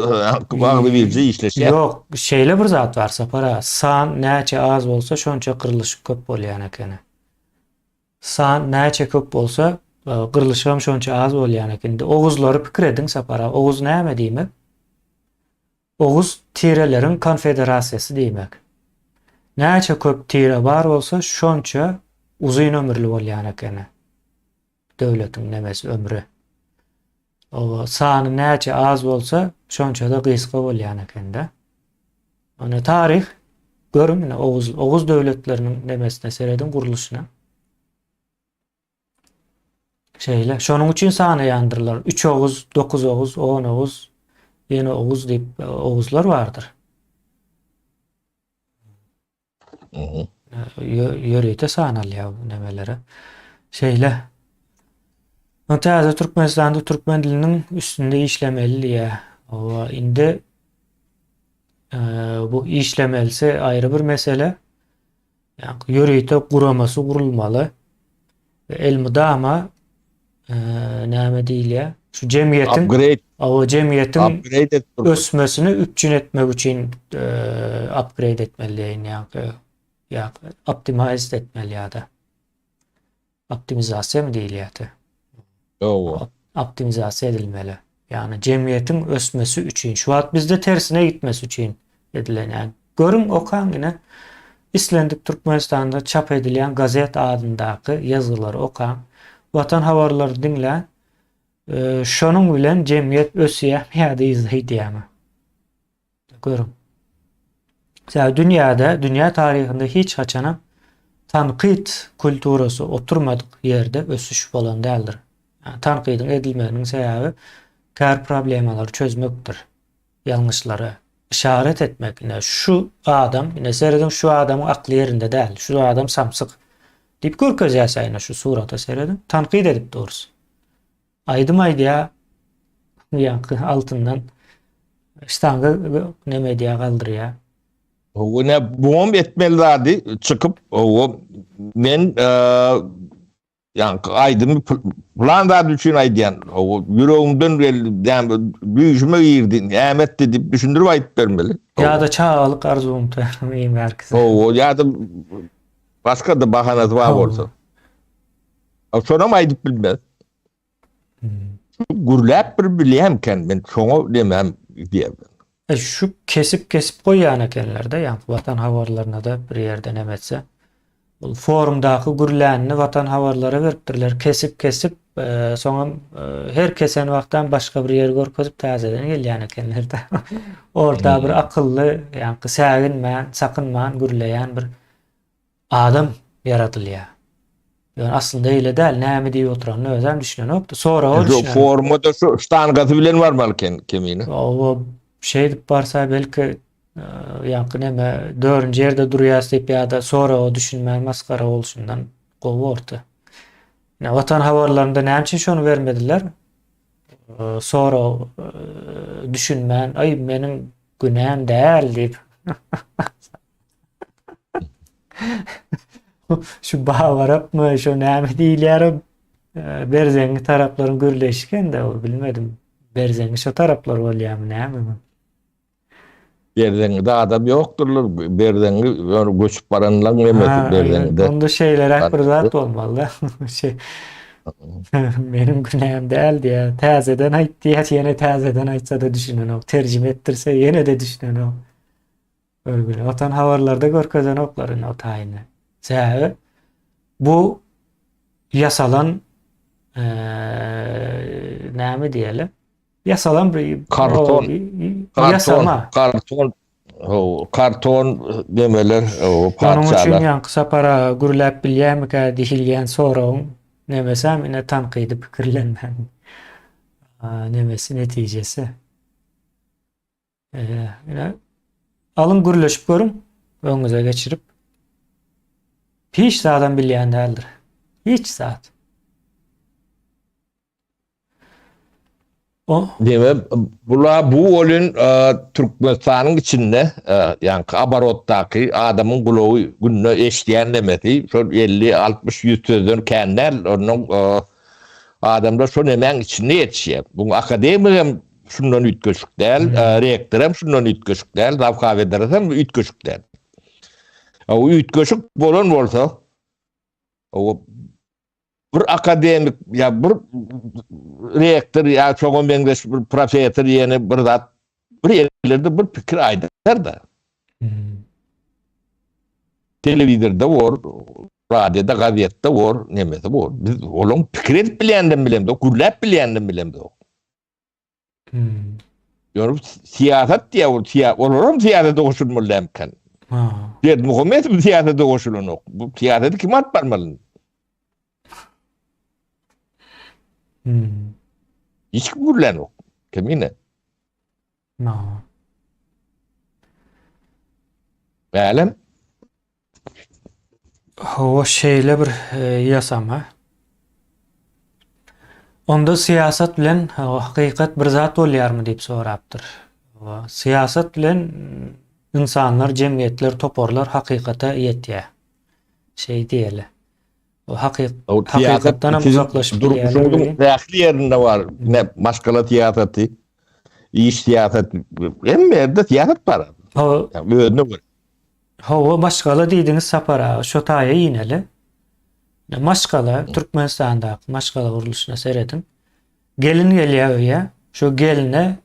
S2: bağlı birce işleş yap.
S1: Yok, şeyle bir zat varsa para. San näçe az bolsa şonça kırılış köp bolýan ekeni. San näçe köp bolsa kırılışam şonça az bolýan ekeni. Oguzlary pikir edin sapara. Oguz näme diýmek? Oguz tirelerin konfederasiýasy diýmek. Näçe köp tire bar bolsa şonça uzun ömürlü bolýan ekeni. Döwletiň nemesi ömrü. O sany näçe az bolsa şonça da gysga bolýan ekende. Ana tarih görün Oğuz döwletleriniň nemesine seredin guruluşuna. Şeýle şonuň üçin sany ýandyrlar. 3 Oğuz, 9 Oğuz, 10 Oğuz, ýene Oğuz diýip Oğuzlar bardyr. Ýörüýte sanalýar bu nemelere. Şeýle Täze Türkmenistanda türkmen diliniň üstünde işlemeli. O indi bu işlemelisi ayrı bir mesele. Yani ýörüýte guramasy gurulmaly. Elmudama näme diýilýär? Şu jemgyýetin jemgyýetin ösmesini üpçün etmek üçin upgrade etmeli ýa optimize etmeli ýa-da. Optimizasiýa mı diýilýär? Optimizasiya edilmeli. Yani cemiyetin ösmesi üçün. Şu an bizde tersine gitmesi üçün edilen. Yani görün okan yine İslendik Türkmenistan'da çap edilen gazet adındaki yazıları okan, vatan havarları dinle, şonun bilen cemiyet ösüye ya da izleyi diyemem. Görün. Dünya tarihinde hiç haçana tankit kulturası oturmadık yerde ösüş falan değildir. Tanqidin edilmenin sebebi kär problemaları çözmekdir. Yanlışları işaret etmek. Şu adam, seyredin şu adamın aklı yerinde değil. Şu adam samsık. Deyip görkezýärse şu surata seyredin. Tanqid edip doğrusu. Aydım aydıya yankı altından İstanga neme diýe galdyrýar.
S2: O ne bomb etmeli çıkıp o men yani aydın plan da düşün aydın o yüreğimden büyücüme girdin Ahmet dedip düşündürüp ayıp vermeli.
S1: Ya da çağalık arzum tanıyım herkese.
S2: O ya da başka da bahanası var olsa. Sonra mı ayıp bilmez? gürläp bir bilýärken men şoňa demem diýip.
S1: Şu kesip koýýan ekenler-de, ýani Watan habarlaryna da bir ýerden emetse. Bu forumdaky gürlänini Watan habarlara beripdirler. Kesip soňam her kesen wagtdan başga bir ýer görkezip täzeden gelýän ekenler-de. Orta bir akylly, ýani säginmän, sakynman gürleýän bir adam yaratylýar. Yani aslında öyle değil. Näme diýip oturanyny özüm düşünen okdy. Sonra o düşünen.
S2: Forumda şu ştangaty bilen var malken kemini.
S1: O şey dip barsa belki ýa-ni näme 4-nji ýerde durýas diýip ýa-da sonra o düşünmän maskara bolşundan gowy. Ne Watan habarlarynda näme üçin şonu bermediler? Sonra düşünmän, ay meniň günäm däl diýip. Şu bawarapmy, şu näme diýilýär? Berzengi taraplaryň gürleşken de o bilmedim. Berzengi şu taraplar bolýarmy näme?
S2: Berdengi adam ýokdurlar. Berdengi göçüp baranlar nemesi berdengi de.
S1: Onda şeyler akırzat olmalı. Şey, benim günahım değil diye täzeden aýtdy ýa ýene täzeden aýtsa da düşünen o. Terjime ettirse ýene de düşünen o. Öyle. Watan habarlarda görkezen oklaryny o taýyny. Sebäbi bu yasalan näme diýelim? Yasalan bir
S2: karton demeler o
S1: Onun için
S2: parçalar.
S1: yani kısa para gürläp bilýärmika diýilýän soragyň nemesem ine tanqydy pikirlenmän. Nemesi netijesi. Ine alın gürleşip görün, öňüňize geçirip hiç zaten bilýän däldir. Hiç zat. O
S2: Deme bu olun Türkmenistanyň içinde yani abarotdaky adamyň gulowy günne eşdiýän demeti şol 50-60-100 sözden kenler onuň adamlar şo nemeň içinde ýetişýär. Bu akademiyam şundan ütköşük däl, rektorem şundan ütköşük däl, Ravka Federasyon ütköşük däl. O ütköşük bolan bolsa o bir akademik ya bir rektör ya çoğun meňdeş bir profesör ýene bir zat bir ýerlerde bir pikir aýdar da. Telewizorda bor, radioda, gazetde bor, nemede bor. Biz olaň pikir edip bilýänden bilemdi, gürläp bilýänden bilemdi. Ýöne siýasat diýär, olaram siýasata goşulmalyken. Ýet Muhammed bu siýasata goşulanok. Bu siýasaty kim atbarmaly? Hiç gürlen ok. Kemine. Bälem.
S1: O şeyle bir ýasama. Onda siýasat bilen hakykat bir zat bolýarmy diýip sorapdyr. Siýasat bilen insanlar, jemgyýetler, toporlar hakykata ýetýär. Şey diýeli. O hakykatdan uzaklaşyp
S2: durmuşyň dähli ýerinde bar. Ne maskala tiýatraty, iş tiýatraty, emmerde tiýatrat bar. Öňe bar.
S1: Hawa maskala diýdiňiz sapara, şo taýa ýineli. Maskala Türkmenistanda maskala guruluşyna seredin. Gelin gelýär öýe, şo geline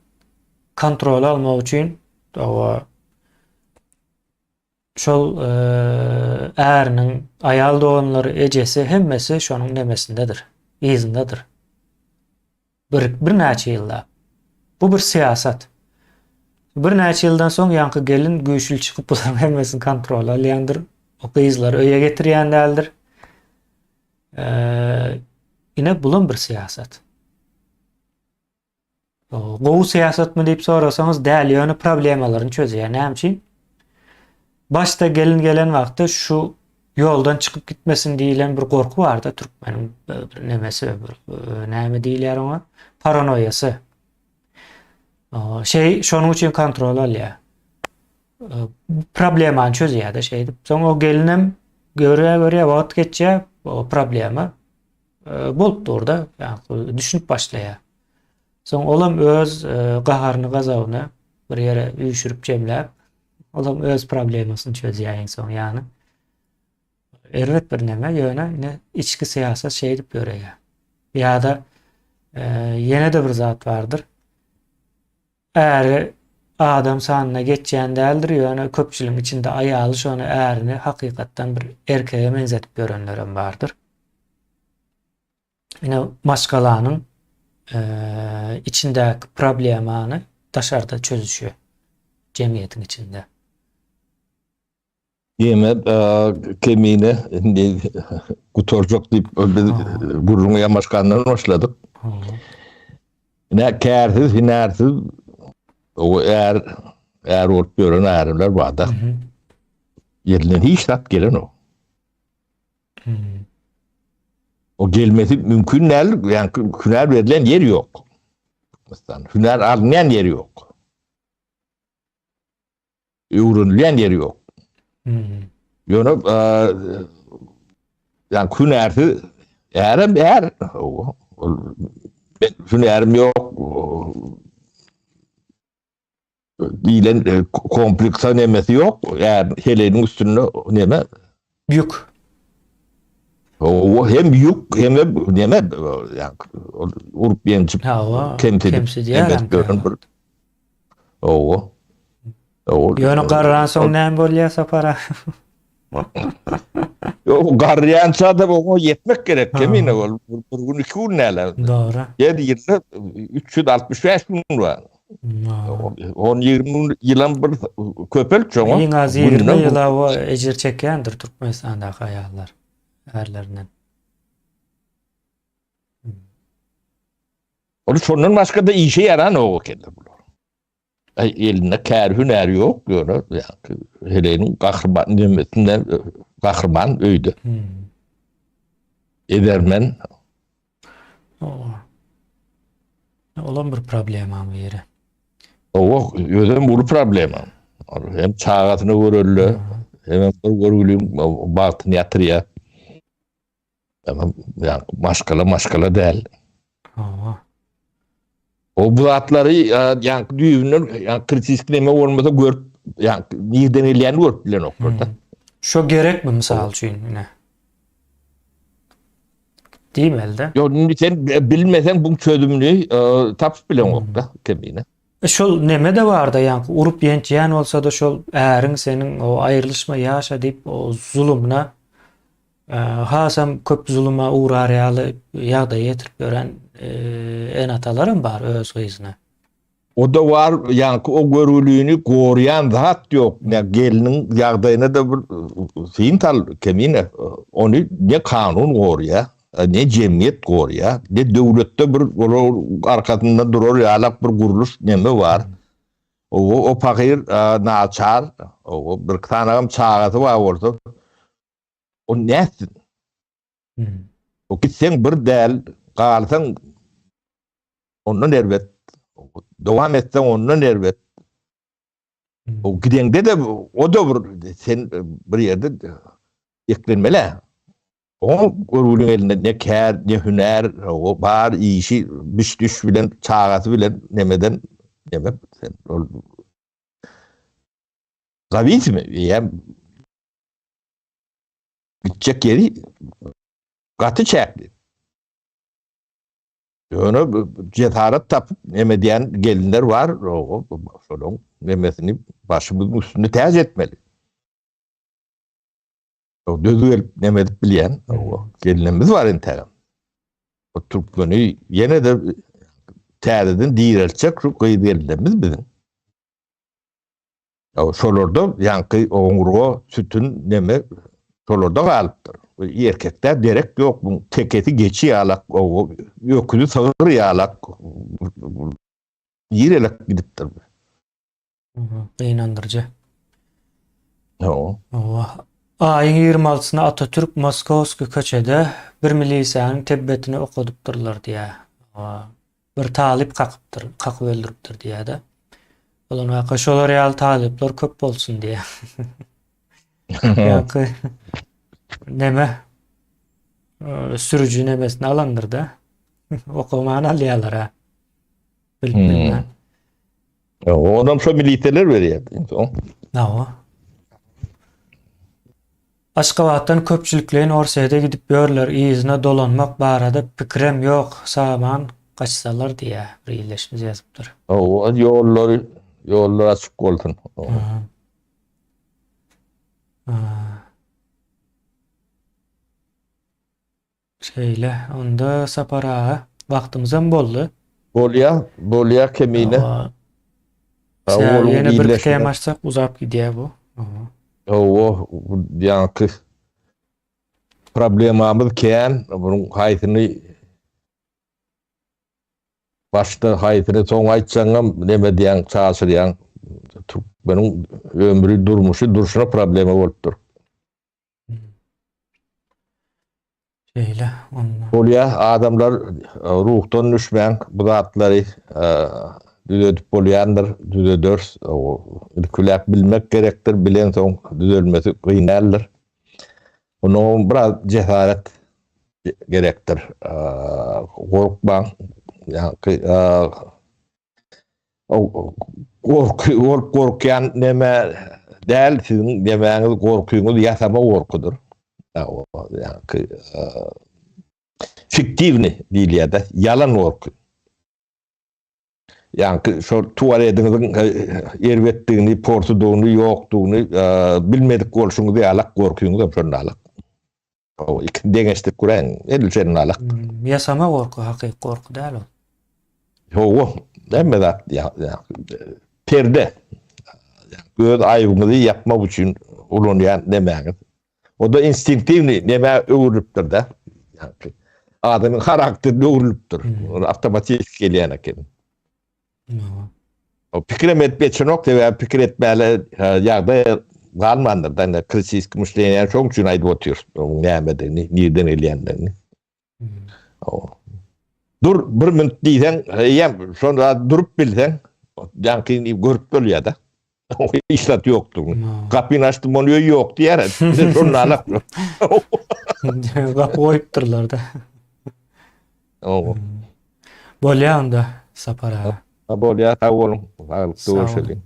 S1: kontrol almak üçin şol äriniň aýal doganlary, ejesi hemmesi şonuň nemesindedir, izindedir. Bir näçe ýylda. Bu bir siýasat. Bir näçe ýyldan soň ýanky gelin güýçli çykyp buların hemmesini kontrol alýandyr. O gyzlary öýe getirýän däldir. Ine bulun bir siýasat. Gowy siýasatmy diýip sorasaňyz däl ýöne problemalaryny çözýär. Näme üçin? Başta gelin gelen wagtda şu yoldan çıkıp gitmesin diýilen bir gorku var da Türkmeniň bir nemesi näme diýilýär ona? Paranoýasy. Şey şonuň üçin kontrol alýar. Problemany çözýär da şey. Soň o gelinim göre wagt geçýär, o problema bolup durda, ýani düşünüp başlaýar. Soň olam öz gaharyny, gazabyny bir ýere üýşürip jemläp, olam öz problemasyny çözýär en soň ýani. Erret bir neme ýöne içki siýasat şey dip görýär. Ýa-da Yine de bir zat vardır. Eğer adam sanına geçeceğin değildir, yani köpçülüğün içinde ayalı şonu eğerini hakikatten bir erkeğe benzetip görenlerim vardır. Yine maskalanın içindeki problemini dışarıda çözüşüyor cemiyetin içinde.
S2: Yeme kemiğine kutorcuk deyip burrunu yamaşkandan başladık.
S1: Hı.
S2: Ne kârsiz, hünärsiz o eğer olup gören eğerler var da yerinden hiç tat gelen o.
S1: Hı.
S2: O gelmesi mümkün değil. Yani hüner verilen yer yok. Mesela hüner alınan yeri yok. Öğrenilen yeri yok.
S1: Hı.
S2: Yani yani hünersiz eğer hünerim yok dilen kompleksa nemesi yok. Eğer helenin üstünde neme
S1: Yük.
S2: o hem yük hem de neme yani urup yençip
S1: Hava
S2: temsil
S1: kemsi diyelim.
S2: görün bir o
S1: Yönü qarran soň näme bolýarsa para.
S2: o garyança da o yetmek gerek
S1: Ha.
S2: kemine ol bir gün iki gün neler
S1: Doğru.
S2: 7 yılda 365 gün var. 10-20 yılan bir köpel çoğu.
S1: En az 20 ýyla o ejir çekýändir Türkmenistandaky aýallar erlerinden.
S2: Onu sondan başka da işe yaran o kendi bu. Eline kâr hüner yok göre yani helenin kahraman nimetinden kahraman öydü. Edermen
S1: Olan bir problem am biri.
S2: o ödem bu problem. Hem çağatını görüldü hem bir görülüğün baktını yatırıya. Ama yani maşkala değil. O bu atları yani düğünler yani kritikleme olmasa görüp yani nirden eleyen görüp bilen noktada.
S1: Şo gerek mi misal üçin ine? Değil mi elde?
S2: Yo sen bilmesen bu çözümünü taps bilen nokta kemine.
S1: Şol neme de var da yani urup yençeyen olsa da şol eğerin senin o ayrılışma yaşa deyip o zulümüne hasam köp zulüme uğrar ya da yetirip gören en atalarım var öz gıyzına.
S2: O da var yani o görülüğünü koruyan zat yok. Yani gelinin yağdayına da bir şeyin tal kemine onu ne kanun koruya ne cemiyet koruya ne devlette bir arkasında durur yalak bir kuruluş neme var. O fakir naçar o bir tanıgım çağatı var orada. O nesin? O gitsen bir del kalsan ondan elbet devam etsen ondan elbet o gidende de o da bir sen bir yerde eklenmeli. O görülün elinde ne kâr ne hüner o bar işi biş düş bilen çağatı bilen nemeden neme sen gavit mi? Yani gidecek yeri katı çekti. Onu cesaret tapıp nemediyen gelinler var. O solon nemesini başımızın üstünde tercih etmeli. O dözü nemedip bilen o gelinlerimiz var interim. O Türkmen'i yine de tercihden diğerçek şu kıyı gelinlerimiz bizim. O solorda yankı oğurgu sütün neme solorda kalıptır. Erkekler direkt yok. Bu teketi geçi yalak. O öküzü sağır yalak. Yirelek gidiptir.
S1: İnandırıcı.
S2: O.
S1: Ayın 26'sına Atatürk Moskovski köçede bir milisanın tebbetini okudupdurlar diye. Bir talip kakıp öldürüpdür diye de. Olan vaka şolar real talipler köp olsun diye. Yankı neme sürücü nemesini alandır da okumanı alıyorlar ha. Bilmem.
S2: O adam şu militeler veriyor.
S1: o. Aşgabatdan köpçülüklerin orsayda gidip görler izine dolanmak barada pikrem yok saman kaçsalar diýe bir ýylleşmez ýazypdyr.
S2: O yollar açık boldun.
S1: Şeýle, onda sapara wagtymyzam boldy.
S2: Bolya kemine.
S1: Ýene bir
S2: iyileşme.
S1: tema açsak uzap gidýär bu.
S2: O yankı problemamız keyin bunun haytını başta haytını soň aýtsaňam neme diýen çaşyrýan benim ömrü duruşuna problemi bolupdyr.
S1: Şeýle, onda.
S2: Bolya adamlar ruhdan düşmän bu zatlary düzedip bolýandyr, düzeder. Külep bilmek gerektir, bilen soň düzelmesi gynaldyr. Onu biraz cesaret gerektir. Korkmaň, korkyan neme däl, sizin demäňiz korkuýuňyz ýasama korkudur. Fiktivni diýilýär, yalan korku. Şo tuvaletiniň erbetdigini, porsudygyny, ýokdugyny bilmedik bolşuňyzy ýalak korkuýuňyz şondalyk. O iki deňeşdik guran, elçen alyk.
S1: Ýasama gorky, hakyky gorky däl o.
S2: Ho, näme zat perde. Göz aýbyňyzy ýapmak üçin ulanýan nämäňiz. O da instinktivni näme öwürüpdir da. Adamyň karakterini öwürüpdir. Awtomatik gelýän eken. O pikir etmeçinok we pikir etmäle ýagdaý galmandyr da kritik müşleýän çok üçin aýdyp otur. Näme nirden elýänlerini. Dur bir minut diýsen, ýa şonda durup bilsen, ýa-ni görüp bolýar da. İşlat ýokdur. Kapyny açdym, ony ýok diýär. Şonu alak.
S1: Gapy goýupdyrlar da. Bolýar onda sapara.
S2: Bolýar, sag bolun. Sağ olun.